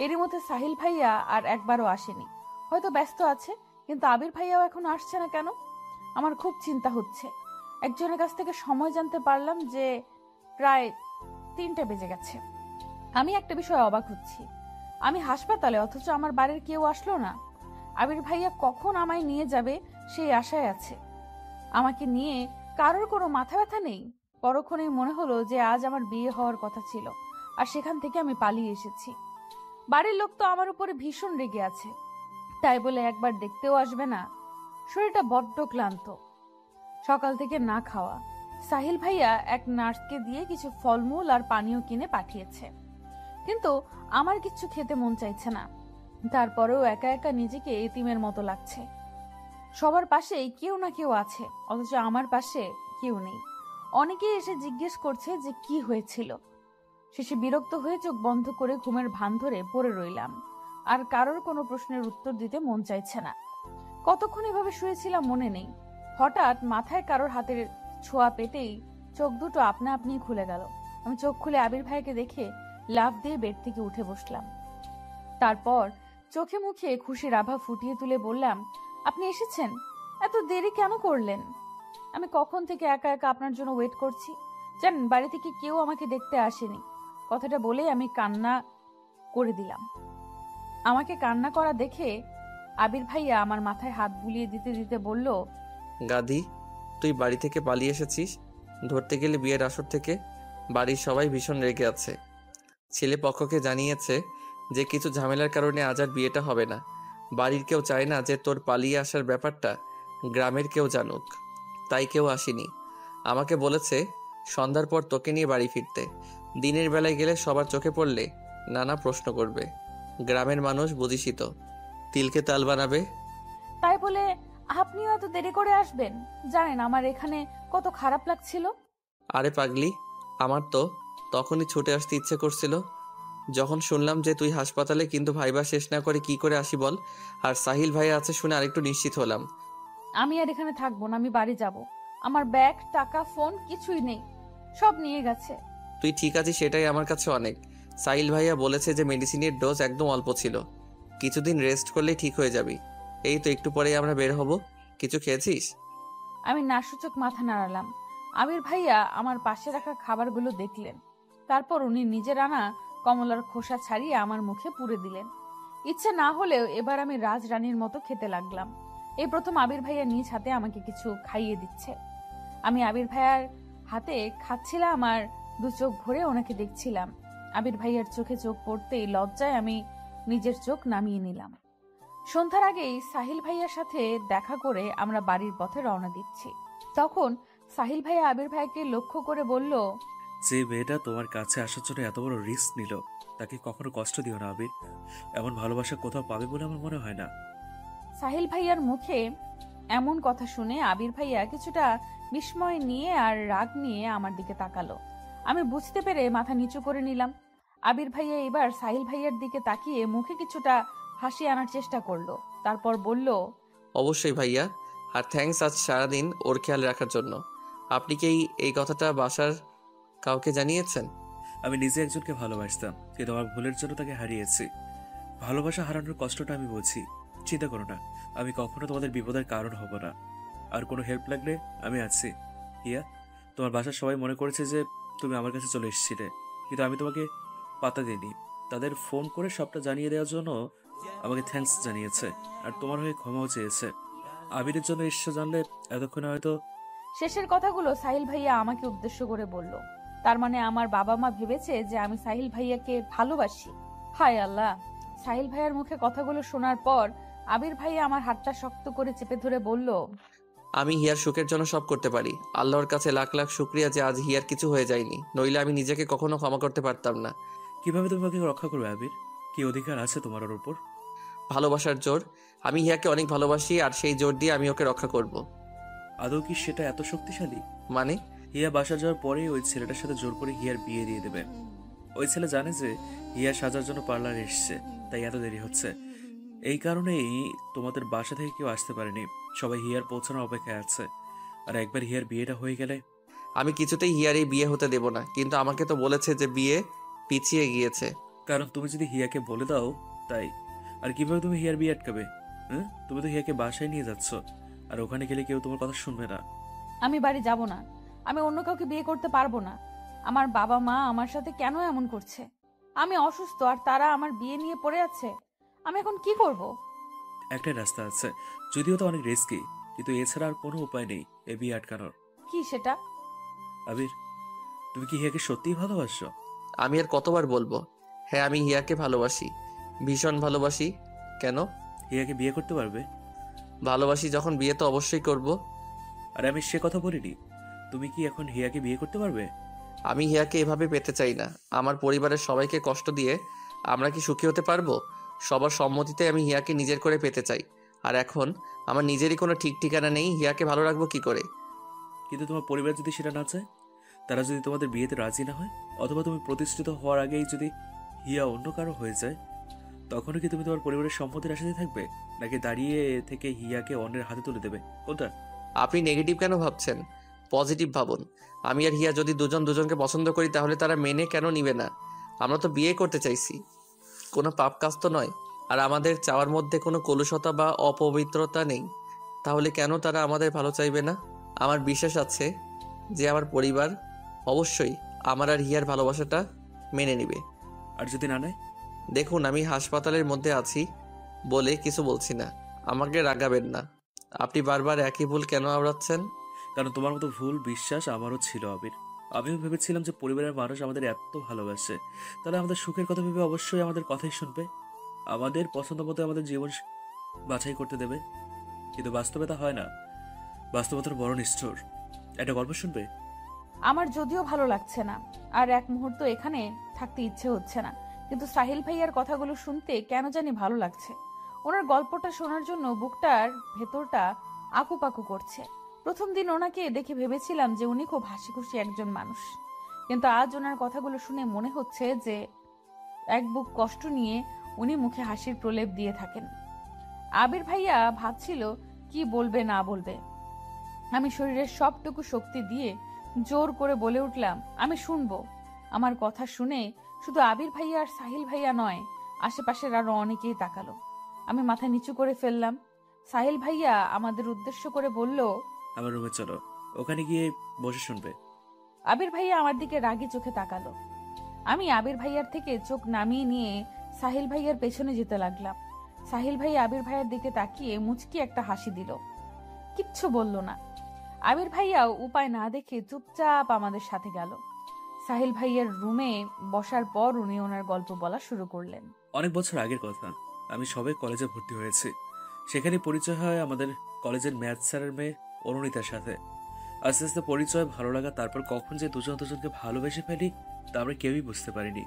এরই মধ্যে সাহিল ভাইয়া আর একবারও আসেনি। হয়তো ব্যস্ত আছে, কিন্তু আবির ভাইয়াও এখন আসছে না কেন? আমার খুব চিন্তা হচ্ছে। একজনের কাছ থেকে সময় জানতে পারলাম যে প্রায় 3টা বেজে গেছে। আমি একটা বিষয়ে অবাক হচ্ছি। আমি হাসপাতালে, অথচ আমার বাড়ির কেউ আসলো না। আবির ভাইয়া কখন আমায় নিয়ে যাবে সেই আশায় আছে। আমাকে নিয়ে কারোর কোনো মাথা ব্যথা নেই। পরক্ষণেই মনে হলো যে আজ আমার বিয়ে হওয়ার কথা ছিল, আর সেখান থেকে আমি পালিয়ে এসেছি। বাড়ির লোক তো আমার উপরে ভীষণ রেগে আছে, তাই বলে একবার দেখতেও আসবে না। শরীরটা বড্ড ক্লান্ত, সকাল থেকে না খাওয়া। সাহিল ভাইয়া এক নার্সকে দিয়ে কিছু ফলমূল আর পানীয় কিনে পাঠিয়েছে, কিন্তু আমার কিচ্ছু খেতে মন চাইছে না। তারপরেও একা একা নিজেকে এতিমের মতো লাগছে। সবার পাশেই কেউ না কেউ আছে, অথচ আমার পাশে কেউ নেই। অনেকেই এসে জিজ্ঞেস করছে যে কি হয়েছিল। শেষে বিরক্ত হয়ে চোখ বন্ধ করে ঘুমের ভান ধরে পড়ে রইলাম। আর কারোর কোনো প্রশ্নের উত্তর দিতে মন চাইছে না। কতক্ষণ এভাবে শুয়েছিলাম মনে নেই। হঠাৎ মাথায় কারোর হাতের ছোঁয়া পেতেই চোখ দুটো আপনা আপনি খুলে গেল। আমি চোখ খুলে আবির ভাইকে দেখে লাফ দিয়ে বেড থেকে উঠে বসলাম। তারপর চোখে মুখে খুশির আভা ফুটিয়ে তুলে বললাম, আপনি এসেছেন? এত দেরি কেন করলেন? আমি কখন থেকে একা একা আপনার জন্য ওয়েট করছি। জানেন, বাড়ি থেকে কেউ আমাকে দেখতে আসেনি। কথাটা বলে আমি কান্না করে দিলাম। আমাকে কান্না করা দেখে আবির ভাইয়া আমার মাথায় হাত বুলিয়ে দিতে দিতে বলল, গাধি, তুই বাড়ি থেকে পালিয়ে এসেছিস। ধরতে গেলে বিয়ের আসর থেকে বাড়ির সবাই ভীষণ রেগে আছে। ছেলে পক্ষকে জানিয়েছে যে কিছু ঝামেলার কারণে আজ আর বিয়েটা হবে না। বাড়ির কেউ চায় না যে তোর পালিয়ে আসার ব্যাপারটা গ্রামের কেউ জানুক, তাই কেউ আসেনি। আমাকে বলেছে সন্ধ্যার পর তোকে নিয়ে বাড়ি ফিরতে। দিনের বেলায় গেলে সবার চোখে পড়লে নানা প্রশ্ন করবে। গ্রামের মানুষ বুঝিসই তো, তিলকে তাল বানাবে। তাই বলে আপনিও এত দেরি করে আসবেন? জানেন আমার এখানে কত খারাপ লাগছিল। আরে পাগলি, আমার তো তখনই ছুটে আসতে ইচ্ছে করছিল যখন শুনলাম যে তুই হাসপাতালে, কিন্তু ভাইবা শেষ না করে কি করে আসি বল। আর সাহিল ভাই আছে শুনে আরেকটু নিশ্চিত হলাম। আমি আর এখানে থাকবো না, আমি বাড়ি যাব। আমার ব্যাগ, টাকা, ফোন কিছুই নেই, সব নিয়ে গেছে। তুই ঠিক আছিস সেটাই আমার কাছে অনেক। সাহিল ভাইয়া বলেছে যে মেডিসিনের ডোজ একদম অল্প ছিল, কিছুদিন রেস্ট করলেই ঠিক হয়ে যাবি। এই তো একটু পরেই আমরা বের হব। কিছু খেয়েছিস? আমি নাসূচক মাথা নাড়ালাম। আবির ভাইয়া আমার পাশে রাখা খাবারগুলো দেখলেন, তারপর উনি নিজের আনা কমলার খোসা ছাড়িয়ে আমার মুখে পুরে দিলেন। ইচ্ছে না হলেও এবার আমি রাজরানীর মতো খেতে লাগলাম। এই প্রথম আবির ভাইয়া নিজ হাতে আমাকে কিছু খাইয়ে দিচ্ছে। আমি আবির ভাইয়ার হাতে খাচ্ছিলাম আর দু চোখ ভরে ওনাকে দেখছিলাম। আবির ভাইয়ার চোখে চোখ পড়তেই লজ্জায় আমি নিজের চোখ নামিয়ে নিলাম। সন্ধ্যার আগেই সাহিল ভাইয়ার সাথে দেখা করে আমরা বাড়ির পথে রওনা দিচ্ছি। তখন সাহিল ভাইয়া আবির ভাইয়াকে লক্ষ্য করে বলল, যে মেয়েটা তোমার কাছে আসার জন্য এত বড় রিস্ক নিল, তাকে কখনো কষ্ট দিও না আবির। এমন ভালোবাসা কোথাও পাবে বলে আমার মনে হয় না। সাহিল ভাইয়ার মুখে এমন কথা শুনে আবির ভাইয়া কিছুটা বিস্ময় নিয়ে আর রাগ নিয়ে আমার দিকে তাকালো। আমি বুঝতে পেরে মাথা নিচু করে নিলাম। আবির ভাইয়া এবার সাহিল ভাইয়ার দিকে তাকিয়ে মুখে কিছুটা হাসি আনার চেষ্টা করলো, তারপর বলল, অবশ্যই ভাইয়া, আর থ্যাঙ্কস আজ সারাদিন ওর খেয়াল রাখার জন্য। আপনি কি এই কথাটা বাসার কাউকে জানিয়েছেন? আমি নিজে একজনকে ভালোবাসতাম, কিন্তু আমার ভুলের জন্য তাকে হারিয়েছি। ভালোবাসা হারানোর কষ্টটা আমি বুঝি। চিন্তা করো না, আমি কখনো তোমাদের বিপদের কারণ হব না। আর কোনো হেল্প লাগলে আমি আছি। হিয়া, তোমার বাসার সবাই মনে করেছে যে তুমি আমার কাছে চলে এসেছিলে, কিন্তু আমি তোমাকে পাত্তা দিইনি। তাদের ফোন করে সবটা জানিয়ে দেওয়ার জন্য আমাকে থ্যাঙ্কস জানিয়েছে, আর তোমার হয়ে ক্ষমাও চেয়েছে। আবিরের জন্য এসে জানলে এতক্ষণে হয়তো। শেষের কথাগুলো সাহিল ভাইয়া আমাকে উদ্দেশ্য করে বলল। তার মানে আমার বাবা মা ভেবেছে যে আমি সাহিল ভাইয়াকে ভালোবাসি। হায় আল্লাহ! সাহিল ভাইয়ার মুখে কথাগুলো শোনার পর আবির ভাইয়া আমার হাতটা শক্ত করে চেপে ধরে বলল, আমি হিয়ার সুখের জন্য সব করতে পারি। আল্লাহর কাছে লাখ লাখ শুক্রিয়া যে আজ হিয়ার কিছু হয়ে যায়নি, নইলে আমি নিজেকে কখনো ক্ষমা করতে পারতাম না। কিভাবে তুমি ওকে রক্ষা করবে আবির? কি অধিকার আছে তোমার ওর উপর? ভালোবাসার জোর। আমি হিয়াকে অনেক ভালোবাসি, আর সেই জোর দিয়ে আমি ওকে রক্ষা করব। আদৌ কি সেটা এত শক্তিশালী? মানে? হিয়া বাসা যাওয়ার পরে ওই ছেলেটার সাথে জোর করে হিয়ার বিয়ে দিয়ে দেবে। ওই ছেলে জানে যে হিয়া সাজার জন্য পার্লারে এসছে, তাই এত দেরি হচ্ছে। এই কারণেই তোমাদের বাসা থেকে কেউ আসতে পারেনি, সবাই হিয়ার পৌঁছানোর অপেক্ষায় আছে। আর একবার হিয়ার বিয়েটা হয়ে গেলে। আমি কিছুতেই হিয়ার এই বিয়ে হতে দেব না, কিন্তু আমাকে তো বলেছে যে বিয়ে পিছিয়ে গিয়েছে। কারণ তুমি যদি হিয়াকে বলে দাও তাই। আর কিভাবে তুমি হিয়ার বিয়ে আটকাবে? তুমি তো হিয়াকে বাসায় নিয়ে যাচ্ছ, আর ওখানে গেলে কেউ তোমার কথা শুনবে না। আমি বাড়ি যাব না, আমি অন্য কাউকে বিয়ে করতে পারবো না। আমার বাবা মা আমার সাথে কেন এমন করছে? আমি অসুস্থ আর তারা আমার বিয়ে নিয়ে পড়ে আছে। আমি এখন কি করব? একটাই রাস্তা আছে, যদিও তো অনেক রিস্কি, কিন্তু এছাড়া আর কোনো উপায় নেই এ বিয়ে আটকানোর। কি সেটা? আবির, তুমি কি হিয়াকে সত্যিই ভালোবাসো? আমি আর কতবার বলবো? হ্যাঁ, আমি হিয়াকে ভালোবাসি, ভীষণ ভালোবাসি। কেন? হিয়াকে বিয়ে করতে পারবে? ভালোবাসি যখন, বিয়ে তো অবশ্যই করব। আর আমি সে কথা বলিনি। তুমি কি এখন হিয়াকে বিয়ে করতে পারবে? আমি হিয়াকে এভাবে পেতে চাই না। আমার পরিবারের সবাইকে কষ্ট দিয়ে আমরা কি সুখী হতে পারবো? সবার সম্মতিতে আমি হিয়াকে নিজের করে পেতে চাই। আর এখন আমার নিজেরই কোনো ঠিক ঠিকানা নেই, হিয়াকে ভালো রাখবো কি করে? কিন্তু তোমার পরিবার যদি সেটা না চায়, তারা যদি তোমাদের বিয়েতে রাজি না হয়, অথবা তুমি প্রতিষ্ঠিত হওয়ার আগেই যদি হিয়া অন্য কারো হয়ে যায়, তখনও কি তুমি তোমার পরিবারের সম্মতির আশাতে থাকবে, নাকি দাঁড়িয়ে থেকে হিয়াকে অন্যের হাতে তুলে দেবে? কোনটা? আপনি নেগেটিভ কেন ভাবছেন? পজিটিভ ভাবুন। আমি আর হিয়া যদি দুজন দুজনকে পছন্দ করি, তাহলে তারা মেনে কেন নিবে না? আমরা তো বিয়ে করতে চাইছি, কোনো পাপ কাজ তো নয়। আর আমাদের চাওয়ার মধ্যে কোনো কলুষতা বা অপবিত্রতা নেই, তাহলে কেন তারা আমাদের ভালো চাইবে না? আমার বিশ্বাস আছে যে আমার পরিবার অবশ্যই আমার আর হিয়ার ভালোবাসাটা মেনে নেবে। আর যদি না নেয়? দেখুন, আমি হাসপাতালের মধ্যে আছি বলে কিছু বলছি না, আমাকে রাগাবেন না। আপনি বারবার একই ভুল কেন আওড়াচ্ছেন? কারণ তোমার মতো ভুল বিশ্বাস আমারও ছিল আবির। আমিও ভেবেছিলাম যে পরিবারের মানুষ আমাদের এত ভালোবাসে, তাহলে আমাদের সুখের কথা ভেবে অবশ্যই আমাদের কথাই শুনবে, আমাদের পছন্দ মতো আমাদের জীবন বাছাই করতে দেবে। কিন্তু বাস্তবে তা হয় না। বাস্তবতার বড় নিষ্ঠুর। একটা গল্প শুনবে? আমার যদিও ভালো লাগছে না, আর এক মুহূর্ত এখানে থাকতে ইচ্ছে হচ্ছে না, কিন্তু সাহিল ভাইয়ার কথাগুলো শুনতে কেন জানি ভালো লাগছে। ওনার গল্পটা শোনার জন্য বুকটার ভেতরটা আকুপাকু করছে। প্রথম দিন ওনাকে দেখে ভেবেছিলাম যে উনি খুব হাসি খুশি একজন মানুষ, কিন্তু আজ ওনার কথাগুলো শুনে মনে হচ্ছে যে এক বুক কষ্ট নিয়ে উনি মুখে হাসির প্রলেপ দিয়ে থাকেন। আবির ভাইয়া ভাবছিল কি বলবে না বলবে। আমি শরীরের সবটুকু শক্তি দিয়ে জোর করে বলে উঠলাম, আমি শুনবো। আমার কথা শুনে শুধু আবির ভাইয়া আর সাহিল ভাইয়া নয়, আশেপাশের আরো অনেকেই তাকালো। আমি মাথা নিচু করে ফেললাম। সাহিল ভাইয়া আমাদের উদ্দেশ্য করে বলল, আমার রুমে চলো, ওখানে গিয়ে বসে শুনবে। আবির ভাইয়া আমার দিকে রাগী চোখে তাকালো। আমি আবির ভাইয়ার থেকে চোখ নামিয়ে নিয়ে সাহিল ভাইয়ার পেছনে যেতে লাগলাম। সাহিল ভাই আবির ভাইয়ার দিকে তাকিয়ে মুচকি একটা হাসি দিল, কিচ্ছু বলল না। আবির ভাইয়াও উপায় না দেখে চুপচাপ আমাদের সাথে গেল। সাহিল ভাইয়ার রুমে বসার পর উনি ওনার গল্প বলা শুরু করলেন। অনেক বছর আগের কথা, আমি সবে কলেজে ভর্তি হয়েছি। সেখানে পরিচয় হয় আমাদের কলেজের ম্যাথ স্যারের মেয়ে অরুণিতার সাথে। আস্তে আস্তে পরিচয়, ভালো লাগা, তারপর কখন যে দুজন দুজনকে ভালোবেসে ফেলি তা আমরা কেউই বুঝতে পারিনি।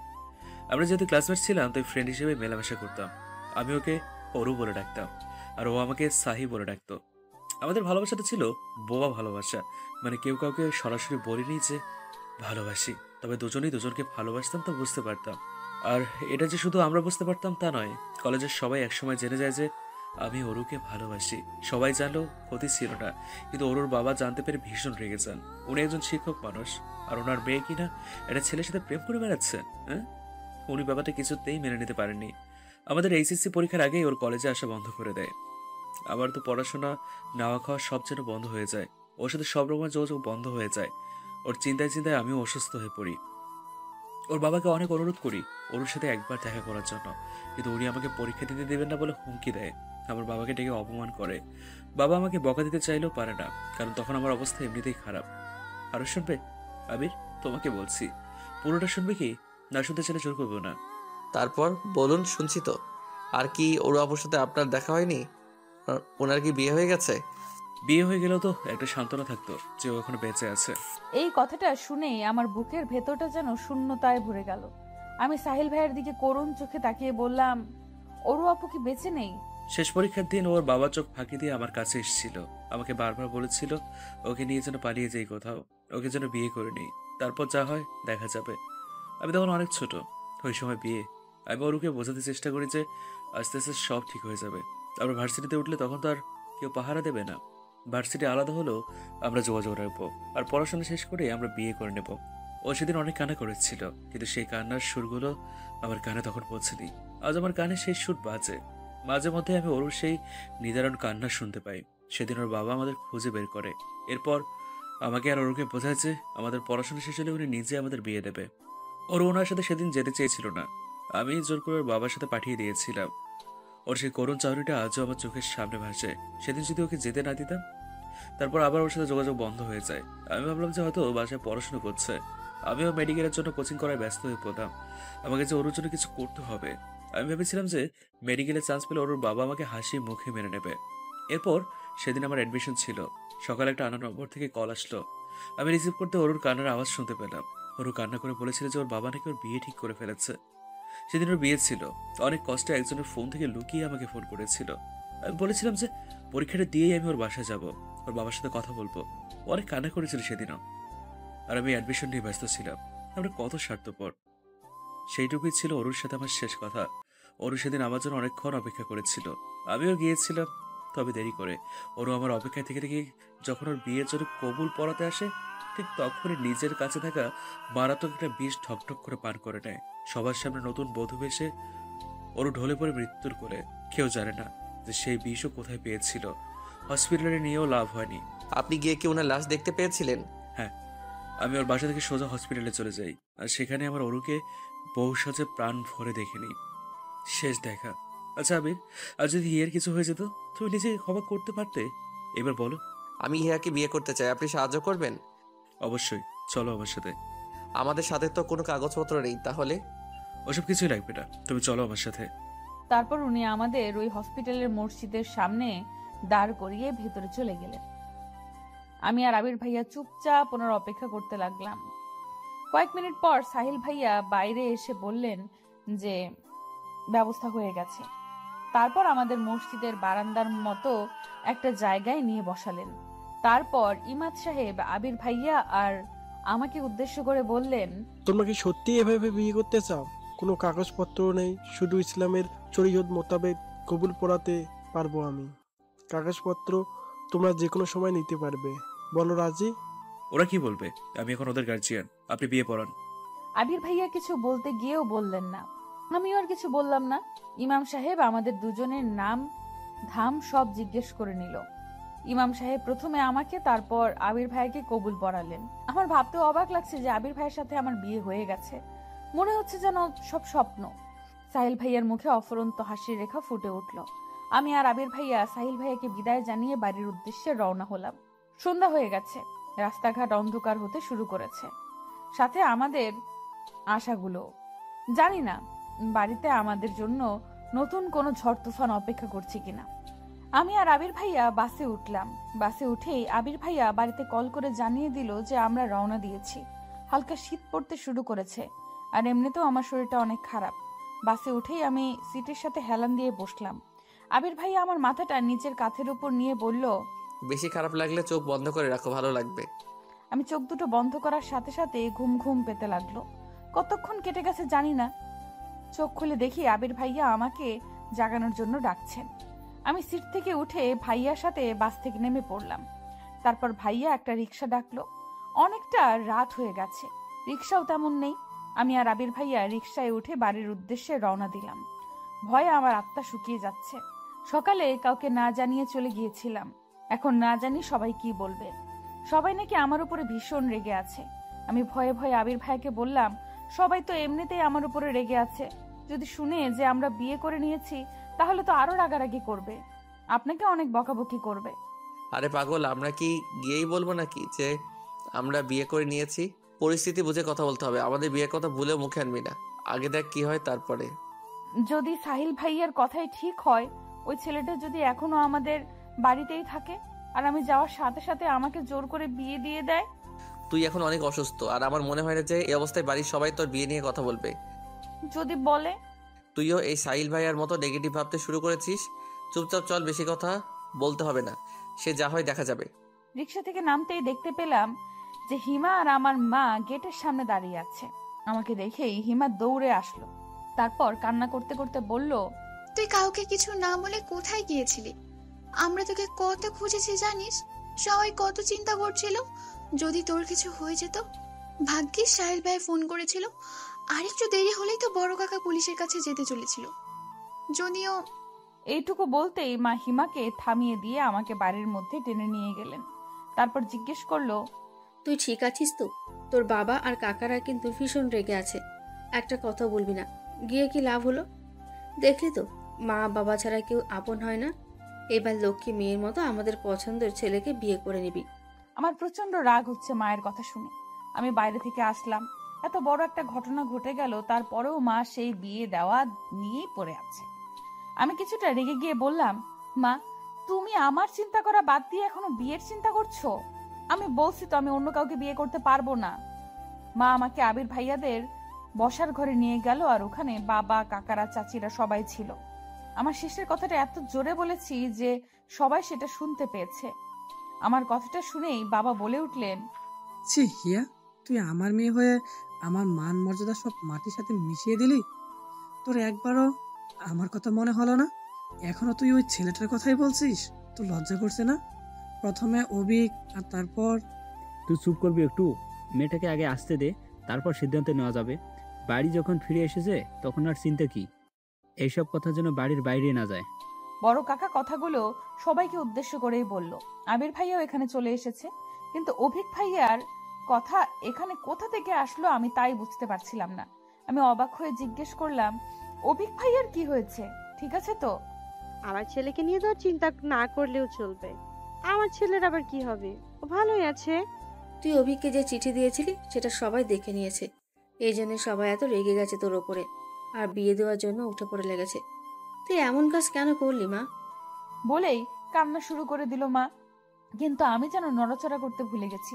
আমরা যেহেতু ক্লাসমেট ছিলাম তাই ফ্রেন্ড হিসেবে মেলামেশা করতাম। আমি ওকে অরু বলে ডাকতাম আর ও আমাকে সাহি বলে ডাকতো। আমাদের ভালোবাসাটা ছিল বোবা ভালোবাসা, মানে কেউ কাউকে সরাসরি বলিনি যে ভালোবাসি, তবে দুজনেই দুজনকে ভালোবাসতাম তা বুঝতে পারতাম। আর এটা যে শুধু আমরা বুঝতে পারতাম তা নয়, কলেজের সবাই একসময় জেনে যায় যে আমি অরুকে ভালোবাসি। সবাই জানলেও ক্ষতি ছিল না, কিন্তু অরুর বাবা জানতে পেরে ভীষণ রেগে যান। উনি একজন শিক্ষক মানুষ, আর ওনার মেয়ে কিনা একটা ছেলের সাথে প্রেম করে বেড়াচ্ছেন। হ্যাঁ, উনি ব্যাপারটা কিছুতেই মেনে নিতে পারেননি। আমাদের এইচএসসি পরীক্ষার আগেই ওর কলেজে আসা বন্ধ করে দেয়। আমার তো পড়াশোনা, নাওয়া খাওয়া সব যেন বন্ধ হয়ে যায়। ওর সাথে সব রকমের যোগাযোগ বন্ধ হয়ে যায়। ওর চিন্তায় চিন্তায় আমিও অসুস্থ হয়ে পড়ি। ওর বাবাকে অনেক অনুরোধ করি ওর সাথে একবার দেখা করার জন্য, কিন্তু উনি আমাকে পরীক্ষা দিতে দেবেন না বলে হুমকি দেয়। আমার বাবাকে ডেকে অপমান করে। বাবা আমাকে বকা দিতে চাইলেও পারে না, কারণ তখন আমার অবস্থা এমনিতেই খারাপ। আরো শুনবে আবির? তোমাকে বলছি, পুরোটা শুনবে কি? না শুনতে চাইলে জোর করবো না। তারপর বলুন, শুনছি তো। আর কি ওর আপুর সাথে আপনার দেখা হয়নি? ওনার কি বিয়ে হয়ে গেছে? বিয়ে হয়ে গেলেও তো একটা সান্ত্বনা থাকতো যে ও এখনো বেঁচে আছে। এই কথাটা শুনেই আমার বুকের ভেতরটা যেন শূন্যতায় ভরে গেল। আমি সাহিল ভাইয়ের দিকে করুণ চোখে তাকিয়ে বললাম, অরু আপু কি বেঁচে নেই? শেষ পরীক্ষার দিন ওর বাবা চোখ ফাঁকি দিয়ে আমার কাছে এসেছিল। আমাকে বারবার বলেছিল ওকে নিয়ে যেন পালিয়ে যাই কোথাও, ওকে যেন বিয়ে করে নিই, তারপর যা হয় দেখা যাবে। আমি তখন অনেক ছোট, ওই সময় বিয়ে। আমি ওরুকে বোঝাতে চেষ্টা করি যে আস্তে আস্তে সব ঠিক হয়ে যাবে। আমরা ভার্সিটিতে উঠলে তখন তো আর কেউ পাহারা দেবে না। ভার্সিটি আলাদা হলেও আমরা যোগাযোগ রাখবো, আর পড়াশোনা শেষ করে আমরা বিয়ে করে নেব। ও সেদিন অনেক কান্না করেছিল, কিন্তু সেই কান্নার সুরগুলো আমার কানে তখন পৌঁছেনি। আজ আমার কানে সেই সুর বাজে। মাঝে মধ্যে আমি ওর সেই নিদারুণ কান্না শুনতে পাই। সেদিন ওর বাবা আমাদের খুঁজে বের করে। এরপর আমাকে আর ওরকে বোঝায় যে আমাদের পড়াশোনা শেষ হলে উনি নিজে আমাদের বিয়ে দেবে। ওর ওনার সাথে সেদিন যেতে চেয়েছিল না, আমি জোর করে ওর বাবার সাথে পাঠিয়ে দিয়েছিলাম। ওর সেই করুণ চাউরিটা আজও আমার চোখের সামনে ভাসে। সেদিন যদি ওকে যেতে না দিতাম, তারপর আবার ওর সাথে যোগাযোগ বন্ধ হয়ে যায়। আমি ভাবলাম যে হয়তো বাসায় পড়াশোনা করছে। আমিও মেডিকেলের জন্য কোচিং করায় ব্যস্ত হয়ে পড়লাম। আমাকে যে ওর জন্য কিছু করতে হবে। আমি ভেবেছিলাম যে মেডিকেলে চান্স পেলে ওর বাবা আমাকে হাসি মুখে মেনে নেবে। এরপর সেদিন আমার অ্যাডমিশন ছিল। সকালে একটা আনা নম্বর থেকে কল আসলো। আমি রিসিভ করতে ওর কান্নার আওয়াজ শুনতে পেলাম। ওর কান্না করে বলেছিল যে ওর বাবা নাকি ওর বিয়ে ঠিক করে ফেলেছে। সেদিন ওর বিয়ে ছিল। অনেক কষ্টে একজনের ফোন থেকে লুকিয়ে আমাকে ফোন করেছিল। আমি বলেছিলাম যে পরীক্ষাটা দিয়েই আমি ওর বাসায় যাব, ওর বাবার সাথে কথা বলবো। অনেক কান্না করেছিল সেদিনও। আর আমি অ্যাডমিশন নিয়ে ব্যস্ত ছিলাম। আমরা কত স্বার্থপর। সেইটুকুই ছিল ওর সাথে আমার শেষ কথা। ওর সেদিন আমার জন্য অনেকক্ষণ অপেক্ষা করেছিল। আমিও গিয়েছিলাম, তবে দেরি করে। ওরও আমার অপেক্ষায় থেকে থেকে যখন ওর বিয়ের জন্য কবুল পড়াতে আসে, ঠিক তখনই নিজের কাছে থাকা মারাত্মক একটা বিষ ঠকঠক করে পান করে নেয়। সবার সামনে নতুন বধূ বেশে ওর ঢলে পড়ে মৃত্যুর কোলে। কেউ জানে না যে সেই বিষও কোথায় পেয়েছিল। হসপিটালে নিয়েও লাভ হয়নি। আপনি গিয়ে কি ওনার লাশ দেখতে পেয়েছিলেন? হ্যাঁ, আমি ওর বাসা থেকে সোজা হসপিটালে চলে যাই, আর সেখানে আমার অরুকে বউ সাজে প্রাণ ভরে দেখে নিই। শেষ দেখা। আচ্ছা আবির, আর যদি হিয়ার কিছু হয়ে যেত, তুমি নিজে ক্ষমা করতে পারতে? এবার বলো। আমি হিয়াকে বিয়ে করতে চাই, আপনি সাহায্য করবেন? অবশ্যই, চলো আমার সাথে। আমাদের সাথে তো কোনো কাগজপত্র নেই, তাহলে? ওসব কিছুই লাগবে না, তুমি চলো আমার সাথে। তারপর উনি আমাদের ওই হসপিটালের মসজিদের সামনে দাঁড় করিয়ে ভেতরে চলে গেলেন। আমি আর আবির ভাইয়া চুপচাপ ওনার অপেক্ষা করতে লাগলাম। কয়েক মিনিট পর সাহিল ভাইয়া বাইরে এসে বললেন যে ব্যবস্থা হয়ে গেছে। তারপর আমাদের মসজিদের বারান্দার মতো একটা জায়গায় নিয়ে বসালেন। তারপর ইমাদ সাহেব আবির ভাইয়া আর আমাকে উদ্দেশ্য করে বললেন, তোমরা কি সত্যি এভাবে বিয়ে করতে চাও? কোনো কাগজপত্র নেই, শুধু ইসলামের শরীয়ত মোতাবেক কবুল পড়াতে পারবো আমি। কাগজপত্র তোমরা যে কোনো সময় নিতে পারবে। বলো রাজি? ওরা কি বলবে? আমি এখন ওদের গার্জিয়ান, আপনি বিয়ে পড়ান। আবির ভাইয়া কিছু বলতে গিয়েও বললেন না। আমিও আর কিছু বললাম না। ইমাম সাহেব আমাদের দুজনের নাম ধাম সব জিজ্ঞেস করে নিল। ইমাম সাহেব প্রথমে আমাকে, তারপর আবির ভাইয়াকে কবুল পড়ালেন। আমার ভাবতে অবাক লাগছে যে আবির ভাইয়ের সাথে আমার বিয়ে হয়ে গেছে। মনে হচ্ছে যেন সব স্বপ্ন। সাহিল ভাইয়ার মুখে অফুরন্ত হাসির রেখা ফুটে উঠল। আমি আর আবির ভাইয়া সাহিল ভাইয়াকে বিদায় জানিয়ে বাড়ির উদ্দেশ্যে রওনা হলাম। সন্ধ্যা হয়ে গেছে, রাস্তাঘাট অন্ধকার হতে শুরু করেছে, সাথে আমাদের আশাগুলো। জানি না বাড়িতে আমাদের জন্য নতুন কোনো ঝড় তুফান অপেক্ষা করছে কিনা। আমি আর আবির ভাইয়া বাসে উঠলাম। বাসে উঠেই আবির ভাইয়া বাড়িতে কল করে জানিয়ে দিল যে আমরা রওনা দিয়েছি। হালকা শীত পড়তে শুরু করেছে, আর এমনিতেও আমার শরীরটা অনেক খারাপ। বাসে উঠেই আমি সিটের সাথে হেলান দিয়ে বসলাম। আবির ভাইয়া আমার মাথাটা নিচের কাঁধের উপর নিয়ে বলল, বেশি খারাপ লাগলে চোখ বন্ধ করে রাখো, ভালো লাগবে। আমি চোখ দুটো বন্ধ করার সাথে সাথে ঘুম ঘুম পেতে লাগলো। কতক্ষণ কেটে গেছে জানি না। চোখ খুলে দেখি আবির ভাইয়া আমাকে জাগানোর জন্য ডাকছেন। আমি সিট থেকে উঠে ভাইয়ার সাথে বাস থেকে নেমে পড়লাম। তারপর ভাইয়া একটা রিক্সা ডাকলো। অনেকটা রাত হয়ে গেছে, রিক্সাও তেমন নেই। আমি আর আবির ভাইয়া রিক্সায় উঠে বাড়ির উদ্দেশ্যে রওনা দিলাম। ভয়ে আমার আত্মা শুকিয়ে যাচ্ছে। সকালে কাউকে না জানিয়ে চলে গিয়েছিলাম, এখন না জানি সবাই কি বলবে। সবাই নাকি আমার উপরে ভীষণ রেগে আছে। আমি ভয়ে ভয়ে আবির ভাইকে বললাম, সবাই তো এমনিতেই আমার উপরে রেগে আছে, যদি শুনে যে আমরা বিয়ে করে নিয়েছি তাহলে তো আরো রাগারাগি করবে, আপনাকে অনেক বকাবকি করবে। আরে পাগল, আমরা কি গিয়েই বলবো নাকি যে আমরা বিয়ে করে নিয়েছি? পরিস্থিতি বুঝে কথা বলতে হবে, আমাদের বিয়ের কথা ভুলেও মুখে আনবি না। আগে দেখ কি হয়, তারপরে। যদি সাহিল ভাইয়ার কথাই ঠিক হয়, ওই ছেলেটা যদি এখনো আমাদের বাড়িতেই থাকে আর আমি যাওয়ার সাথে সাথে আমাকে জোর করে বিয়ে দিয়ে দেয়। তুই এখন অনেক অসুস্থ, আর আমার মনে হয় না যে এই অবস্থায় বাড়ির সবাই তোর বিয়ে নিয়ে কথা বলবে। যদি বলে? তুইও এই সাহিল ভাইয়ার মতো নেগেটিভ ভাবতে শুরু করেছিস। চুপচাপ চল, বেশি কথা বলতে হবে না, সে যা হয় দেখা যাবে। রিক্সা থেকে নামতেই দেখতে পেলাম যে হিমা আর আমার মা গেটের সামনে দাঁড়িয়ে আছে। আমাকে দেখেই হিমা দৌড়ে আসলো। তারপর কান্না করতে করতে বলল, তুই কাউকে কিছু না বলে কোথায় গিয়েছিলি? আমরা তোকে কত খুঁজেছি জানিস? সবাই কত চিন্তা করছিল যদি তোর কিছু হয়ে যেত। ভাগ্যিস সাহিল ভাই ফোন করেছিল, আর একটু দেরি হলেই তো বড় কাকা পুলিশের কাছে যেতে চলেছিল। যদিও এইটুকু বলতেই মা হিমাকে থামিয়ে দিয়ে আমাকে বাড়ির মধ্যে টেনে নিয়ে গেলেন। তারপর জিজ্ঞেস করলো, তুই ঠিক আছিস তো? তোর বাবা আর কাকারা কিন্তু ভীষণ রেগে আছে। একটা কথা বলবি না, গিয়ে কি লাভ হলো? দেখলি তো, মা বাবা ছাড়া কেউ আপন হয় না। এবার লক্ষ্মী মেয়ের মতো আমাদের পছন্দের ছেলেকে বিয়ে করে নিবি। আমার প্রচন্ড রাগ হচ্ছে মায়ের কথা শুনে। আমি বাইরে থেকে আসলাম, এত বড় একটা ঘটনা ঘটে গেল, তারপরেও মা সেই বিয়ে দেওয়া নিয়েই পড়ে আছে। আমি কিছুটা রেগে গিয়ে বললাম, মা তুমি আমার চিন্তা করা বাদ দিয়ে এখনো বিয়ের চিন্তা করছো? আমি বলছি তো আমি অন্য কাউকে বিয়ে করতে পারবো না। মা আমাকে আবির ভাইয়াদের বসার ঘরে নিয়ে গেল, আর ওখানে বাবা কাকারা চাচিরা সবাই ছিল। আমার শেষের কথাটা এত জোরে বলেছি যে সবাই সেটা শুনতে পেয়েছে। আমার কথাটা শুনেই বাবা বলে উঠলেন, ছি হিয়া, তুই আমার মেয়ে হয়ে আমার মান মর্যাদা সব মাটির সাথে মিশিয়ে দিলি। তোর একবারও আমার কথা মনে হলো না? এখনো তুই ওই ছেলেটার কথাই বলছিস? তোর লজ্জা করছে না? প্রথমে অভিক, আর তারপর তুই চুপ করবি একটু? মেয়েটাকে আগে আসতে দে, তারপর সিদ্ধান্ত নেওয়া যাবে। বাড়ি যখন ফিরে এসেছে তখন আর চিন্তা কি? এইসব কথা যেন বাড়ির বাইরে না যায়। বড় কাকা কথাগুলো সবাইকে উদ্দেশ্য করেই বলল। আবির ভাইয়াও এখানে চলে এসেছে, কিন্তু অভিক ভাইয়ার কথা এখানে কোথা থেকে আসলো আমি তাই বুঝতে পারছিলাম না। আমি অবাক হয়ে জিজ্ঞেস করলাম, অভিক ভাইয়ার কি হয়েছে, ঠিক আছে তো? আমার ছেলেকে নিয়ে তো আর চিন্তা না করলেও চলবে। আমার ছেলের আবার কি হবে, ও ভালোই আছে। তুই অভিককে যে চিঠি দিয়েছিলি সেটা সবাই দেখে নিয়েছে, এই জন্য সবাই এত রেগে গেছে তোর ওপরে, আর বিয়ে দেওয়ার জন্য উঠে পড়ে লেগেছে। তুই এমন কাজ কেন করলি মা? বলেই কান্না শুরু করে দিল মা। কিন্তু আমি যেন নড়াচড়া করতে ভুলে গেছি।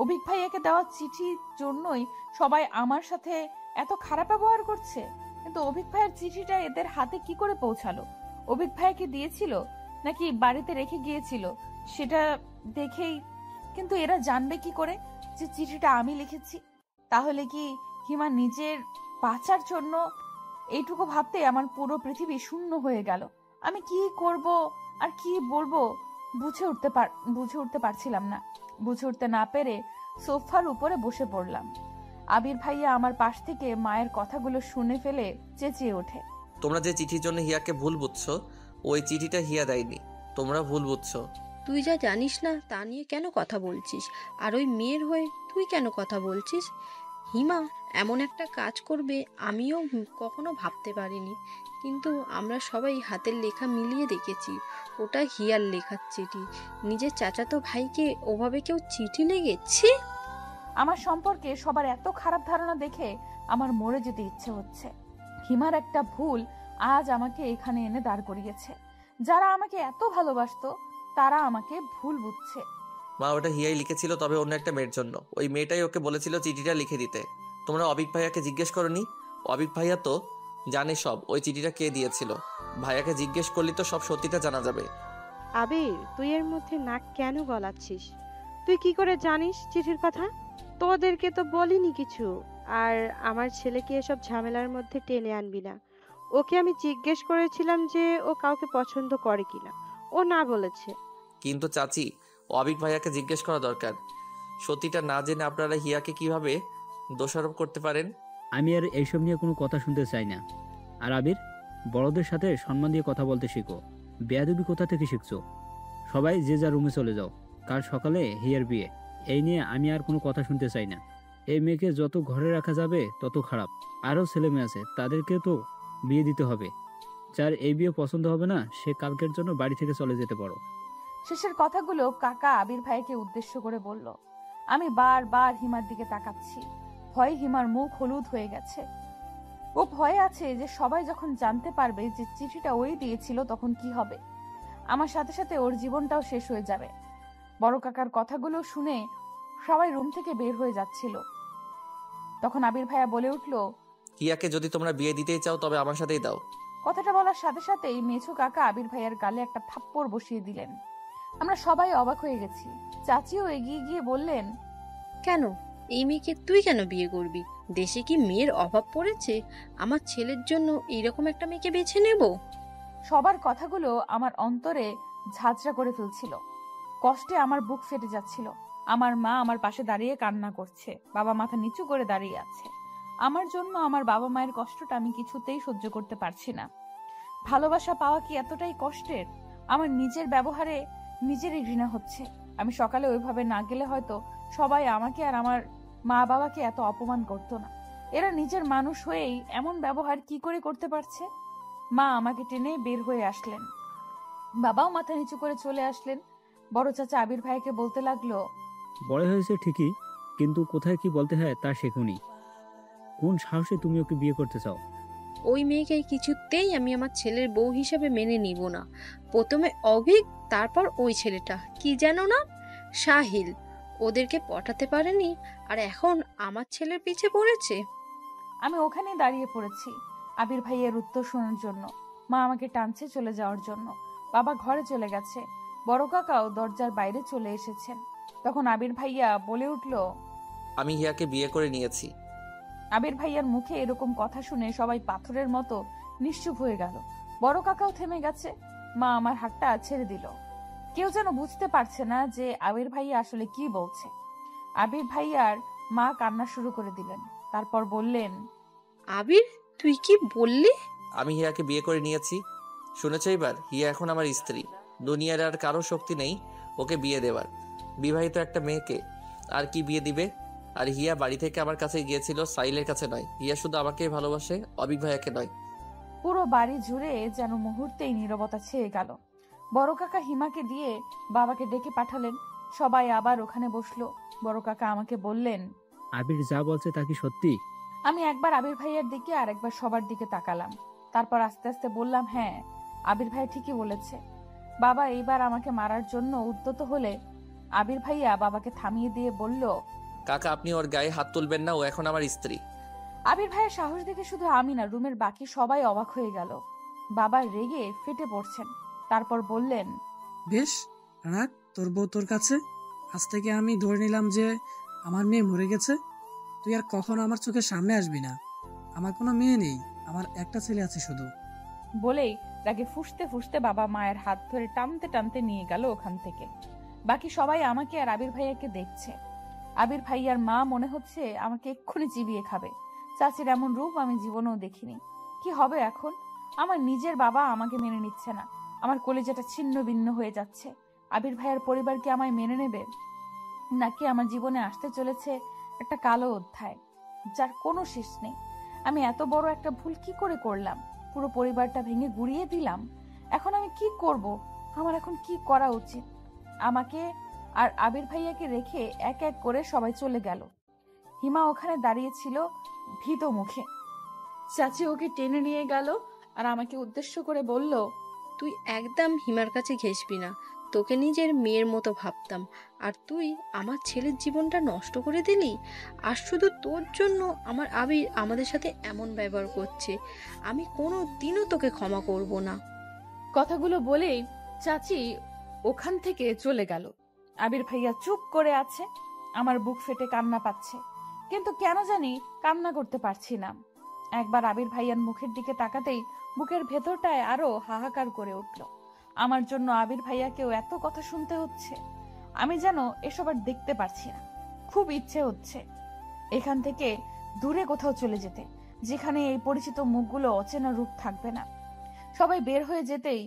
অভিক ভাইয়াকে দেওয়া চিঠির জন্যই সবাই আমার সাথে এত খারাপ ব্যবহার করছে, কিন্তু অভিক ভাইয়ের চিঠিটা এদের হাতে কি করে পৌঁছালো? অভিক ভাইয়াকে দিয়েছিল নাকি বাড়িতে রেখে গিয়েছিল সেটা দেখেই, কিন্তু এরা জানবে কি করে যে চিঠিটা আমি লিখেছি? তাহলে কি হিমা নিজের বাঁচার জন্য? এইটুকু ভাবতে আমার পুরো পৃথিবী শূন্য হয়ে গেল। আমি কি করব আর কি বলবো বুঝে উঠতে পারছিলাম না। বুঝে উঠতে না পেরে সোফার উপরে বসে পড়লাম। আবির ভাইয়া আমার পাশ থেকে মায়ের কথাগুলো শুনে ফেলে চেঁচিয়ে ওঠে, তোমরা যে চিঠির জন্য হিয়াকে ভুল বুঝছো, ওই চিঠিটা হিয়া দেয়নি, তোমরা ভুল বুঝছো। তুই যা জানিস না তা নিয়ে কেন কথা বলছিস? আর ওই মেয়ের হয়ে তুই কেন কথা বলছিস? হিমা এমন একটা কাজ করবে আমিও কখনো ভাবতে পারিনি, কিন্তু আমরা সবাই হাতের লেখা মিলিয়ে দেখেছি ওটা হিয়ার লেখার চিঠি। নিজের চাচাতো ভাইকে ওভাবে কেউ চিঠি লেগেছে? আমার সম্পর্কে সবার এত খারাপ ধারণা দেখে আমার মরে যেতে ইচ্ছে হচ্ছে। হিমার একটা ভুল আজ আমাকে এখানে এনে দাঁড় করিয়েছে। যারা আমাকে এত ভালোবাসতো তারা আমাকে ভুল বুঝছে। মা, ওটা হিয়াই লিখেছিল, তবে অন্য একটা মেয়ের জন্য। ওই মেয়েটাই ওকে বলেছিল চিঠিটা লিখে দিতে। তোমরা অবিক ভাইয়াকে জিজ্ঞেস করনি? অবিক ভাইয়া তো জানে সব, ওই চিঠিটা কে দিয়েছিল। ভাইয়াকে জিজ্ঞেস করলি তো সব সত্যিটা জানা যাবে। আবির, তুই এর মধ্যে নাক কেন গলাচ্ছিস? তুই কি করে জানিস চিঠির কথা? তোদেরকে তো বলিনি কিছু। আর আমার ছেলেকে এসব ঝামেলার মধ্যে টেনে আনবি না। ওকে আমি জিজ্ঞেস করেছিলাম যে ও কাউকে পছন্দ করে কিনা, ও না বলেছে। কিন্তু চাচি, অবিক ভাইয়াকে জিজ্ঞেস করা দরকার। সত্যিটা না জেনে আপনারা হিয়াকে কিভাবে দোষারোপ করতে পারেন? আমি আর এইসব নিয়ে কোনো কথা শুনতে চাই না। আর আবির, বড়দের সাথে সম্মান দিয়ে কথা বলতে শিখো। বেয়াদবি কোথা থেকে শিখছো? সবাই যে যার রুমে চলে যাও, কাল সকালে হিয়ার বিয়ে। এই নিয়ে আমি আর কোনো কথা শুনতে চাই না। এই মেয়েকে যত ঘরে রাখা যাবে তত খারাপ। আরও ছেলে মেয়ে আছে, তাদেরকে তো বিয়ে দিতে হবে। যার এই বিয়ে পছন্দ হবে না সে কালকের জন্য বাড়ি থেকে চলে যেতে পারো। শেষের কথাগুলো কাকা আবির ভাইকে উদ্দেশ্য করে বলল। আমি বারবার হিমার দিকে তাকাচ্ছি। ভয়ে হিমার মুখ হলুদ হয়ে গেছে। ও ভয়ে আছে যে সবাই যখন জানতে পারবে যে চিঠিটা ওই দিয়েছিল তখন কি হবে। আমার সাথে সাথে ওর জীবনটাও শেষ হয়ে যাবে। বড় কাকার কথাগুলো শুনে সবাই রুম থেকে বের হয়ে যাচ্ছিল। তখন আবির ভাইয়া বলে উঠল, হিয়াকে যদি তোমরা বিয়ে দিতেই চাও তবে আমার সাথেই দাও। কথাটা বলার সাথে সাথেই মেছু কাকা আবির ভাইয়ার গালে একটা থাপ্পড় বসিয়ে দিলেন। আমরা সবাই অবাক হয়ে গেছি। চাচিও এগিয়ে গিয়ে বললেন, কেন এই মেয়েকে তুই কেন বিয়ে করবি? দেশে কি মেয়ের অভাব পড়েছে? আমার ছেলের জন্য এইরকম একটা মেয়েকে বেছে নেব? সবার কথাগুলো আমার অন্তরে ঝাঁঝরা করে ফেলছিল। কষ্টে আমার বুক ফেটে যাচ্ছিল। আমার মা আমার পাশে দাঁড়িয়ে কান্না করছে, বাবা মাথা নিচু করে দাঁড়িয়ে আছে। আমার জন্য আমার বাবা মায়ের কষ্টটা আমি কিছুতেই সহ্য করতে পারছি না। ভালোবাসা পাওয়া কি এতটাই কষ্টের? আমার নিজের ব্যবহারে নিজেরই ঘৃণা হচ্ছে। আমি সকালে ওইভাবে না গেলে হয়তো সবাই আমাকে আর আমার মা বাবাকে এত অপমান করতো না। এরা নিজের মানুষ হয়েই এমন ব্যবহার কি করে করতে পারছে? মা আমাকে টেনে বের হয়ে আসলেন, বাবাও মাথা নিচু করে চলে আসলেন। বড় চাচা আবির ভাইকে বলতে লাগলো, বড় হয়েছে ঠিকই, কিন্তু কোথায় কি বলতে হয় তা শেখোনি। কোন সাহসে তুমি ওকে বিয়ে করতে চাও? ওই মেয়েকে কিছুতেই আমি আমার ছেলের বউ হিসেবে মেনে নিব না। প্রথমে অভিক, তারপর ওই ছেলেটা কি যেন না, সাহিল, ওদেরকে পটাতে পারেনি আর এখন আমার ছেলের পিছে পড়েছে। আমি ওখানেই দাঁড়িয়ে পড়েছি আবির ভাইয়ের উত্তর শোনার জন্য। মা আমাকে টানছে চলে যাওয়ার জন্য। বাবা ঘরে চলে গেছে। বড় কাকাও দরজার বাইরে চলে এসেছেন। তখন আবির ভাইয়া বলে উঠল, আমি হিয়াকে বিয়ে করে নিয়েছি। আবির ভাইয়ার মুখে এরকম কথা শুনে সবাই পাথরের মতো নিশ্চুপ হয়ে গেল। বড় কাকাও থেমে গেছে। মা আমার হাতটা ছেড়ে দিল। কেউ যেন বুঝতে পারছে না যে আবির ভাইয়া আসলে কি বলছে। আবির ভাইয়ার মা কান্না শুরু করে দিলেন। তারপর বললেন, আবির, তুই কি বললি? আমি হিয়াকে বিয়ে করে নিয়েছি। শুনেছ এবার? হিয়া এখন আমার স্ত্রী। দুনিয়ার আর কারো শক্তি নেই ওকে বিয়ে দেওয়ার। বিবাহিত একটা মেয়েকে আর কি বিয়ে দিবে? আর হিয়া বাড়ি থেকে আমার কাছে গিয়েছিল, সাইলের কাছে নয়। হিয়া শুধু আমাকেই ভালোবাসে, অবিক ভাইয়াকে নয়। পুরো বাড়ি জুড়ে যেন মুহূর্তেই নীরবতা ছেয়ে গেল। বড় কাকা হিমাকে দিয়ে বাবাকে ডেকে পাঠালেন। সবাই আবার ওখানে বসলো। বড় কাকা আমাকে বললেন, আবির যা বলছে তা কি সত্যি? আমি একবার আবির ভাইয়ার দিকে আর একবার সবার দিকে তাকালাম। তারপর আস্তে আস্তে বললাম, হ্যাঁ, আবির ভাই ঠিকই বলেছে। বাবা এইবার আমাকে মারার জন্য উদ্যত হলে আবির ভাইয়া বাবাকে থামিয়ে দিয়ে বলল, কাকা, আপনি ওর গায়ে হাত তুলবেন না, ও এখন আমার স্ত্রী। আবির ভাইয়ের সাহস দেখে শুধু আমি না, রুমের বাকি সবাই অবাক হয়ে গেল। বাবা রেগে ফেটে পড়ছেন। তারপর বললেন, বেশ, রাখ তোর বউ তোর কাছে। আজ থেকে আমি ধরে নিলাম যে আমার মেয়ে মরে গেছে। তুই আর কখনো আমার চোখের সামনে আসবি না। আমার কোনো মেয়ে নেই, আমার একটা ছেলে আছে শুধু। বলেই রাগে ফুঁসতে ফুঁসতে বাবা মায়ের হাত ধরে টানতে টানতে নিয়ে গেল ওখান থেকে। বাকি সবাই আমাকে আর আবির ভাইয়াকে দেখছে। আবির ভাইয়ার মা মনে হচ্ছে আমাকে এক্ষুনি চিবিয়ে খাবে। চাচির এমন রূপ আমি জীবনেও দেখিনি। কি হবে এখন? আমার নিজের বাবা আমাকে মেনে নিচ্ছে না। আমার কলিজাটা ছিন্ন ভিন্ন হয়ে যাচ্ছে। আবির ভাইয়ার পরিবার কি আমায় মেনে নেবে, নাকি আমার জীবনে আসতে চলেছে একটা কালো অধ্যায় যার কোনো শেষ নেই? আমি এত বড় একটা ভুল কি করে করলাম? পুরো পরিবারটা ভেঙে গুড়িয়ে দিলাম। এখন আমি কি করব? আমার এখন কি করা উচিত? আমাকে আর আবির ভাইয়াকে রেখে এক এক করে সবাই চলে গেল। হিমা ওখানে দাঁড়িয়েছিল ভীত মুখে। চাচি ওকে টেনে নিয়ে গেল আর আমাকে উদ্দেশ্য করে বলল, তুই একদম হিমার কাছে ঘেসবি না। তোকে নিজের মেয়ের মতো ভাবতাম, আর তুই আমার ছেলের জীবনটা নষ্ট করে দিলি। আর শুধু তোর জন্য আমার আবির আমাদের সাথে এমন ব্যবহার করছে। আমি কোনো দিনও তোকে ক্ষমা করব না। কথাগুলো বলেই চাচি ওখান থেকে চলে গেল। আবির ভাইয়া চুপ করে আছে। আমার বুক ফেটে কান্না পাচ্ছে, কিন্তু কেন জানি কান্না করতে পারছি না। একবার আবির ভাইয়ার মুখের দিকে তাকাতেই বুকের ভেতরটায় আরো হাহাকার করে উঠল। আমার জন্য আবির ভাইয়াকেও এত কথা শুনতে হচ্ছে। আমি যেন এসব আর দেখতে পারছি না। খুব ইচ্ছে হচ্ছে এখান থেকে দূরে কোথাও চলে যেতে, যেখানে এই পরিচিত মুখগুলো অচেনা রূপ থাকবে না। সবাই বের হয়ে যেতেই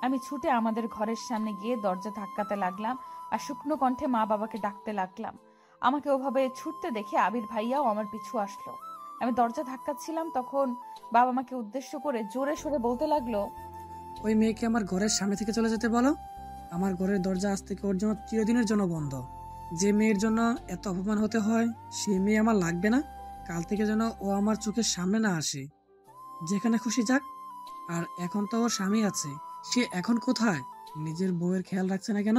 আমি ছুটে আমাদের ঘরের সামনে গিয়ে দরজা ধাক্কাতে লাগলাম আর শুকনো কণ্ঠে মা বাবাকে ডাকতে লাগলাম। আমাকে ওভাবে ছুটতে দেখে আবির ভাইয়াও আমার পিছু আসলো। আমি দরজা ধাক্কাচ্ছিলাম, তখন বাবা মাকে উদ্দেশ্য করে জোরে সরে বলতে লাগলো, ওই মেয়েকে আমার ঘরের সামনে থেকে চলে যেতে বলো। আমার ঘরের দরজা আজ থেকে ওর জন্য চিরদিনের জন্য বন্ধ। যে মেয়ের জন্য এত অপমান হতে হয়, সেই মেয়ে আমার লাগবে না। কাল থেকে যেন ও আমার চোখের সামনে না আসে। যেখানে খুশি যাক। আর এখন তো ওর স্বামী আছে, সে এখন কোথায়? নিজের বউয়ের খেয়াল রাখছে না কেন?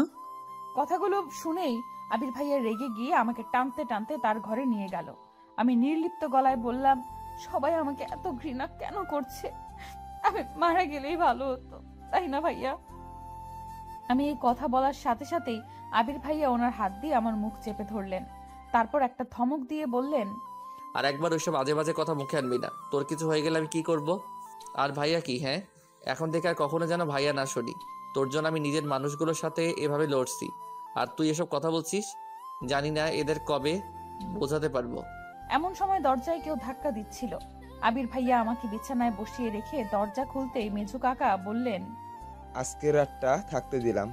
কথাগুলো শুনেই আবির ভাইয়া রেগে গিয়ে আমাকে টানতে টানতে তার ঘরে নিয়ে গেল। আমি নির্লিপ্ত গলায় বললাম, সবাই আমাকে এত ঘৃণা কেন করছে? আমি মারা গেলেই ভালো হতো, তাই না ভাইয়া? আমি এই কথা বলার সাথে সাথেই আবির ভাইয়া ওনার হাত দিয়ে আমার মুখ চেপে ধরলেন। তারপর একটা ধমক দিয়ে বললেন, আর একবার ওইসব আজে বাজে কথা মুখে আনবি না। তোর কিছু হয়ে গেলে আমি কি করব? আর ভাইয়া কি? হ্যাঁ, এখন থেকে আর কখনো যেন ভাইয়া না শুনি। তোর জন্য আমি নিজের মানুষগুলোর সাথে এভাবে লড়ছি, আর তুই এসব কথা বলছিস। জানি না এদের কবে বোঝাতে পারবো। এমন সময় দরজায় কেউ ধাক্কা দিচ্ছিল। আবির ভাইয়া আমাকে বিছানায় বসিয়ে রেখে দরজা খুলতেই মেজু কাকা বললেন, আজকের রাতটা থাকতে দিলাম,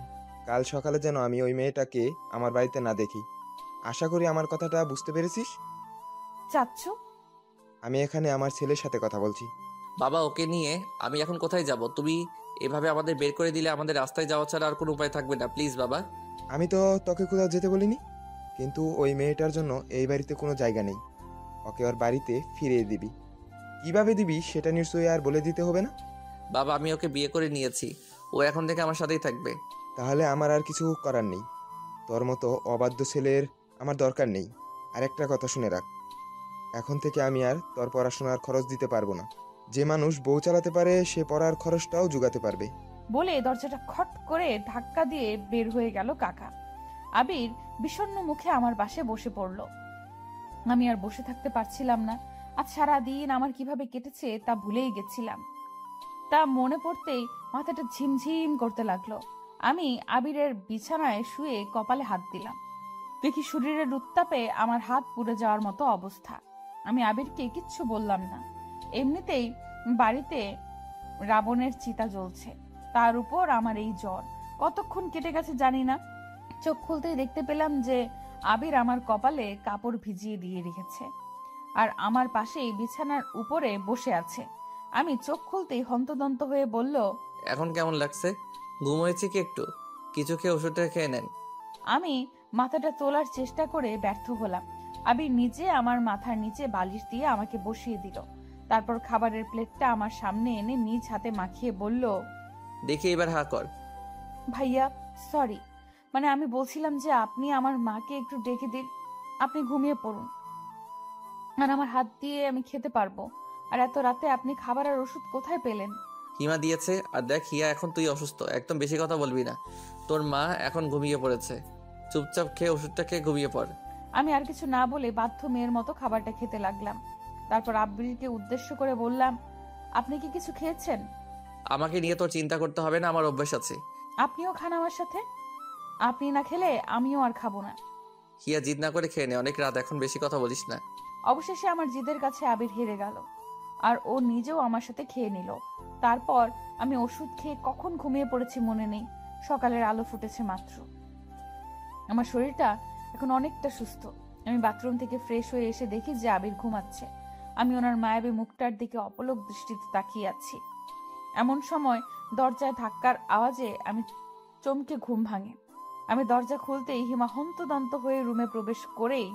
কাল সকালে যেন আমি ওই মেয়েটাকে আমার বাড়িতে না দেখি। আশা করি আমার কথাটা বুঝতে পেরেছিস। চাচ্ছু, আমি এখানে আমার ছেলের সাথে কথা বলছি। বাবা, ওকে নিয়ে আমি এখন কোথায় যাব? তুমি এভাবে আমাদের বের করে দিলে আমাদের রাস্তায় যাওয়া ছাড়া আর কোনো উপায় থাকবে না। প্লিজ বাবা। আমি তো তোকে কোথাও যেতে বলিনি, কিন্তু ওই মেয়েটার জন্য এই বাড়িতে কোনো জায়গা নেই। ওকে ওর বাড়িতে ফিরিয়ে দিবি। কিভাবে দিবি সেটা নিশ্চয়ই আর বলে দিতে হবে না। বাবা, আমি ওকে বিয়ে করে নিয়েছি, ও এখন থেকে আমার সাথেই থাকবে। তাহলে আমার আর কিছু করার নেই। তোর মতো অবাধ্য ছেলের আমার দরকার নেই। আর একটা কথা শুনে রাখ, এখন থেকে আমি আর তোর পড়াশোনার খরচ দিতে পারবো না। যে মানুষ বউ চালাতে পারে সে পড়ার খরচটাও জোগাতে পারবে। বলে দরজাটা খট করে ধাক্কা দিয়ে বের হয়ে গেল কাকা। আবির বিষণ্ণ মুখে আমার পাশে বসে পড়ল। আমি আর বসে থাকতে পারছিলাম না। আজ সারাদিন আমার কিভাবে কেটেছে তা ভুলেই গেছিলাম। তা মনে পড়তেই মাথাটা ঝিমঝিম করতে লাগলো। আমি আবিরের বিছানায় শুয়ে কপালে হাত দিলাম। দেখি শরীরের উত্তাপে আমার হাত পুড়ে যাওয়ার মতো অবস্থা। আমি আবিরকে কিচ্ছু বললাম না। এমনিতেই বাড়িতে রাবণের চিতা জ্বলছে, তার উপর আমার এই জ্বর। কতক্ষণ কেটে গেছে জানি না। চোখ খুলতেই দেখতে পেলাম যে আবির আমার কপালে কাপড় ভিজিয়ে দিয়ে রেখেছে আর আমার পাশেই বিছানার উপরে বসে আছে। আমি চোখ খুলতেই হন্তদন্ত হয়ে বলল, এখন কেমন লাগছে? ঘুম হয়েছে কি একটু? কিছু খেয়ে ওষুধটা খেয়ে নেন। আমি মাথাটা তোলার চেষ্টা করে ব্যর্থ হলাম। আবির নিজে আমার মাথার নিচে বালিশ দিয়ে আমাকে বসিয়ে দিল। তারপর খাবারের প্লেটটা আমার সামনে এনে নিজ হাতে মাখিয়ে বলল, দেখি এবার হা কর। ভাইয়া সরি, মানে আমি বলছিলাম যে আপনি আমার মাকে একটু ডেকে দিন, আপনি ঘুমিয়ে পড়ুন আর আমার হাত দিয়ে আমি খেতে পারবো। আর এত রাতে আপনি খাবার আর ওষুধ কোথায় পেলেন? হিমা দিয়েছে। আর দেখ হিয়া, এখন তুই অসুস্থ, একদম বেশি কথা বলবি না। তোর মা এখন ঘুমিয়ে পড়েছে, চুপচাপ খেয়ে ওষুধটা খেয়ে ঘুমিয়ে পড়। আমি আর কিছু না বলে বাধ্য মেয়ের মতো খাবারটা খেতে লাগলাম। তারপর আব্দুলকে উদ্দেশ্য করে বললাম, আপনি কি কিছু খেয়েছেন? আমাকে নিয়ে তোর চিন্তা করতে হবে না, আমার অভ্যাস আছে। আপনিও খান আমার সাথে। আপনি না খেলে আমিও আর খাবো না। হিয়া, জিদ না করে খেয়ে নে, অনেক রাত, এখন বেশি কথা বলিস না। অবশেষে আমার জিদের কাছে আবির হেরে গেল আর ও নিজেও আমার সাথে খেয়ে নিল। তারপর আমি ওষুধ খেয়ে কখন ঘুমিয়ে পড়েছি মনে নেই। সকালের আলো ফুটেছে মাত্র। আমার শরীরটা এখন অনেকটা সুস্থ। আমি বাথরুম থেকে ফ্রেশ হয়ে এসে দেখি যে আবির ঘুমাচ্ছে। আমি ওনার মায়াবী মুখটার দিকে অপলক দৃষ্টিতে তাকিয়ে আছি। এমন সময় দরজায় ধাক্কার আওয়াজে আমি চমকে ঘুম ভাঙে। আমি দরজা খুলতেই হিমা হন্তদন্ত হয়ে রুমে প্রবেশ করেই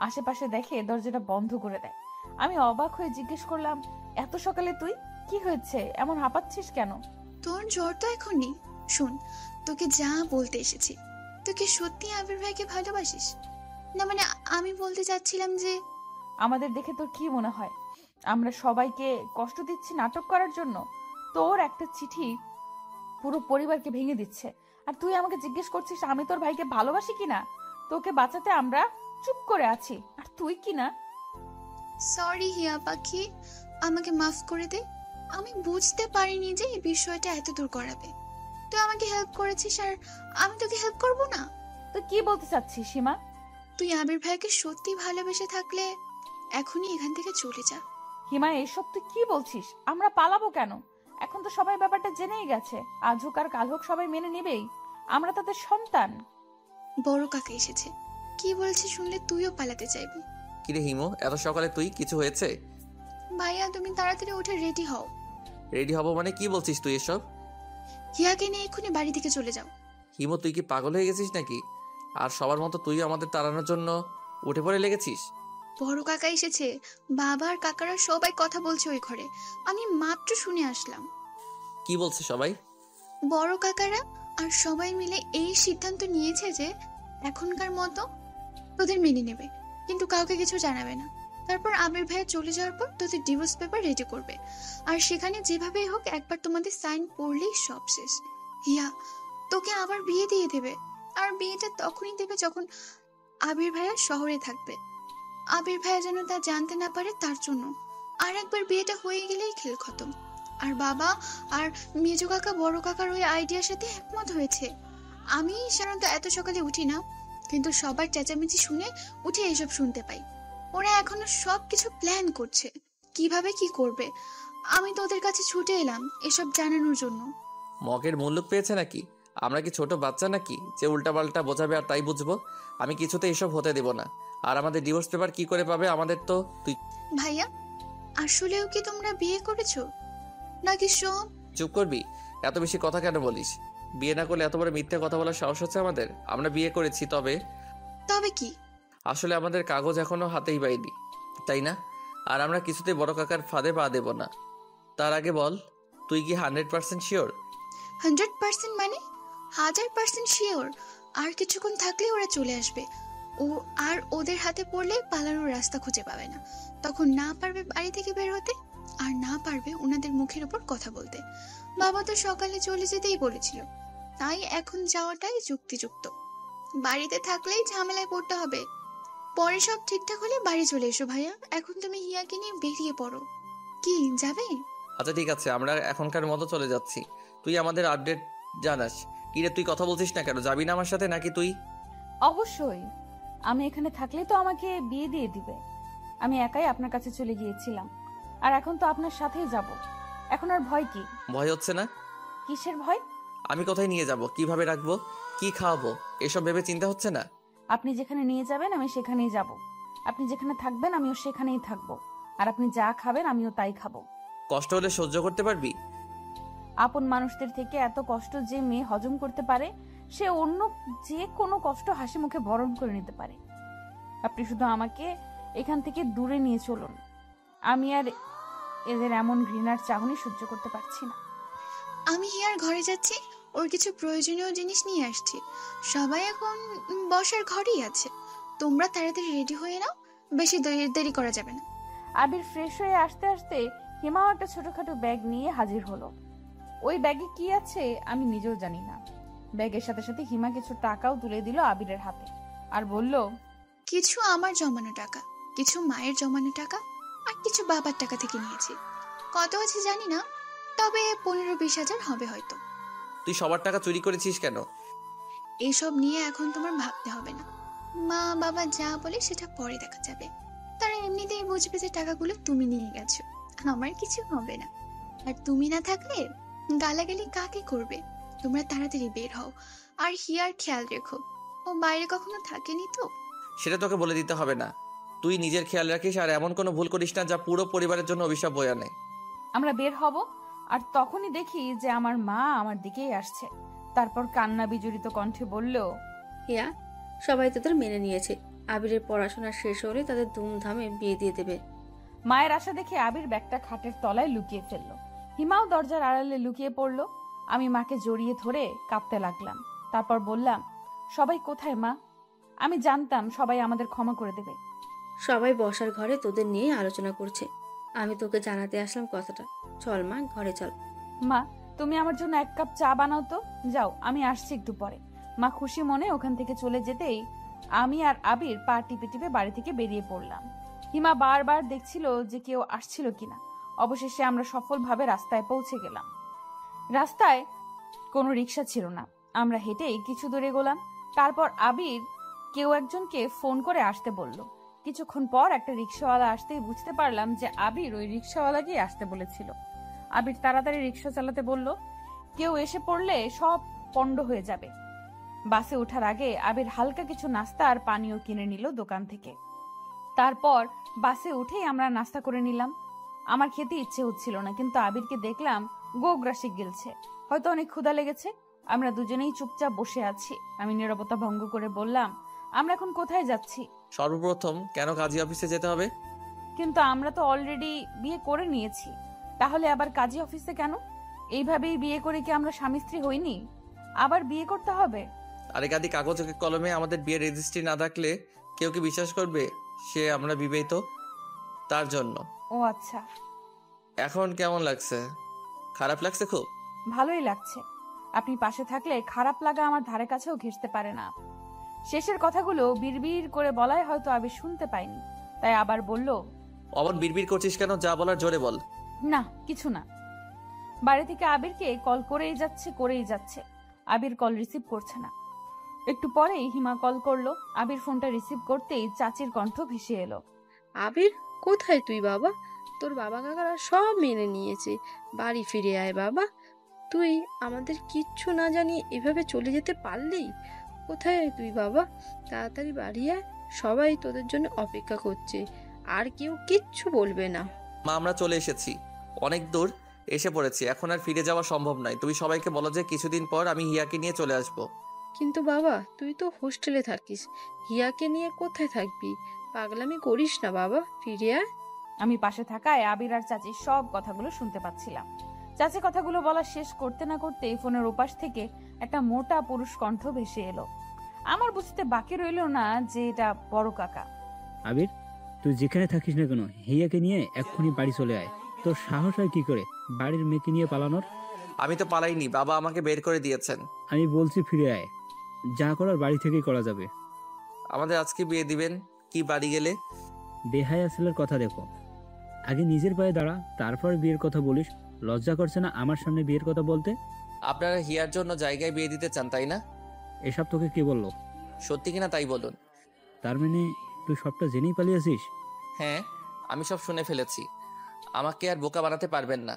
আশেপাশে দেখে দরজাটা বন্ধ করে দেয়। আমি অবাক হয়ে জিজ্ঞেস করলাম, এত সকালে তুই? কি হয়েছে, এমন হাঁপাচ্ছিস কেন? তোর জ্বর তো এখন নেই। শোন, তোকে যা বলতে এসেছি, তুই কি সত্যি আবির ভাইকে ভালোবাসিস? না মানে আমি বলতে চাচ্ছিলাম যে আমাদের দেখে তোর কি মনে হয় আমরা সবাইকে কষ্ট দিচ্ছি নাটক করার জন্য? তোর একটা চিঠি পুরো পরিবারকে ভেঙে দিচ্ছে আর তুই আমাকে জিজ্ঞেস করছিস আমি তোর ভাইকে ভালোবাসি কিনা? তোকে বাঁচাতে আমরা চুপ করে আছি আর তুই কিনা। সরি হিয়া পাখি, আমাকে মাফ করে দে। আমি বুঝতে পারিনি যে এই বিষয়টা এত দূর করাবে। তুই আমাকে হেল্প করেছিস আর আমি তোকে হেল্প করব না? তুই কি বলতে চাচ্ছিস সীমা? তুই আবির ভাইকে সত্যি ভালোবেসে থাকলে এখনই এখান থেকে চলে যা। হিমা, এসব তুই কি বলছিস? আমরা পালাবো কেন? এখন তো সবাই ব্যাপারটা জেনেই গেছে। আজ হোক আর কাল হোক সবাই মেনে নেবেই, আমরা তাদের সন্তান। বড় কাকা এসেছে, কি বলছে শুনলে তুইও পালাতে চাইবি। কিরে হিমো, এত সকালে তুই? কিছু হয়েছে? ভাইয়া তুমি তাড়াতাড়ি উঠে রেডি হও। রেডি হব মানে কি বলছিস তুই এসব? হিয়াকে নিয়ে এক্ষুনি বাড়ি থেকে চলে যাও। হিমো, তুই কি পাগল হয়ে গেছিস নাকি? আর সবার মতো তুই আমাদের তাড়ানোর জন্য উঠে পড়ে লেগেছিস? বড় কাকা এসেছে, বাবা আর কাকারা সবাই কথা বলছে ওই ঘরে। আমি মাত্র শুনে আসলাম। কি বলছে সবাই? বড় কাকারা আর সবাই মিলে এই সিদ্ধান্ত নিয়েছে যে এখনকার মতো তোদের মেনে নেবে, কিন্তু কাউকে কিছু জানাবে না। তারপর আবির ভাইয়া চলে যাওয়ার পর তোদের ডিভোর্স পেপার রেডি করবে আর সেখানে যেভাবেই হোক একবার তোমাদের সাইন পড়লেই সব শেষ। হিয়া তোকে আবার বিয়ে দিয়ে দেবে, আর বিয়েটা তখনই দেবে যখন আবির ভাইয়া শহরে থাকবে। আবির ভাইয়া যেন তা জানতে না পারে, তার জন্য। আর একবার বিয়েটা হয়ে গেলেই খেল খতম। আর বাবা আর মেজো কাকা বড় কাকার ওই আইডিয়ার সাথে একমত হয়েছে। আমি সাধারণত এত সকালে উঠি না, কিন্তু সবার চেঁচামেচি শুনে উঠে এসব শুনতে পাই। ওরা এখনো সবকিছু প্ল্যান করছে, কিভাবে কি করবে। আমি তো ওদের কাছে ছুটে এলাম এসব জানানোর জন্য। মগের মূল্য পেয়েছে নাকি? আমরা কি ছোট বাচ্চা নাকি যে উল্টাপাল্টা বোঝাবে আর তাই বুঝবো? আমি কিছুতে এসব হতে দেব না। আর আমাদের ডিভোর্স পেপার কি করে পাবে আমাদের? তো তুই ভাইয়া আসলেও কি তোমরা বিয়ে করেছো নাকি সব? চুপ করবি? এত বেশি কথা কেন বলিস? বিয়ে না করলে এত বড় মিথ্যে কথা বলার সাহস হচ্ছে আমাদের? আমরা বিয়ে করেছি। তবে কি? আসলে আমাদের কাগজ এখনো হাতেই পাইনি, তাই না? আর আমরা কিছুতেই বড় কাকার ফাঁদে পা দেব না। তার আগে বল, তুই কি 100% শিওর? 100% মানে 1000% শিওর। আর কিছুক্ষণ থাকলে ওরা চলে আসবে। আর ওদের হাতে পড়লে পালানোর রাস্তা খুঁজে পাবে না। তখন না পারবে বাড়ি থেকে বের হতে, আর না পারবে ওনাদের মুখের উপর কথা বলতে। বাবা তো সকালে চলে যেতেই বলেছিল, তাই এখন যাওয়াটাই যুক্তিযুক্ত। বাড়িতে থাকলেই ঝামেলায় পড়তে হবে। পরে সব ঠিকঠাক হলে বাড়ি চলে এসো ভাইয়া। এখন তুমি হিয়াকে নিয়ে বেরিয়ে পড়ো। কি যাবে? আচ্ছা ঠিক আছে, আমরা এখনকার মতো চলে যাচ্ছি। তুই আমাদের আপডেট জানাস। কিরে তুই কথা বলছিস না কেন? যাবি না আমার সাথে নাকি তুই? অবশ্যই, আমি এখানে থাকলে তো আমাকে বিয়ে দিয়ে দিবে। আমি একাই আপনার কাছে চলে গিয়েছিলাম আর এখন তো আপনার সাথেই যাব। এখন আর ভয় কি? ভয় হচ্ছে না? কিসের ভয়? আমি কোথায় নিয়ে যাব, কিভাবে রাখবো, কি খাওয়াবো, এসব ভেবে চিন্তা হচ্ছে না? আপনি যেখানে নিয়ে যাবেন আমি সেখানেই যাব। আপনি যেখানে থাকবেন আমিও সেখানেই থাকবো। আর আপনি যা খাবেন আমিও তাই খাবো। কষ্ট হলে সহ্য করতে পারবি? আপন মানুষদের থেকে এত কষ্ট যে মেয়ে হজম করতে পারে, সে অন্য যে কোনো কষ্ট হাসি মুখে বরণ করে নিতে পারে। আপনি শুধু আমাকে এখান থেকে দূরে নিয়ে চলুন। আমি আর এদের এমন ঘৃণার চাহনি সহ্য করতে পারছি না। আমি হিয়ার ঘরে যাচ্ছি, ওর কিছু প্রয়োজনীয় জিনিস নিয়ে আসছি। সবাই এখন বসার ঘরেই আছে। তোমরা তাড়াতাড়ি রেডি হয়ে নাও, বেশি দেরি করা যাবে না। আবির ফ্রেশ হয়ে আসতে আসতে হিমাও একটা ছোটখাটো ব্যাগ নিয়ে হাজির হলো। ওই ব্যাগে কি আছে আমি নিজেও জানি না। ব্যাগের সাথে সাথে হিমা কিছু টাকাও তুলে দিল আবিরের হাতে আর বলল, কিছু আমার জমানো টাকা, কিছু মায়ের জমানো টাকা, আর কিছু বাবার টাকা থেকে নিয়েছি। কত আছে জানি না, তবে 15-20 হাজার হবে হয়তো। তুই সবার টাকা চুরি করেছিস কেন? এসব নিয়ে এখন তোমার ভাবতে হবে না। মা বাবা যা বলে সেটা পরে দেখা যাবে। তারা এমনিতেই বুঝবে যে টাকাগুলো তুমি নিয়ে গেছো, আমার কিছু হবে না। আর তুমি না থাকলে গালাগালি কাকে করবে? তোমরা তাড়াতাড়ি বের হও, আর হিয়ার খেয়াল রেখো, ও বাইরে কখনো থাকেনি তো। সেটা তোকে বলে দিতে হবে না। তুই নিজের খেয়াল রাখিস আর এমন কোনো ভুল করিস না যা পুরো পরিবারের জন্য অভিশাপ বয়ে আনে। আমরা বের হব আর তখনই দেখি যে আমার মা আমার দিকেই আসছে। তারপর কান্না বিজড়িত কণ্ঠে বলল, হিয়া, সবাই তোদের মেনে নিয়েছে। আবিরের পড়াশোনা শেষ হলে তাদের ধুমধামে বিয়ে দিয়ে দেবে। মায়ের আশা দেখে আবির ব্যাগটা খাটের তলায় লুকিয়ে ফেললো। হিমাও দরজার আড়ালে লুকিয়ে পড়লো। আমি মাকে জড়িয়ে ধরে কাঁদতে লাগলাম। তারপর বললাম, সবাই কোথায় মা? আমি জানতাম সবাই আমাদের ক্ষমা করে দেবে। সবাই বসার ঘরে তোদের নিয়ে আলোচনা করছে। আমি তোকে জানাতে আসলাম কথাটা। চল মা, ঘরে চল। মা, তুমি আমার জন্য 1 কাপ চা বানাও তো। যাও, আমি আসছি একটু পরে। মা খুশি মনে ওখান থেকে চলে যেতেই আমি আর আবির পা টিপে টিপে বাড়ি থেকে বেরিয়ে পড়লাম। হিমা বারবার দেখছিল যে কেউ আসছিল কিনা। অবশেষে আমরা সফলভাবে রাস্তায় পৌঁছে গেলাম। রাস্তায় কোনো রিক্সা ছিল না। আমরা হেঁটেই কিছু দূরে গেলাম। তারপর আবির কেউ একজনকে ফোন করে আসতে বলল। কিছুক্ষণ পর একটা রিক্সাওয়ালা আসতেই বুঝতে পারলাম যে আবির ওই রিক্সাওয়ালাকেই আসতে বলেছিল। আবির তাড়াতাড়ি রিক্সা চালাতে বলল। কেউ এসে পড়লে সব পণ্ড হয়ে যাবে। বাসে ওঠার আগে আবির হালকা কিছু নাস্তা আর পানীয় কিনে নিল দোকান থেকে। তারপর বাসে উঠেই আমরা নাস্তা করে নিলাম। আমার খেতে ইচ্ছে হচ্ছিল না, কিন্তু আবিরকে দেখলাম গোগ্রাসে গিলছে। হয়তো অনেক ক্ষুধা লেগেছে। আমরা দুজনেই চুপচাপ বসে আছি। আমি নীরবতা ভঙ্গ করে বললাম, আমরা এখন কোথায় যাচ্ছি? সর্বপ্রথম কেন কাজী অফিসে যেতে হবে? কিন্তু আমরা তো অলরেডি বিয়ে করে নিয়েছি, তাহলে আবার কাজী অফিসে কেন? এইভাবেই বিয়ে করে কি আমরা স্বামী স্ত্রী হইনি? আবার বিয়ে করতে হবে? আরে গাদি, কাগজ কলমে আমাদের বিয়ের রেজিস্ট্রি না থাকলে কেউ কি বিশ্বাস করবে সে আমরা বিবাহিত? তার জন্য। ও আচ্ছা। এখন কেমন লাগছে? খারাপ লাগছে? খুব ভালোই লাগছে। আপনি পাশে থাকলে খারাপ লাগা আমার ধারে কাছেও ঘেঁষতে পারে না। শেষের কথাগুলো বিড়বিড় করে বলায় হয়তো আবির শুনতে পাইনি, তাই আবার বলল, অমন বিড়বিড় করছিস কেন? যা বলার জোরে বল। না, কিছু না। বাড়ি থেকে আবিরকে কল করেই যাচ্ছে। আবির কল রিসিভ করছে না। একটু পরেই হিমা কল করলো। আবির ফোনটা রিসিভ করতেই চাচির কণ্ঠ ভেসে এলো। আবির, কোথায় তুই বাবা? তোর বাবা কাকারা সব মেনে নিয়েছে। বাড়ি ফিরে আয় বাবা। তুই আমাদের কিচ্ছু না জানিয়ে এভাবে চলে যেতে পারলি? কোথায় তুই বাবা? তাড়াতাড়ি বাড়ি আয়। সবাই তোদের জন্য অপেক্ষা করছে, আর কেউ কিচ্ছু বলবে না। মা, আমরা চলে এসেছি, অনেক দূর এসে পড়েছি। এখন আর ফিরে যাওয়া সম্ভব নয়। তুমি সবাইকে বলো যে কিছুদিন পর আমি হিয়াকে নিয়ে চলে আসব। কিন্তু বাবা, তুই তো হোস্টেলে থাকিস, হিয়াকে নিয়ে কোথায় থাকবি? পাগলামি করিস না বাবা, ফিরে আয়। আমি পাশে থাকায় আবির আর চাচির সব কথাগুলো শুনতে পাচ্ছিলাম। চাচি কথাগুলো বলা শেষ করতে না করতে ফোনের ওপাশ থেকে একটা মোটা পুরুষ কণ্ঠ ভেসে এলো। আমার বুঝতে বাকি রইল না যে এটা বড় কাকা। আবির, তুই যেখানে থাকিস না কেন হিয়াকে নিয়ে এক্ষুনি বাড়ি চলে আয়। তোর সাহস হয় কি করে বাড়ির মেয়েকে নিয়ে পালানোর? আমি তো পালাইনি, বাবা আমাকে বের করে দিয়েছেন। আমি বলছি ফিরে আয়। যা করার বাড়ি থেকেই করা যাবে। আমাদের আজকে বিয়ে দিবেন কি বাড়ি গেলে? বেহায়া ছেলের কথা দেখো, আগে নিজের পায়ে দাঁড়া, তারপর বিয়ের কথা বলিস। লজ্জা করছে না আমার সামনে বিয়ের কথা বলতে? আপনারা হিয়ার জন্য জায়গায় বিয়ে দিতে চান, তাই না? এসব তোকে কে বললো? সত্যি কিনা তাই বলুন। তার মানে তুই সবটা জেনেই পালিয়েছিস? হ্যাঁ, আমি সব শুনে ফেলেছি। আমাকে আর বোকা বানাতে পারবেন না।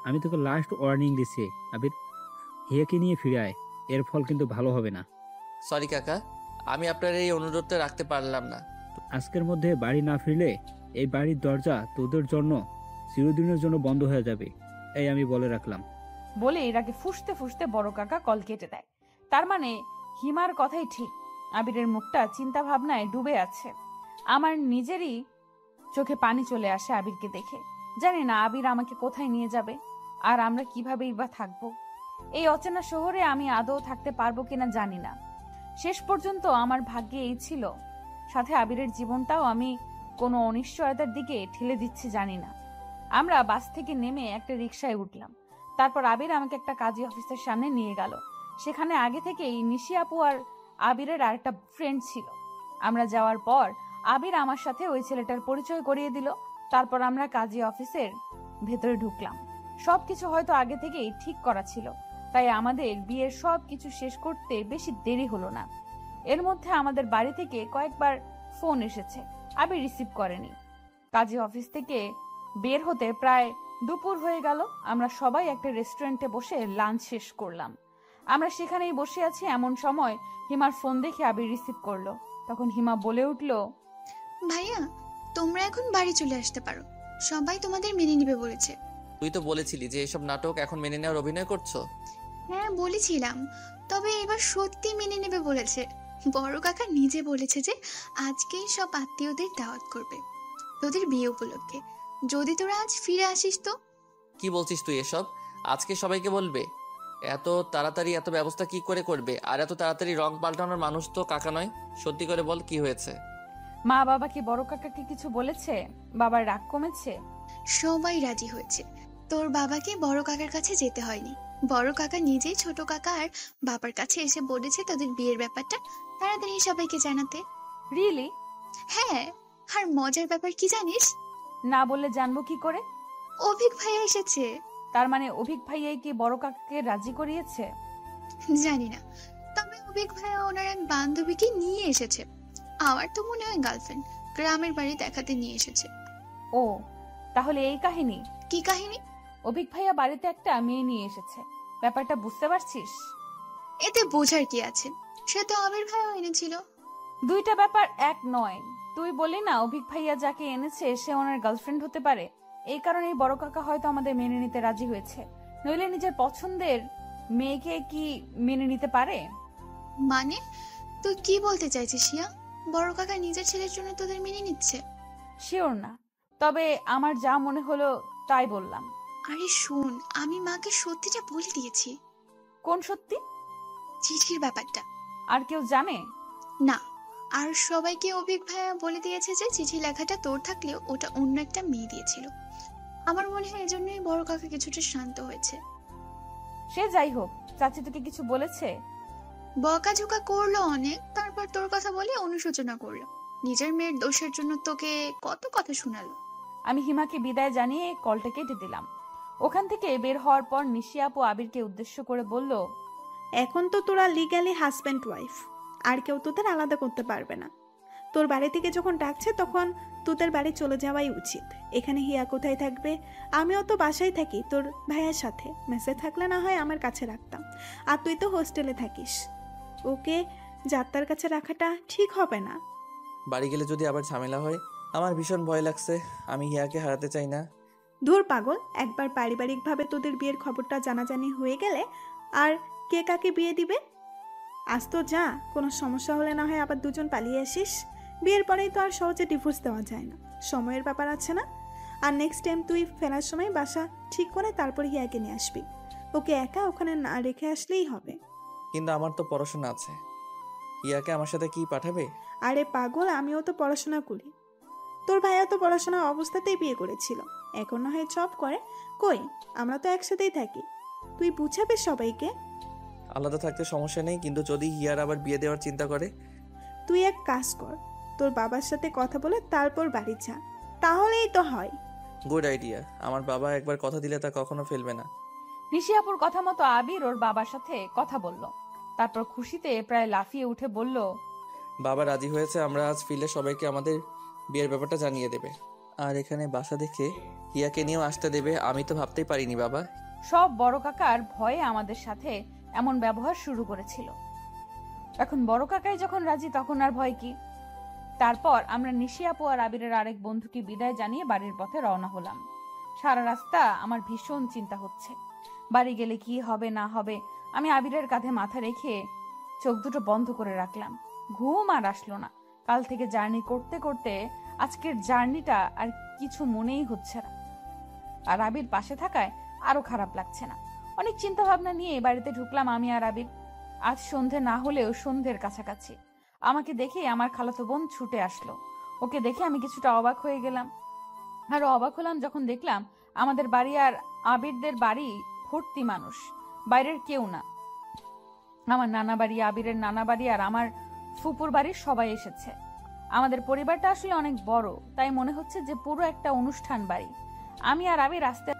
আমি তোকে লাস্ট ওয়ার্নিং দিচ্ছি আবির, হিয়াকে নিয়ে ফিরে আয়, এর ফল কিন্তু ভালো হবে না। সরি কাকা, আমি আপনার এই অনুরোধটা রাখতে পারলাম না। আজকের মধ্যে বাড়ি না ফিরলে এই বাড়ির দরজা তোদের জন্য চিরদিনের জন্য বন্ধ হয়ে যাবে, এই আমি বলে রাখলাম। বলে এরাকে ফুসতে ফুসতে বড় কাকা কল কেটে দেয়। তার মানে হিমার কথাই ঠিক, আবিরের মুখটা চিন্তা ভাবনায় ডুবে আছে। আমার নিজেরই চোখে পানি চলে আসে আবিরকে দেখে। জানি না আবির আমাকে কোথায় নিয়ে যাবে, আর আমরা কিভাবেই বা থাকবো। এই অচেনা শহরে আমি আদৌ থাকতে পারবো কিনা জানি না। শেষ পর্যন্ত আমার ভাগ্যে এই ছিল, সাথে আবিরের জীবনটাও আমি কোনো অনিশ্চয়তার দিকে ঠেলে দিচ্ছি জানি না। আমরা বাস থেকে নেমে একটা রিকশায় উঠলাম। তারপর আবির আমাকে একটা কাজী অফিসের সামনে নিয়ে গেল। সেখানে আগে থেকেই নিশি আপু আর আবিরের আরেকটা ফ্রেন্ড ছিল। আমরা যাওয়ার পর আবির আমার সাথে ওই ছেলেটার পরিচয় করিয়ে দিল। তারপর আমরা কাজী অফিসের ভেতরে ঢুকলাম। সবকিছু হয়তো আগে থেকেই ঠিক করা ছিল, তাই আমাদের বিয়ের সবকিছু শেষ করতে বেশি দেরি হলো না। এর মধ্যে আমাদের বাড়ি থেকে কয়েকবার ফোন এসেছে, আবির রিসিভ করেনি। কাজী অফিস থেকে বের হতে প্রায় দুপুর হয়ে গেল। আমরা সবাই একটা রেস্টুরেন্টে বসে লাঞ্চ শেষ করলাম। আমরা সেখানেই বসে আছি, এমন সময় হিমার ফোন দেখে আবির রিসিভ করলো। তখন হিমা বলে উঠলো, ভাইয়া তোমরা এখন বাড়ি চলে আসতে পারো, সবাই তোমাদের মেনে নিবে বলেছে। তুই তো বলেছিলি যে এসব নাটক এখন মেনে নেওয়ার অভিনয় করছো। হ্যাঁ বলেছিলাম, তবে এবার সত্যি মেনে নেবে বলেছে। বড় কাকা নিজে বলেছে যে আজকেই সব আত্মীয়দের দাওয়াত করবে তোদের বিয়ে উপলক্ষে। যদি তোরা আজ ফিরে আসিস তো। কি বলছিস তুই এসব? আজকে সবাইকে বলবে? এত তাড়াতাড়ি এত ব্যবস্থা কি করে করবে? আর এত তাড়াতাড়ি রং পাল্টানোর মানুষ তো কাকা নয়। সত্যি করে বল, কি হয়েছে? মা বাবা কি বড় কাকাকে কিছু বলেছে? বাবার রাগ কমেছে? সবাই রাজি হয়েছে। তোর বাবাকে বড় কাকার কাছে যেতে হয়নি। বড় কাকা নিজেই ছোট কাকা আর বাবার কাছে এসে বলেছে তোদের বিয়ের ব্যাপারটা তাড়াতাড়ি সবাইকে জানাতে। রিয়েলি? হ্যাঁ, আর মজার ব্যাপার কি জানিস? না বললে জানবো কি করে? অভিক ভাইয়া এসেছে। তার মানে অভিক ভাইয়াই কি বড় কাকাকে রাজি করিয়েছে? জানি না, তবে অভিক ভাইয়া ওনার এক বান্ধবীকে নিয়ে এসেছে। আমার তো মনে হয় গার্লফ্রেন্ড, গ্রামের বাড়ি দেখাতে নিয়ে এসেছে। ও, তাহলে এই কাহিনী? কি কাহিনী? অভিক ভাইয়া বাড়িতে একটা মেয়ে নিয়ে এসেছে, ব্যাপারটা বুঝতে পারছিস? এতে বোঝার কি আছে, সে তো আবির ভাইয়া এনেছিল। দুইটা ব্যাপার এক নয়। তুই বলি না অভিক ভাইয়া যাকে এনেছে সে ওনার গার্লফ্রেন্ড হতে পারে। এই কারণেই বড় কাকা হয়তো আমাদের মেনে নিতে রাজি হয়েছে, নইলে নিজের পছন্দের মেয়েকে কি মেনে নিতে পারে? মানে তুই কি বলতে চাইছিস শিয়া? বড় কাকা নিজের ছেলের জন্য তোদের মেনে নিচ্ছে? শিওর না, তবে আমার যা মনে হলো তাই বললাম। আরে শোন, আমি মাকে সত্যিটা বলে দিয়েছি। কোন সত্যি? চিঠির ব্যাপারটা। আর কেউ জানে না, আর সবাইকে অভিক ভাইয়া বলে দিয়েছে যে চিঠি লেখাটা তোর থাকলেও ওটা অন্য একটা মেয়ে দিয়েছিল। আমার মনে হয় এজন্যই বড় কাকা কিছুটা শান্ত হয়েছে। সে যাই হোক, চাচি তোকে কিছু বলেছে? বকাঝোকা করলো অনেক, তারপর তোর কথা বলে অনুশোচনা করলো। নিজের মেয়ের দোষের জন্য তোকে কত কথা শোনালো। আমি হিমাকে বিদায় জানিয়ে কলটা কেটে দিলাম। ওখান থেকে বের হওয়ার পর নিশি আপু আবিরকে উদ্দেশ্য করে বলল, এখন তো তোরা লিগ্যালি হাজব্যান্ড ওয়াইফ, আর কেউ তোদের আলাদা করতে পারবে না। তোর বাড়ি থেকে যখন ডাকছে তখন তোদের বাড়ি চলে যাওয়াই উচিত। এখানে হিয়া কোথায় থাকবে? আমিও তো বাসায় থাকি তোর ভাইয়ের সাথে, মেসে থাকলে না হয় আমার কাছে রাখতাম। আর তুই তো হোস্টেলে থাকিস, ওকে যাত্রার কাছে রাখাটা ঠিক হবে না। বাড়ি গেলে যদি আবার ঝামেলা হয়, আমার ভীষণ ভয় লাগছে। আমি হিয়াকে হারাতে চাই না। ধুর পাগল, একবার পারিবারিকভাবে তোদের বিয়ের খবরটা জানাজানি হয়ে গেলে আর কে কাকে বিয়ে দিবে? আজ তো যা, কোনো সমস্যা হলে না হয় আবার দুজন পালিয়ে আসিস। বিয়ের পরেই তো আর সহজে ডিভোর্স দেওয়া যায় না, সময়ের ব্যাপার আছে না। আর নেক্সট টাইম তুই ফেরার সময় বাসা ঠিক করে তারপর হিয়াকে নিয়ে আসবি। ওকে একা ওখানে না রেখে আসলেই হবে। কিন্তু আমার তো পড়াশোনা আছে, হিয়াকে আমার সাথে কি পাঠাবে? আরে পাগল, আমিও তো পড়াশোনা করি। তোর ভাইয়া তো পড়াশোনার অবস্থাতেই বিয়ে করেছিল, এখন না হয় জব করে। কই, আমরা তো একসাথেই থাকি, তুই বুঝাবে সবাইকে। আলাদা থাকতে সমস্যা নেই, কিন্তু যদি হিয়ার আবার বিয়ে দেওয়ার চিন্তা করে? তুই এক কাজ কর, তোর বাবার সাথে কথা বলে তারপর বাড়ি যা, তাহলেই তো হয়। Good idea. আমার বাবা একবার কথা দিলে তা কখনো ফেলবে না। নিশি আপুর কথা মতো আবির ওর বাবার সাথে কথা বলল। তারপর খুশিতে প্রায় লাফিয়ে উঠে বলল, বাবা রাজি হয়েছে, আমরা আজ ফিরলে সবাইকে আমাদের বিয়ের ব্যাপারটা জানিয়ে দেবে। আর এখানে বাসা দেখে হিয়াকে নিয়েও আসতে দেবে আমি তো ভাবতেই পারিনি বাবা। সব বড় কাকার ভয়ে আমাদের সাথে এমন ব্যবহার শুরু করেছিল। এখন বড় কাকাই যখন রাজি তখন আর ভয় কি। তারপর আমরা নিশি আপু আর আবিরের আরেক বন্ধুকে বিদায় জানিয়ে বাড়ির পথে রওনা হলাম। সারা রাস্তা আমার ভীষণ চিন্তা হচ্ছে, বাড়ি গেলে কি হবে না হবে। আমি আবিরের কাঁধে মাথা রেখে চোখ দুটো বন্ধ করে রাখলাম। ঘুম আর আসলো না। কাল থেকে জার্নি করতে করতে আজকের জার্নিটা আর কিছু মনেই হচ্ছে না। আর আবির পাশে থাকায় আরো খারাপ লাগছে না। অনেক চিন্তা ভাবনা নিয়ে বাড়িতে ঢুকলাম আমি আর আবির। আজ সন্ধে না হলেও সন্ধ্যের কাছাকাছি। আমাকে দেখে আমার খালাতো বোন ছুটে আসলো। ওকে দেখে আমি কিছুটা অবাক হয়ে গেলাম। আরো অবাক হলাম যখন দেখলাম আমাদের বাড়ি আর আবিরদের বাড়ি ভর্তি মানুষ, বাইরের কেউ না। আমার নানা বাড়ি, আবিরের নানা বাড়ি আর আমার ফুপুর বাড়ির সবাই এসেছে। আমাদের পরিবারটা আসলে অনেক বড়, তাই মনে হচ্ছে যে পুরো একটা অনুষ্ঠান বাড়ি। আমি আর আবির আস্তে